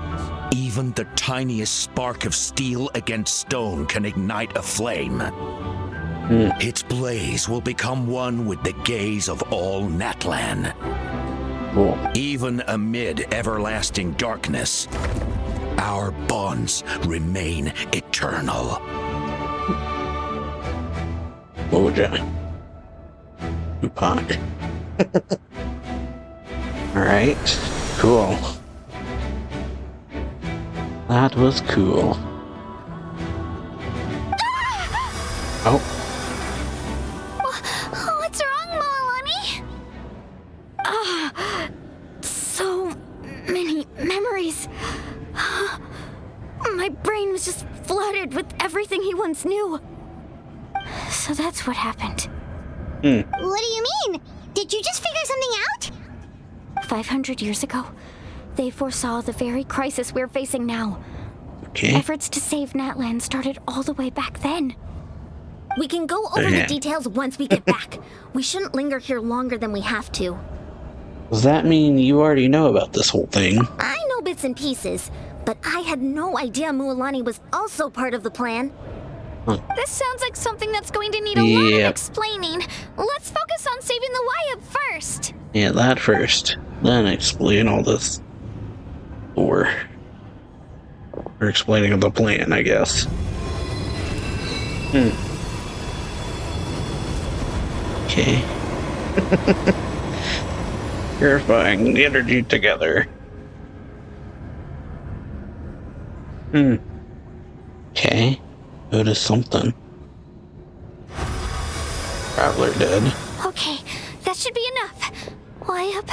even the tiniest spark of steel against stone can ignite a flame. Its blaze will become one with the gaze of all Natlan. Even amid everlasting darkness, our bonds remain eternal. Moja. Tupac. Alright. Cool. That was cool. Oh. What's wrong, Moalani? So many memories. My brain was just flooded with everything he once knew. So that's what happened. What do you mean? Did you just figure something out? 500 years ago, they foresaw the very crisis we're facing now. Okay. Efforts to save Natlan started all the way back then. We can go over the details once we get back. We shouldn't linger here longer than we have to. Does that mean you already know about this whole thing? I know bits and pieces, but I had no idea Mualani was also part of the plan. This sounds like something that's going to need a lot of explaining. Let's focus on saving the Wayab first. Yeah, that first. Then explain all this. Or explaining the plan, I guess. Okay. Purifying the energy together. Okay. Notice something. Traveler dead. Okay, that should be enough. Wayab?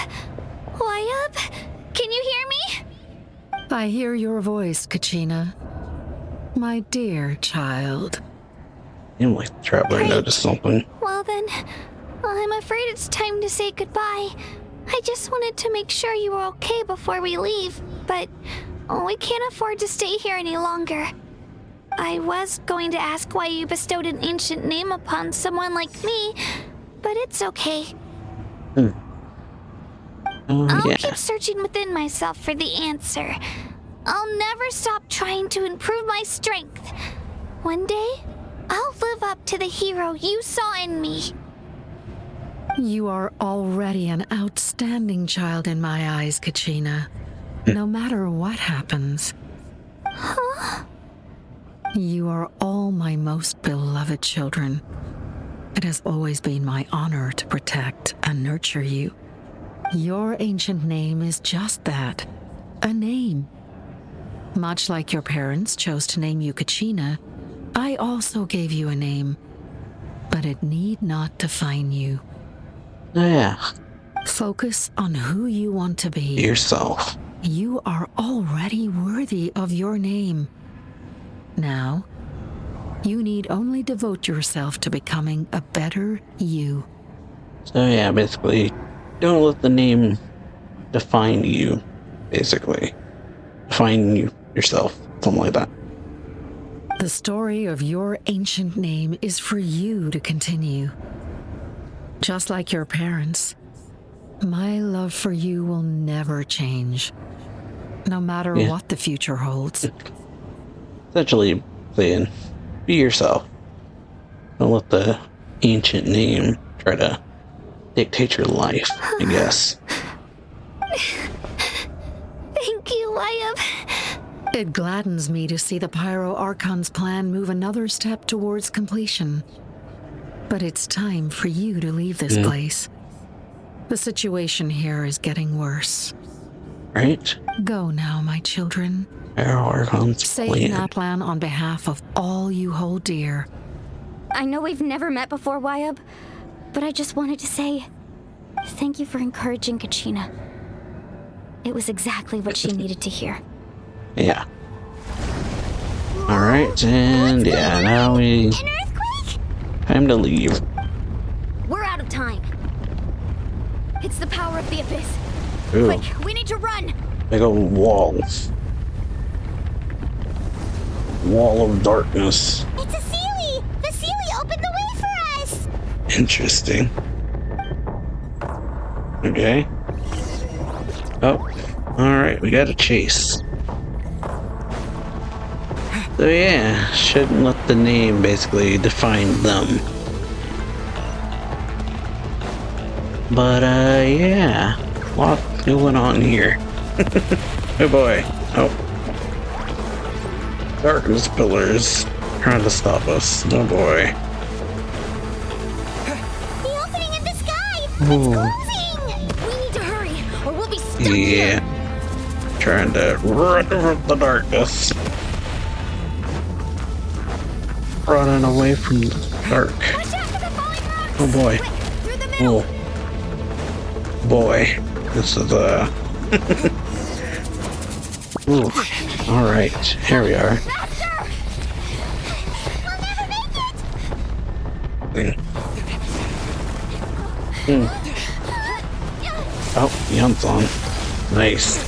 Can you hear me? I hear your voice, Kachina. My dear child. Seemed like the Traveler noticed something. Well then, I'm afraid it's time to say goodbye. I just wanted to make sure you were okay before we leave, but we can't afford to stay here any longer. I was going to ask why you bestowed an ancient name upon someone like me, but it's okay. I'll keep searching within myself for the answer. I'll never stop trying to improve my strength. One day, I'll live up to the hero you saw in me. You are already an outstanding child in my eyes, Kachina. No matter what happens. You are all my most beloved children. It has always been my honor to protect and nurture you. Your ancient name is just that, a name. Much like your parents chose to name you Kachina, I also gave you a name, but it need not define you. Yeah. Focus on who you want to be. Yourself. You are already worthy of your name. Now, you need only devote yourself to becoming a better you. So yeah, basically, don't let the name define you, basically. Define you yourself, something like that. The story of your ancient name is for you to continue. Just like your parents, my love for you will never change, no matter what the future holds. Essentially saying, be yourself. Don't let the ancient name try to dictate your life, I guess. Thank you, Wyatt. It gladdens me to see the Pyro Archon's plan move another step towards completion. But it's time for you to leave this place. The situation here is getting worse. Right? Go now, my children. Pyro Archon's Save Natlan on behalf of all you hold dear. I know we've never met before, Wyatt, but I just wanted to say thank you for encouraging Kachina. It was exactly what she needed to hear. Yeah. Alright, and yeah, now we... Time to leave. We're out of time. It's the power of the Abyss. Ooh. Quick, we need to run! Big old walls. Wall of darkness. It's a Sealy! The Sealy opened the way for us! Interesting. Okay. Oh. Alright, we got a chase. So yeah, shouldn't let the name basically define them. But yeah, a lot going on here. Oh boy. Oh. Darkness pillars trying to stop us. Oh boy. The opening in the sky! Ooh. It's closing! We need to hurry, or we'll be stuck Yeah. Trying to run from the darkness. Running away from the dark. Oh boy. Oh boy. This is Ooh. Alright, here we are. Oh, Yum's on. Nice.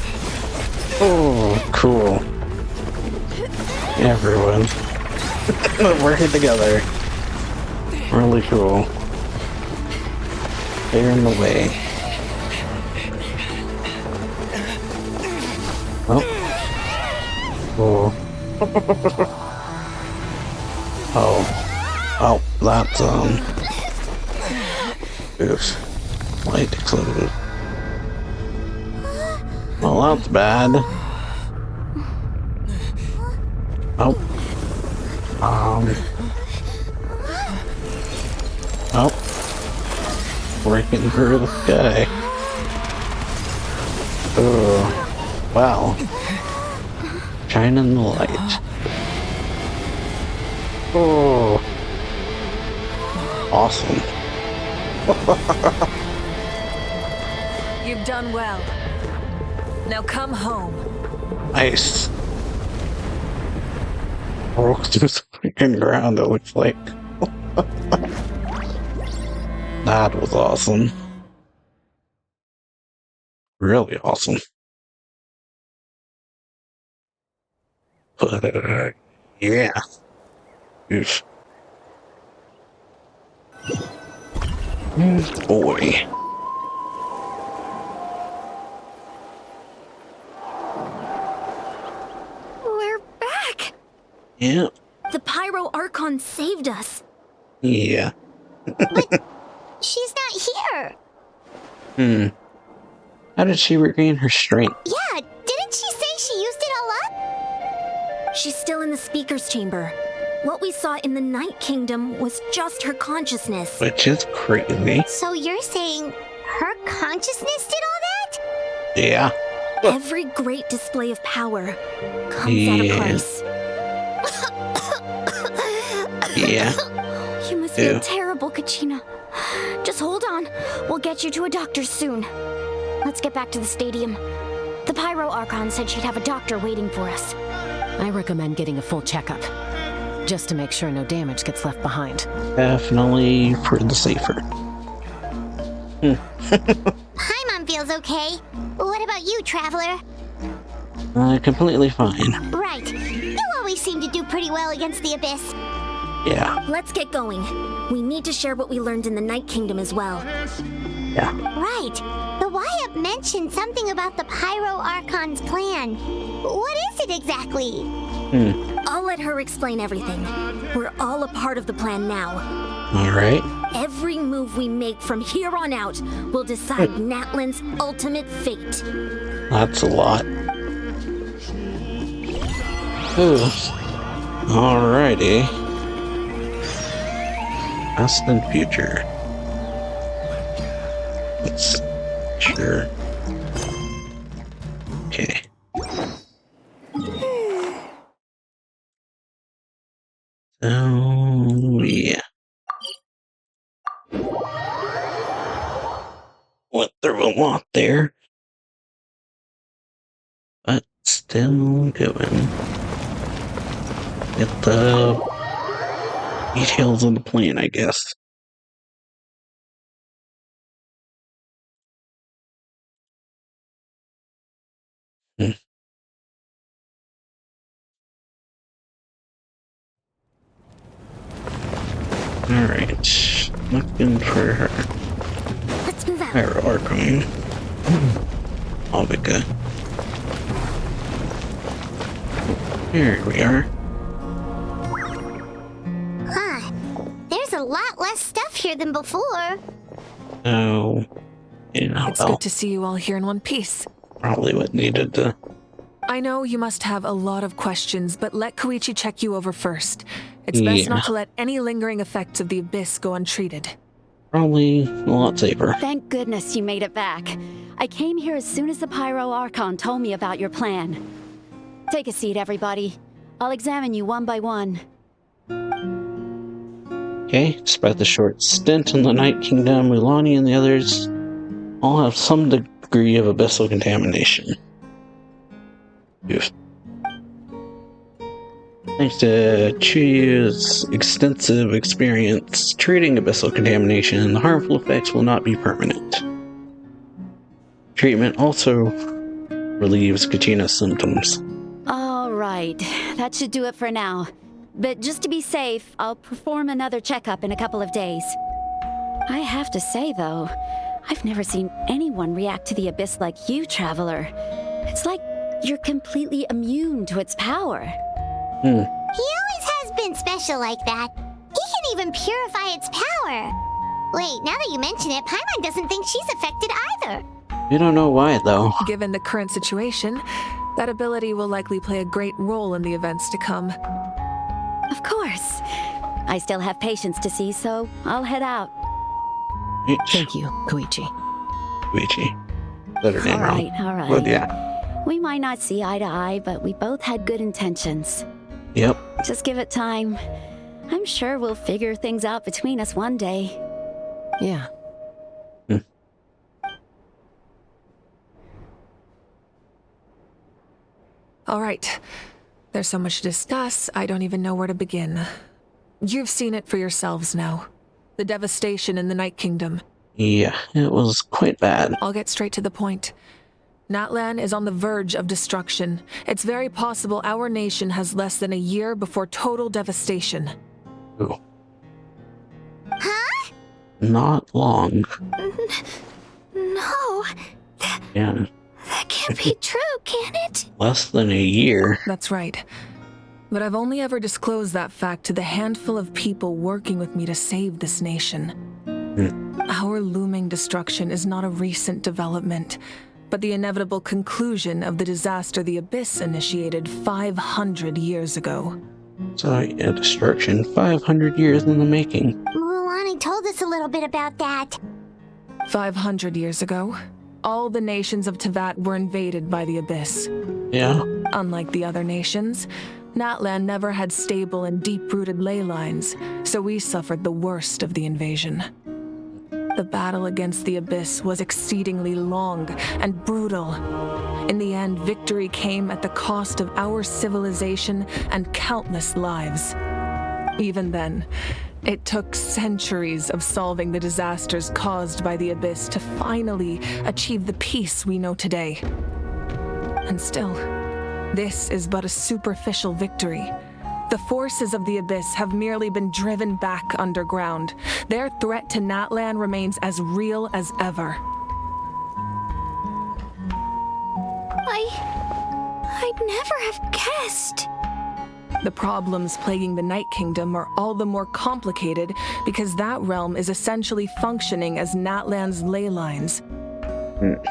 Oh, cool. Everyone. Working together. Really cool. They're in the way. Oh. Oh. Oh. Oh, that's oof. Light exploded. Well, that's bad. Oh. Oh. Breaking through the sky. Oh. Wow. Shining the light. Oh. Awesome. You've done well. Now come home. Nice. Broke through the freaking ground, it looks like. That was awesome. Really awesome. But, yeah. Oof. Boy. We're back! Yeah. The Pyro Archon saved us. Yeah. But she's not here. How did she regain her strength? Yeah, didn't she say she used it all up? She's still in the speaker's chamber. What we saw in the Night Kingdom was just her consciousness. Which is crazy. So you're saying her consciousness did all that? Yeah. Every great display of power comes at a price. Yeah. You must feel terrible, Kachina. Just hold on. We'll get you to a doctor soon. Let's get back to the stadium. The Pyro Archon said she'd have a doctor waiting for us. I recommend getting a full checkup, just to make sure no damage gets left behind. Definitely for the safer. Paimon feels okay. What about you, Traveler? Completely fine. Right. You always seem to do pretty well against the Abyss. Yeah. Let's get going. We need to share what we learned in the Night Kingdom as well. Yeah. Right. The Wyatt mentioned something about the Pyro Archon's plan. What is it exactly? I'll let her explain everything. We're all a part of the plan now. Alright. Every move we make from here on out will decide Natlan's ultimate fate. That's a lot. Ooh. Alrighty. Past and future. Let's sure. Okay. So yeah. Went through a lot there. But still going. Get the details of the plan, I guess. Alright. Looking for her. Let's move out. Pyro Archon. Alvika. Here we are. Huh. There's a lot less stuff here than before. Oh. Yeah, It's good to see you all here in one piece. Probably what needed to. I know you must have a lot of questions, but let Koichi check you over first. It's best not to let any lingering effects of the Abyss go untreated. Probably a lot safer. Thank goodness you made it back. I came here as soon as the Pyro Archon told me about your plan. Take a seat, everybody. I'll examine you one by one. Okay, despite the short stint in the Night Kingdom, Mulani and the others all have some degree of abyssal contamination. Oof. Thanks to Chuyu's extensive experience treating abyssal contamination, the harmful effects will not be permanent. Treatment also relieves Kachina's symptoms. All right, that should do it for now. But just to be safe, I'll perform another checkup in a couple of days. I have to say, though, I've never seen anyone react to the Abyss like you, Traveler. It's like you're completely immune to its power. He always has been special like that. He can even purify its power. Wait, now that you mention it, Paimon doesn't think she's affected either. We don't know why, though. Given the current situation, that ability will likely play a great role in the events to come. Of course. I still have patients to see, so I'll head out. Thank you, Koichi. Koichi. Said her name wrong. All right. But yeah. We might not see eye to eye, but we both had good intentions. Yep. Just give it time. I'm sure we'll figure things out between us one day. Yeah. All right. There's so much to discuss, I don't even know where to begin. You've seen it for yourselves now. The devastation in the Night Kingdom. Yeah, it was quite bad. I'll get straight to the point. Natlan is on the verge of destruction. It's very possible our nation has less than a year before total devastation. Ooh. Huh? Not long. No. Yeah. That can't be true, can it? Less than a year. That's right. But I've only ever disclosed that fact to the handful of people working with me to save this nation. Our looming destruction is not a recent development, but the inevitable conclusion of the disaster the Abyss initiated 500 years ago. So, yeah, destruction 500 years in the making. Mulani told us a little bit about that. 500 years ago, all the nations of Teyvat were invaded by the Abyss. Yeah. Unlike the other nations, Natlan never had stable and deep-rooted ley lines, so we suffered the worst of the invasion. The battle against the Abyss was exceedingly long and brutal. In the end, victory came at the cost of our civilization and countless lives. Even then, it took centuries of solving the disasters caused by the Abyss to finally achieve the peace we know today. And still, this is but a superficial victory. The forces of the Abyss have merely been driven back underground. Their threat to Natlan remains as real as ever. I'd never have guessed. The problems plaguing the Night Kingdom are all the more complicated because that realm is essentially functioning as Natlan's ley lines.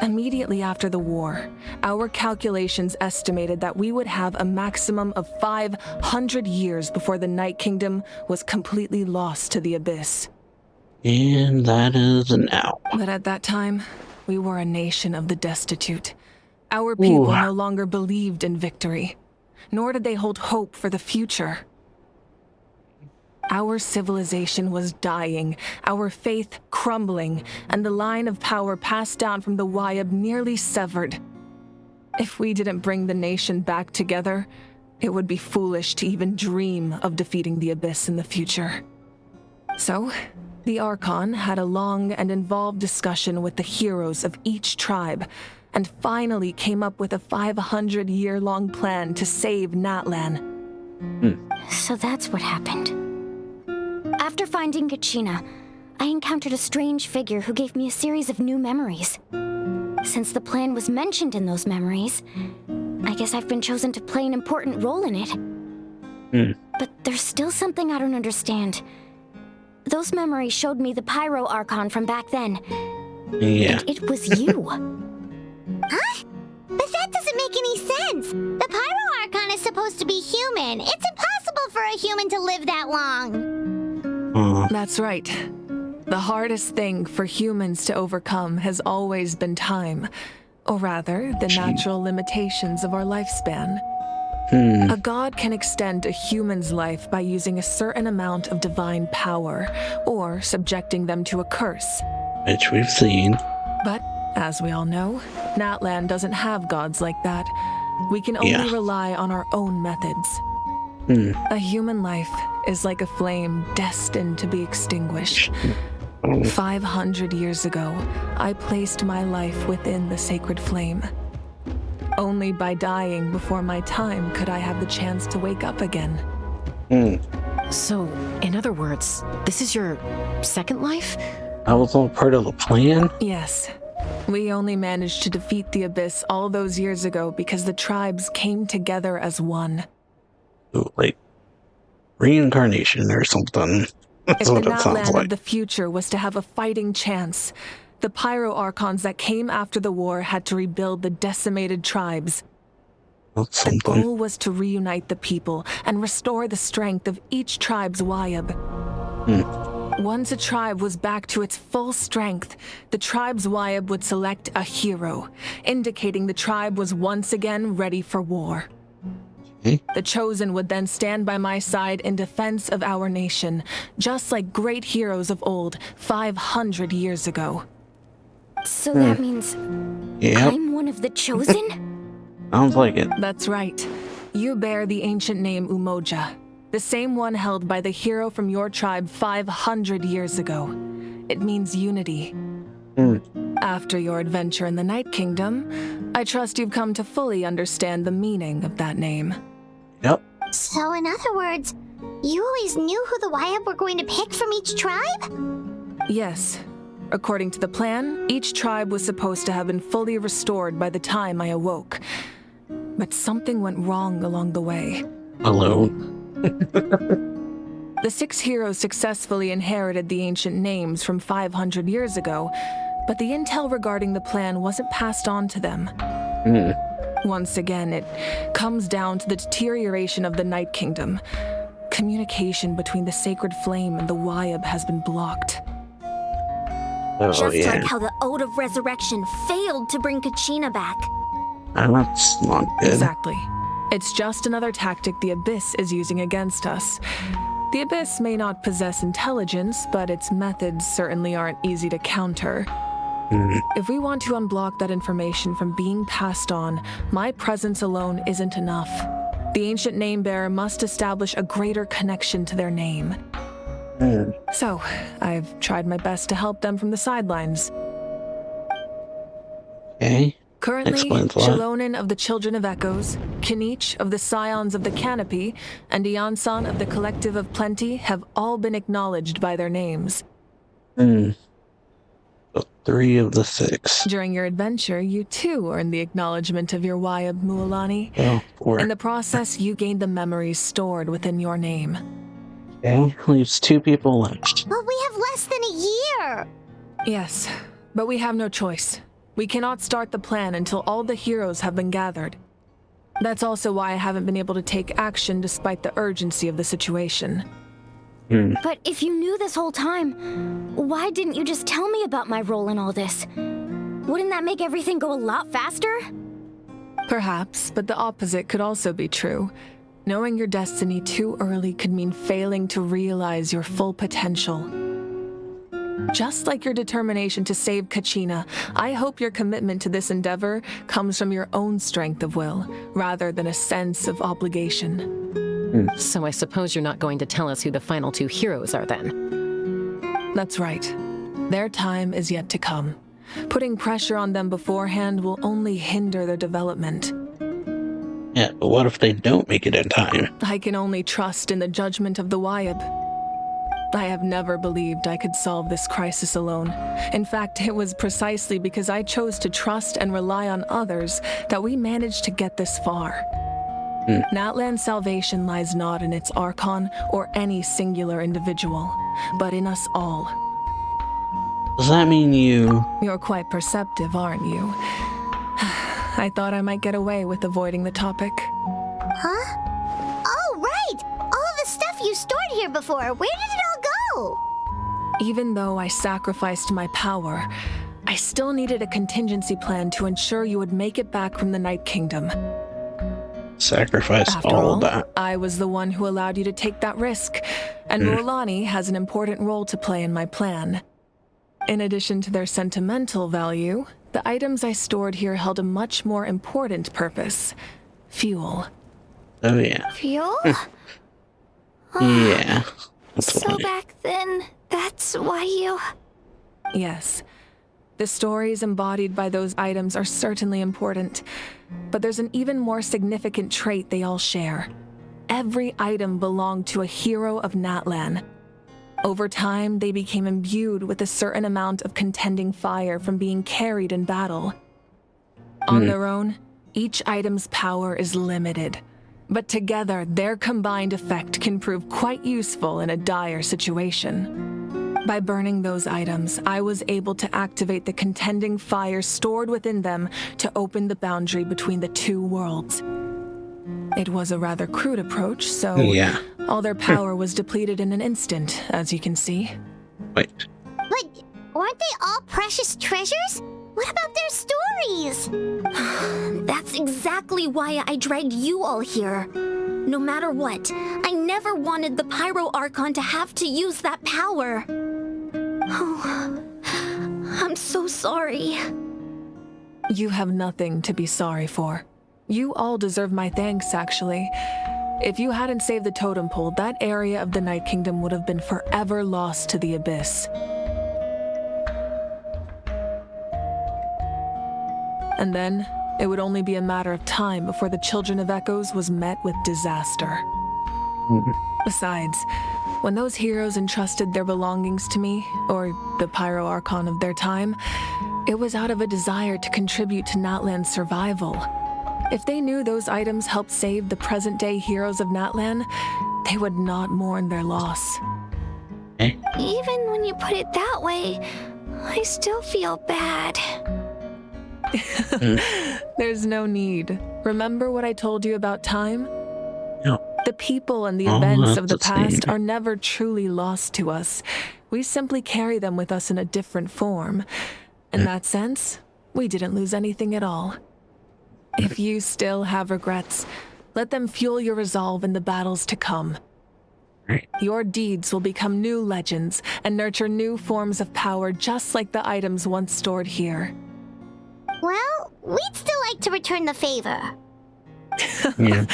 Immediately after the war, our calculations estimated that we would have a maximum of 500 years before the Night Kingdom was completely lost to the Abyss. And that is now. But at that time, we were a nation of the destitute. Our people no longer believed in victory, nor did they hold hope for the future. Our civilization was dying, our faith crumbling, and the line of power passed down from the Wyab nearly severed. If we didn't bring the nation back together, it would be foolish to even dream of defeating the Abyss in the future. So, the Archon had a long and involved discussion with the heroes of each tribe, and finally came up with a 500-year-long plan to save Natlan. So that's what happened. After finding Kachina, I encountered a strange figure who gave me a series of new memories. Since the plan was mentioned in those memories, I guess I've been chosen to play an important role in it. But there's still something I don't understand. Those memories showed me the Pyro Archon from back then. Yeah. And it was you. Huh? But that doesn't make any sense. The Pyro Archon is supposed to be human. It's impossible for a human to live that long. That's right. The hardest thing for humans to overcome has always been time, or rather, the natural limitations of our lifespan. A god can extend a human's life by using a certain amount of divine power, or subjecting them to a curse. Which we've seen. But, as we all know, Natlan doesn't have gods like that. We can only rely on our own methods. A human life is like a flame destined to be extinguished. 500 years ago, I placed my life within the sacred flame. Only by dying before my time could I have the chance to wake up again. So, in other words, this is your second life? That was all part of the plan? Yes. We only managed to defeat the Abyss all those years ago because the tribes came together as one. Ooh, like reincarnation or something. That's what it sounds If the Natlan like. of the future was to have a fighting chance, the Pyro Archons that came after the war had to rebuild the decimated tribes. That's The something. goal was to reunite the people and restore the strength of each tribe's Wyab. Once a tribe was back to its full strength, the tribe's Wyab would select a hero, indicating the tribe was once again ready for war. The Chosen would then stand by my side in defense of our nation, just like great heroes of old 500 years ago. So that means I'm one of the Chosen? Sounds like it. That's right. You bear the ancient name Umoja, the same one held by the hero from your tribe 500 years ago. It means unity. After your adventure in the Night Kingdom, I trust you've come to fully understand the meaning of that name. Yep. So in other words, you always knew who the Wyab were going to pick from each tribe? Yes. According to the plan, each tribe was supposed to have been fully restored by the time I awoke. But something went wrong along the way. Alone. The 6 heroes successfully inherited the ancient names from 500 years ago, but the intel regarding the plan wasn't passed on to them. Once again, it comes down to the deterioration of the Night Kingdom. Communication between the Sacred Flame and the Wyab has been blocked. Just like how the Ode of Resurrection failed to bring Kachina back. That's not good. Exactly. It's just another tactic the Abyss is using against us. The Abyss may not possess intelligence, but its methods certainly aren't easy to counter. If we want to unblock that information from being passed on, my presence alone isn't enough. The ancient name-bearer must establish a greater connection to their name. So, I've tried my best to help them from the sidelines. Okay. Currently, Explains a lot. Shilonen of the Children of Echoes, Kinich of the Scions of the Canopy, and Iansan of the Collective of Plenty have all been acknowledged by their names. So 3 of the 6. During your adventure, you too earned the acknowledgement of your Wayab Mualani. Oh, 4. In the process, you gained the memories stored within your name. Okay, leaves 2 people left. But we have less than a year! Yes, but we have no choice. We cannot start the plan until all the heroes have been gathered. That's also why I haven't been able to take action despite the urgency of the situation. But if you knew this whole time, why didn't you just tell me about my role in all this? Wouldn't that make everything go a lot faster? Perhaps, but the opposite could also be true. Knowing your destiny too early could mean failing to realize your full potential. Just like your determination to save Kachina, I hope your commitment to this endeavor comes from your own strength of will, rather than a sense of obligation. So I suppose you're not going to tell us who the final 2 heroes are then? That's right. Their time is yet to come. Putting pressure on them beforehand will only hinder their development. Yeah, but what if they don't make it in time? I can only trust in the judgment of the Wayab. I have never believed I could solve this crisis alone. In fact, it was precisely because I chose to trust and rely on others that we managed to get this far. Natlan's salvation lies not in its Archon or any singular individual, but in us all. Does that mean you... You're quite perceptive, aren't you? I thought I might get away with avoiding the topic. Huh? Oh, right! All the stuff you stored here before, where did it all go? Even though I sacrificed my power, I still needed a contingency plan to ensure you would make it back from the Night Kingdom. Sacrifice After all all, that. I was the one who allowed you to take that risk, and Mualani has an important role to play in my plan. In addition to their sentimental value, the items I stored here held a much more important purpose: fuel. Oh yeah. Fuel? Yeah. So back then, that's why you... Yes. The stories embodied by those items are certainly important, but there's an even more significant trait they all share. Every item belonged to a hero of Natlan. Over time, they became imbued with a certain amount of contending fire from being carried in battle. On their own, each item's power is limited, but together their combined effect can prove quite useful in a dire situation. By burning those items, I was able to activate the contending fire stored within them to open the boundary between the 2 worlds. It was a rather crude approach, so all their power was depleted in an instant, as you can see. Wait. But weren't they all precious treasures? What about their stories? That's exactly why I dragged you all here. No matter what, I never wanted the Pyro Archon to have to use that power. Oh, I'm so sorry. You have nothing to be sorry for. You all deserve my thanks, actually. If you hadn't saved the totem pole, that area of the Night Kingdom would have been forever lost to the Abyss. And then, it would only be a matter of time before the Children of Echoes was met with disaster. Besides, when those heroes entrusted their belongings to me, or the Pyro Archon of their time, it was out of a desire to contribute to Natlan's survival. If they knew those items helped save the present-day heroes of Natlan, they would not mourn their loss. Even when you put it that way, I still feel bad. There's no need. Remember what I told you about time? No. The people and the events of the past are never truly lost to us. We simply carry them with us in a different form. In that sense, we didn't lose anything at all. If you still have regrets, let them fuel your resolve in the battles to come. Your deeds will become new legends and nurture new forms of power just like the items once stored here. Well, we'd still like to return the favor. Yeah.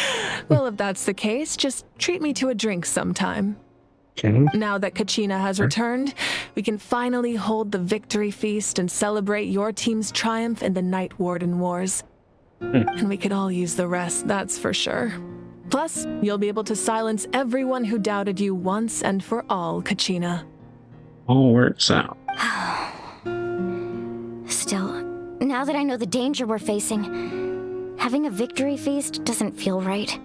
Well, if that's the case, just treat me to a drink sometime. Okay. Now that Kachina has returned, we can finally hold the victory feast and celebrate your team's triumph in the Night Warden Wars. And we could all use the rest, that's for sure. Plus, you'll be able to silence everyone who doubted you once and for all, Kachina. All works out. Still, now that I know the danger we're facing, having a victory feast doesn't feel right.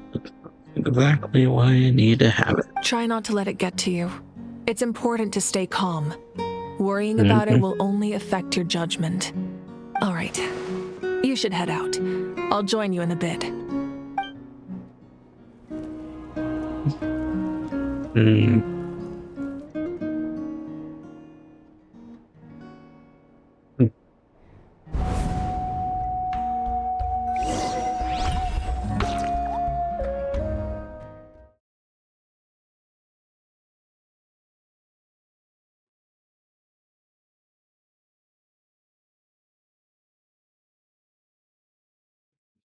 Exactly why I need to have it. Try not to let it get to you. It's important to stay calm. Worrying about it will only affect your judgment. All right, you should head out. I'll join you in a bit.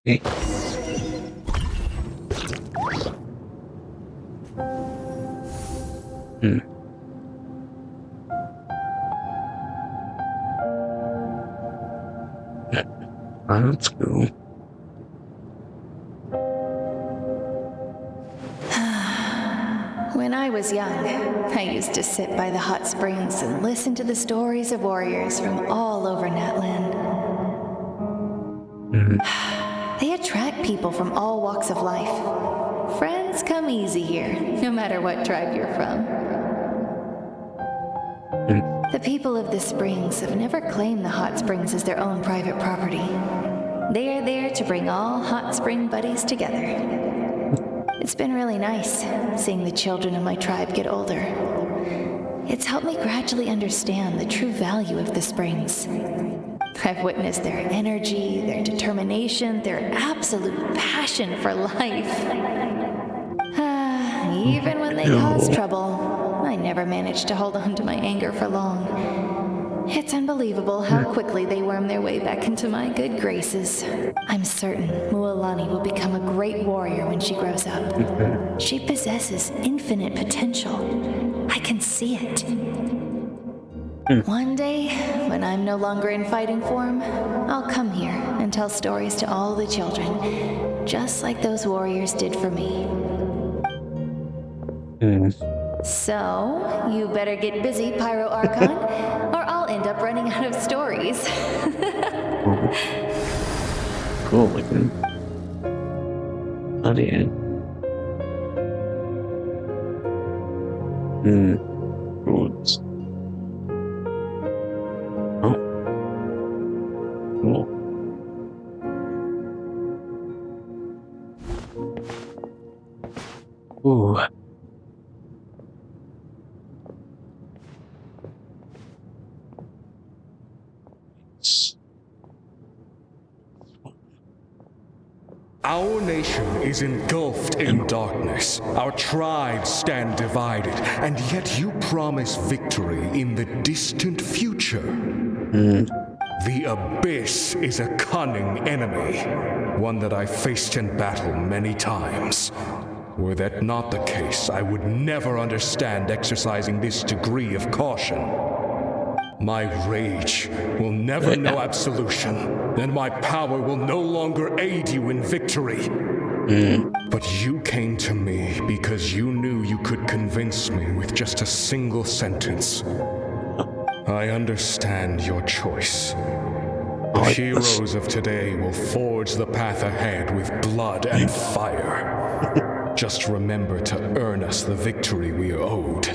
Okay. That's cool. When I was young, I used to sit by the hot springs and listen to the stories of warriors from all over Natland. They attract people from all walks of life. Friends come easy here, no matter what tribe you're from. The people of the springs have never claimed the hot springs as their own private property. They are there to bring all hot spring buddies together. It's been really nice seeing the children of my tribe get older. It's helped me gradually understand the true value of the springs. I've witnessed their energy, their determination, their absolute passion for life. Even when they cause trouble, I never managed to hold on to my anger for long. It's unbelievable how quickly they worm their way back into my good graces. I'm certain Mualani will become a great warrior when she grows up. She possesses infinite potential. I can see it. One day, when I'm no longer in fighting form, I'll come here and tell stories to all the children, just like those warriors did for me. So, you better get busy, Pyro Archon, or I'll end up running out of stories. Cool looking. Oh, yeah. Roots. Oh. Cool. Ooh. Our nation is engulfed in darkness. Our tribes stand divided, and yet you promise victory in the distant future. The Abyss is a cunning enemy, one that I faced in battle many times. Were that not the case, I would never understand exercising this degree of caution. My rage will never know absolution, and my power will no longer aid you in victory. But you came to me because you knew you could convince me with just a single sentence. I understand your choice. The heroes of today will forge the path ahead with blood and fire. Just remember to earn us the victory we are owed.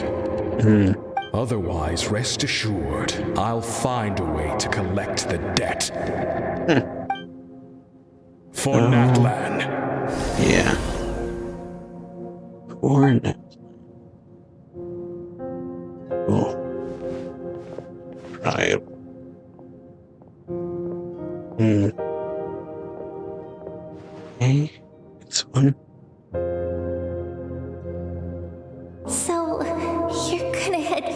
Otherwise, rest assured, I'll find a way to collect the debt. For Natlan. Yeah. For Natlan. Cool. Right. Okay. It's one.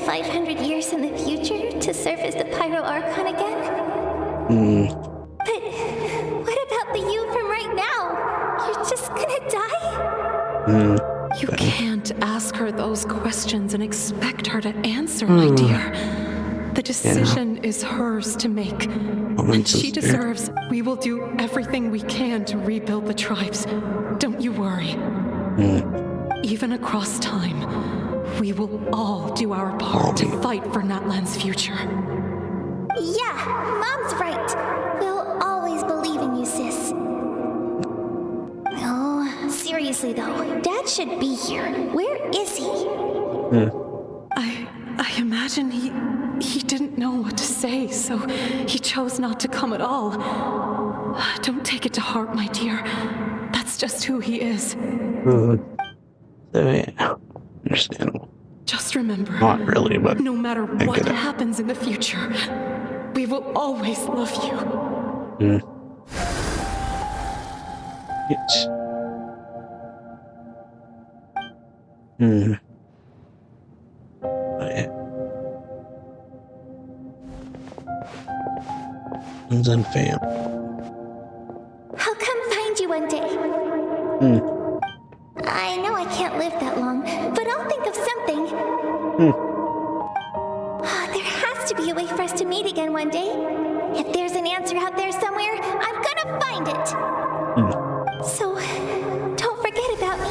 500 years in the future to serve as the Pyro Archon again? But what about the you from right now? You're just gonna die? You can't ask her those questions and expect her to answer, my dear. The decision is hers to make. And she deserves. We will do everything we can to rebuild the tribes. Don't you worry. Even across time, we will all do our part to fight for Natlan's future. Yeah, Mom's right. We'll always believe in you, sis. Oh, seriously though, Dad should be here. Where is he? I imagine he didn't know what to say, so he chose not to come at all. Don't take it to heart, my dear. That's just who he is. So yeah, understandable. Just remember, Not really, but no matter what happens in the future, we will always love you. Yes. Yeah. Friends and fam. I'll come find you one day. I know I can't live that long, but I'll think of something. There has to be a way for us to meet again one day. If there's an answer out there somewhere, I'm gonna find it. So, don't forget about me.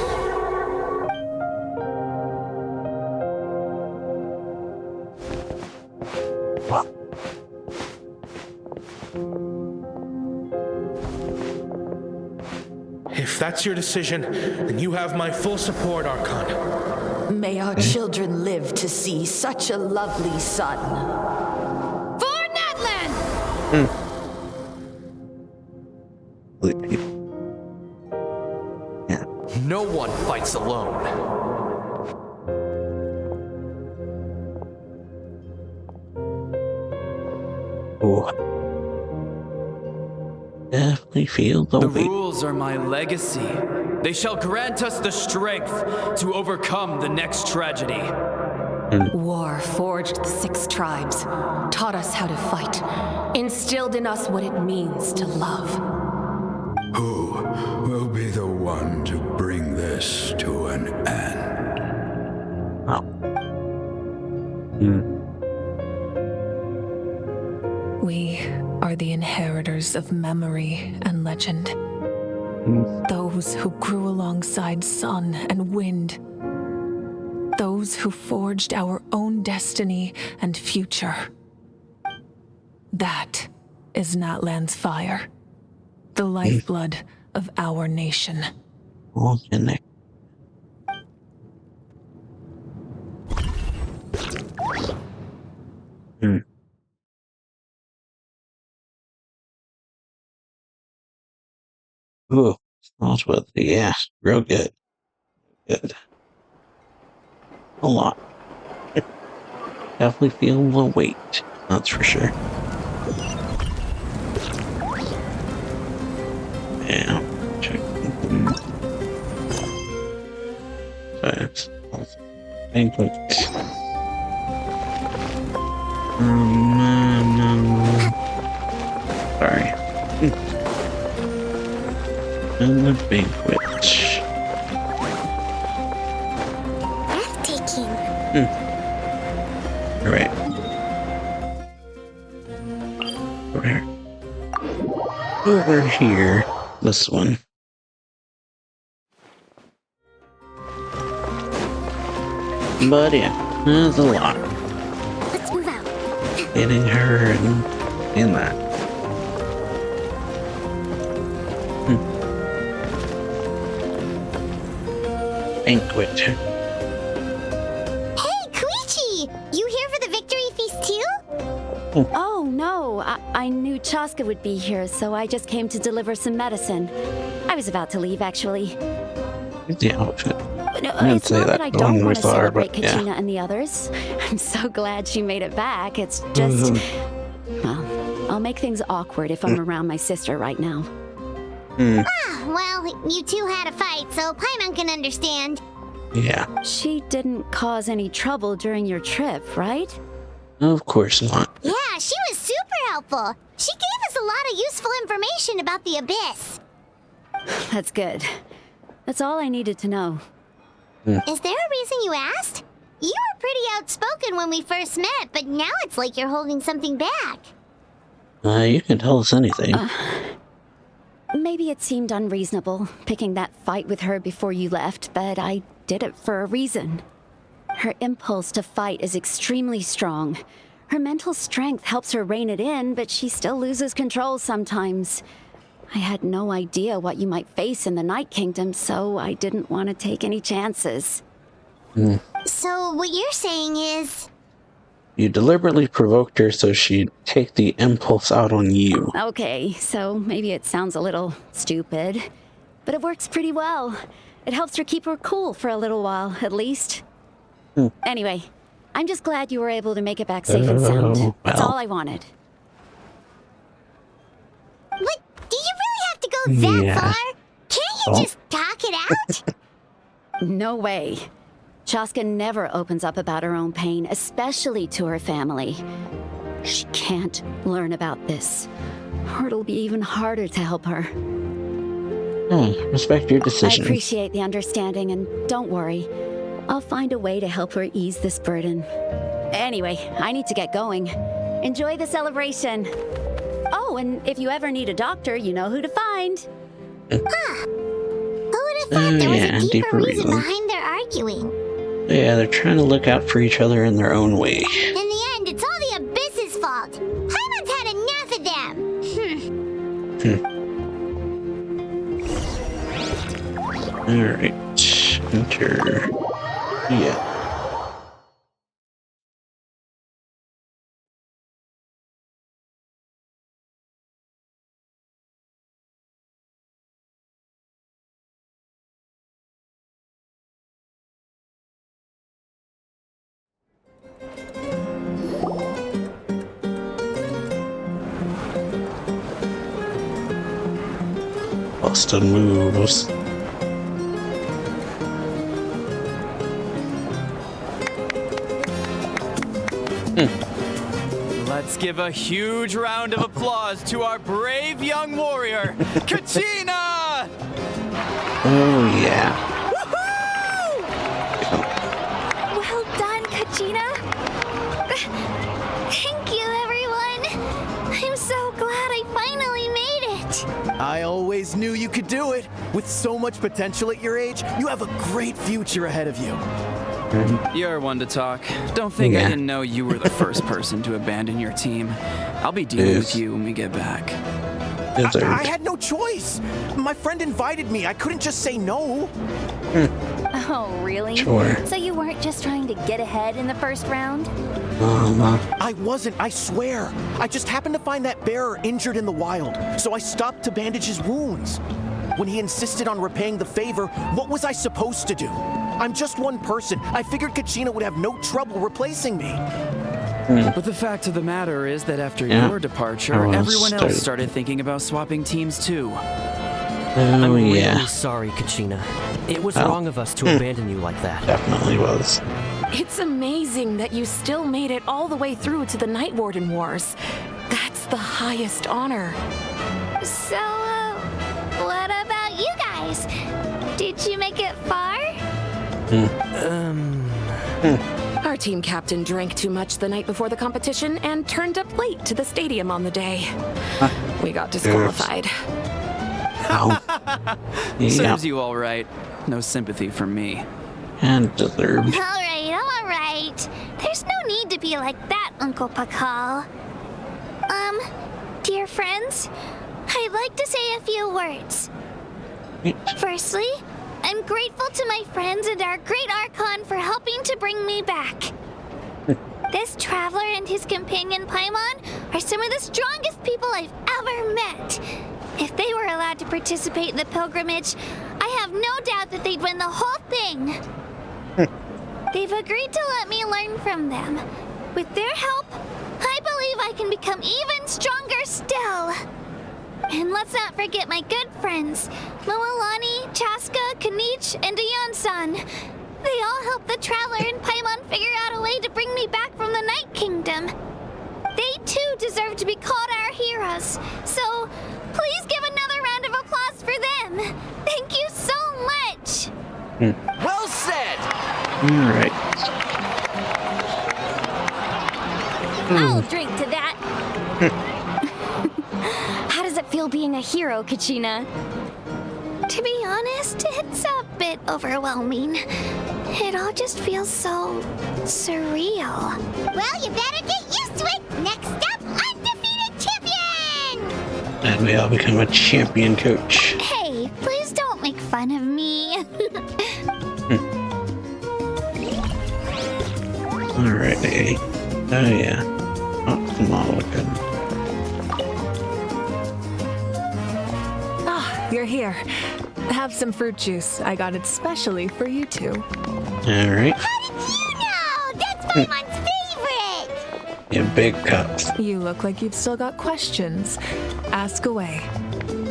If that's your decision, then you have my full support, Archon. May our children live to see such a lovely son. For Natlan! No one fights alone. Definitely feel the weight. Rules are my legacy. They shall grant us the strength to overcome the next tragedy. War forged the 6 tribes, taught us how to fight, instilled in us what it means to love. Who will be the one to bring this to an end? We are the inheritors of memory and legend. Those who grew alongside sun and wind. Those who forged our own destiny and future. That is Natlan's fire, the lifeblood of our nation. All connected. Ooh, smells with the real good. Good. A lot. Definitely feel the weight, that's for sure. Yeah, check. So it's banquet. Sorry. And the banquet. Breathtaking. Right. Over here. This one. But yeah, there's a lot. Let's move out. Getting her and that. Banquet. Hey, Koichi! You here for the victory feast too? Oh, no. I knew Chaska would be here, so I just came to deliver some medicine. I was about to leave, actually. The outfit. No, I didn't it's say not that that I when don't we want to saw her, celebrate but yeah. Kachina and the others. I'm so glad she made it back. It's just... Well, I'll make things awkward if I'm around my sister right now. Well, you two had a fight, so Paimon can understand. Yeah. She didn't cause any trouble during your trip, right? Of course not. Yeah, she was super helpful. She gave us a lot of useful information about the Abyss. That's good. That's all I needed to know. Is there a reason you asked? You were pretty outspoken when we first met, but now it's like you're holding something back. You can tell us anything. Maybe it seemed unreasonable, picking that fight with her before you left, but I did it for a reason. Her impulse to fight is extremely strong. Her mental strength helps her rein it in, but she still loses control sometimes. I had no idea what you might face in the Night Kingdom, so I didn't want to take any chances. So what you're saying is... You deliberately provoked her so she'd take the impulse out on you. Okay, so maybe it sounds a little stupid, but it works pretty well. It helps her keep her cool for a little while, at least. Anyway, I'm just glad you were able to make it back safe and sound. That's all I wanted. What? Do you really have to go that far? Can't you just talk it out? No way. Chaska never opens up about her own pain, especially to her family. She can't learn about this, or it'll be even harder to help her. Respect your decision. I appreciate the understanding, and don't worry. I'll find a way to help her ease this burden. Anyway, I need to get going. Enjoy the celebration. Oh, and if you ever need a doctor, you know who to find. Who would have thought there was a deeper reason behind their arguing? Yeah, they're trying to look out for each other in their own way. In the end, it's all the Abyss's fault. Paimon's had enough of them. Alright. Enter. Yeah. Boston moves. Let's give a huge round of applause to our brave young warrior, Kachina! Oh, yeah. Well done, Kachina. Thank you, everyone. I'm so glad I finally made it. I always knew you could do it. With so much potential at your age, you have a great future ahead of you. You're one to talk. Don't think I didn't know you were the first person to abandon your team. I'll be dealing with you when we get back. I had no choice. My friend invited me. I couldn't just say no. Oh, really? Sure. So you weren't just trying to get ahead in the first round? I wasn't, I swear. I just happened to find that bearer injured in the wild, so I stopped to bandage his wounds. When he insisted on repaying the favor, what was I supposed to do? I'm just one person. I figured Kachina would have no trouble replacing me. But the fact of the matter is that after your departure, everyone else started thinking about swapping teams too. I'm really sorry, Kachina. It was wrong of us to abandon you like that. Definitely was. It's amazing that you still made it all the way through to the Night Warden Wars. That's the highest honor. So, what about you guys? Did you make it far? Our team captain drank too much the night before the competition and turned up late to the stadium on the day. We got disqualified. Serves you all right. No sympathy from me. And deserved. All right. There's no need to be like that, Uncle Pakal. Dear friends, I'd like to say a few words. Firstly, I'm grateful to my friends and our great Archon for helping to bring me back. This traveler and his companion Paimon are some of the strongest people I've ever met. If they were allowed to participate in the pilgrimage, I have no doubt that they'd win the whole thing. They've agreed to let me learn from them. With their help, I believe I can become even stronger still. And let's not forget my good friends, Moalani, Chaska, Kanich, and Ayan-san. They all helped the Traveler and Paimon figure out a way to bring me back from the Night Kingdom. They too deserve to be called our heroes. So, please give another round of applause for them. Thank you so much. Well said! Alright. I'll drink to that. How does it feel being a hero, Kachina? To be honest, it's a bit overwhelming. It all just feels so surreal. Well, you better get used to it. Next up, undefeated champion! And we all become a champion coach. Hey, please don't make fun of me. Alright. Oh yeah. Oh, come on, looking. Ah, you're here. Have some fruit juice. I got it specially for you two. Alright. How did you know? That's Paimon's favorite! Yeah, big cups. You look like you've still got questions. Ask away.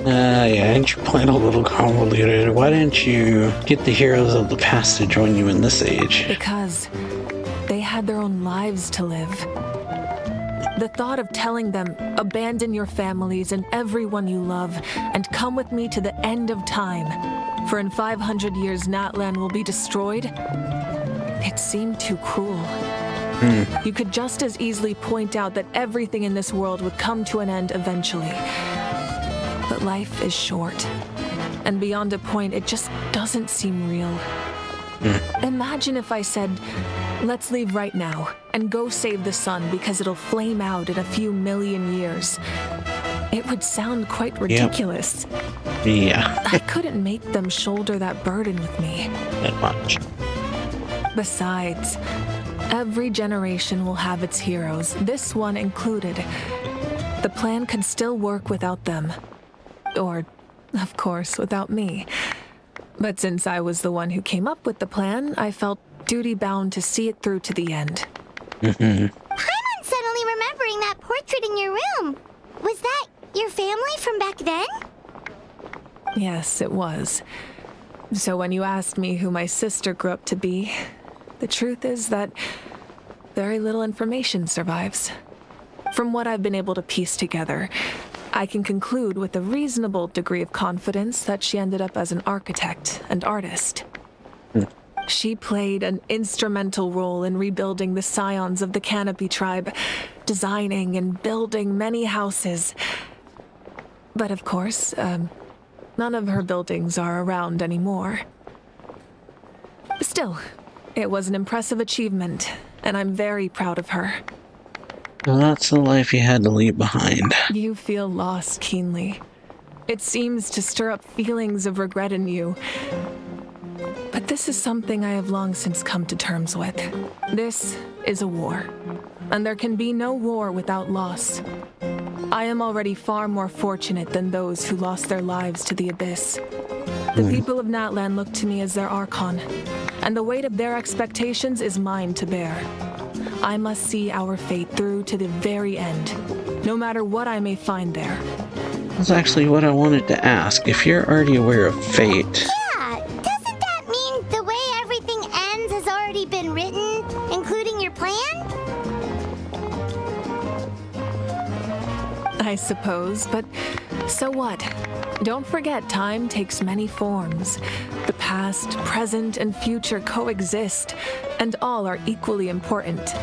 Yeah, ain't your plan a little convoluted? Why didn't you get the heroes of the past to join you in this age? Because they had their own lives to live. The thought of telling them, abandon your families and everyone you love, and come with me to the end of time, for in 500 years Natlan will be destroyed, it seemed too cruel. You could just as easily point out that everything in this world would come to an end eventually. But life is short, and beyond a point, it just doesn't seem real. Imagine if I said, let's leave right now and go save the sun because it'll flame out in a few million years. It would sound quite ridiculous. Yeah. I couldn't make them shoulder that burden with me. That much. Besides, every generation will have its heroes, this one included. The plan could still work without them. Or, of course, without me. But since I was the one who came up with the plan, I felt duty-bound to see it through to the end. Paimon's suddenly remembering that portrait in your room. Was that your family from back then? Yes, it was. So when you asked me who my sister grew up to be, the truth is that very little information survives. From what I've been able to piece together, I can conclude with a reasonable degree of confidence that she ended up as an architect and artist. She played an instrumental role in rebuilding the scions of the Canopy tribe, designing and building many houses. But of course, none of her buildings are around anymore. Still, it was an impressive achievement, and I'm very proud of her. Well, that's the life you had to leave behind. You feel lost keenly. It seems to stir up feelings of regret in you. But this is something I have long since come to terms with. This is a war, and there can be no war without loss. I am already far more fortunate than those who lost their lives to the Abyss. The people of Natlan look to me as their Archon, and the weight of their expectations is mine to bear. I must see our fate through to the very end, no matter what I may find there. That's actually what I wanted to ask. If you're already aware of fate... Yeah, doesn't that mean the way everything ends has already been written, including your plan? I suppose, but so what? Don't forget, time takes many forms. The past, present, and future coexist, and all are equally important.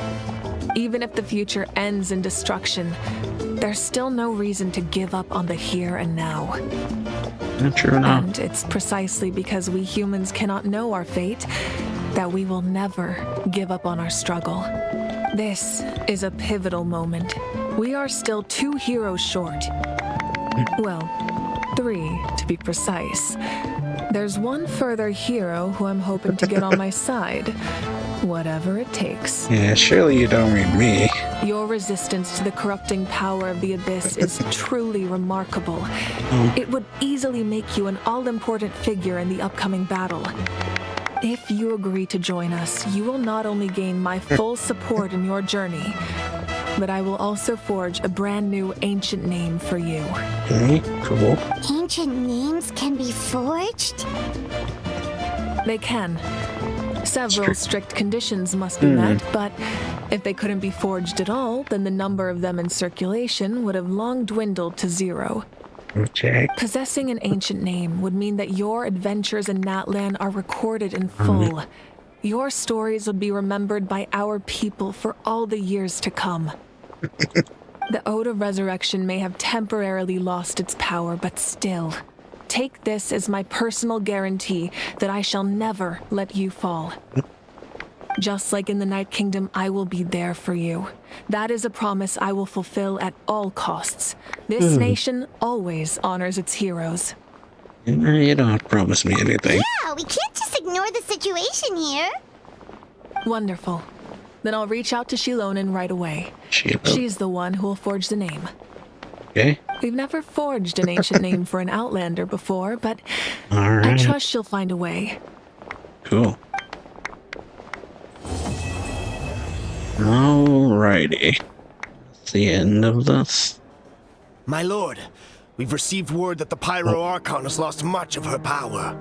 Even if the future ends in destruction, there's still no reason to give up on the here and now. True enough. And it's precisely because we humans cannot know our fate that we will never give up on our struggle. This is a pivotal moment. We are still 2 heroes short. Well, 3 to be precise. There's one further hero who I'm hoping to get on my side, whatever it takes. Yeah, surely you don't mean me. Your resistance to the corrupting power of the Abyss is truly remarkable. It would easily make you an all-important figure in the upcoming battle. If you agree to join us, you will not only gain my full support in your journey, but I will also forge a brand new ancient name for you. Cool. Ancient names can be forged? They can. Several strict conditions must be met, but if they couldn't be forged at all, then the number of them in circulation would have long dwindled to 0. Okay. Possessing an ancient name would mean that your adventures in Natlan are recorded in full. Your stories would be remembered by our people for all the years to come. The Ode of Resurrection may have temporarily lost its power, but still, take this as my personal guarantee that I shall never let you fall. Just like in the Night Kingdom, I will be there for you. That is a promise I will fulfill at all costs. This nation always honors its heroes. You don't have to promise me anything. Yeah, we can't just ignore the situation here. Wonderful. Then I'll reach out to Shilonen right away. She's the one who will forge the name. Okay. We've never forged an ancient name for an Outlander before, but All right. I trust she'll find a way. Cool. Alrighty. That's the end of this. My lord, we've received word that the Pyro Archon has lost much of her power.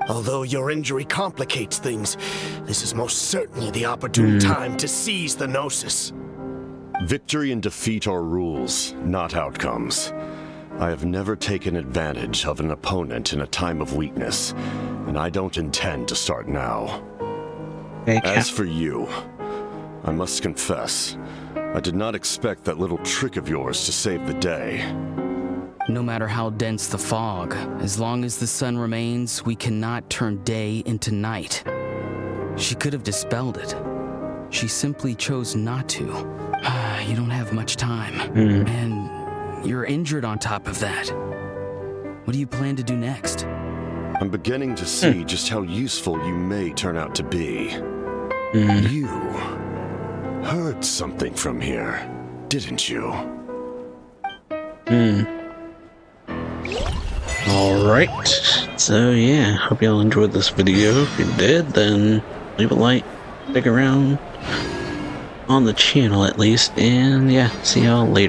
Although your injury complicates things, this is most certainly the opportune time to seize the Gnosis. Victory and defeat are rules, not outcomes. I have never taken advantage of an opponent in a time of weakness, and I don't intend to start now. As for you, I must confess, I did not expect that little trick of yours to save the day. No matter how dense the fog, as long as the sun remains, we cannot turn day into night. She could have dispelled it. She simply chose not to. You don't have much time. And you're injured on top of that. What do you plan to do next? I'm beginning to see just how useful you may turn out to be. You heard something from here, didn't you? Alright. So yeah, hope y'all enjoyed this video. If you did, then leave a like, stick around on the channel at least, and yeah, see y'all later.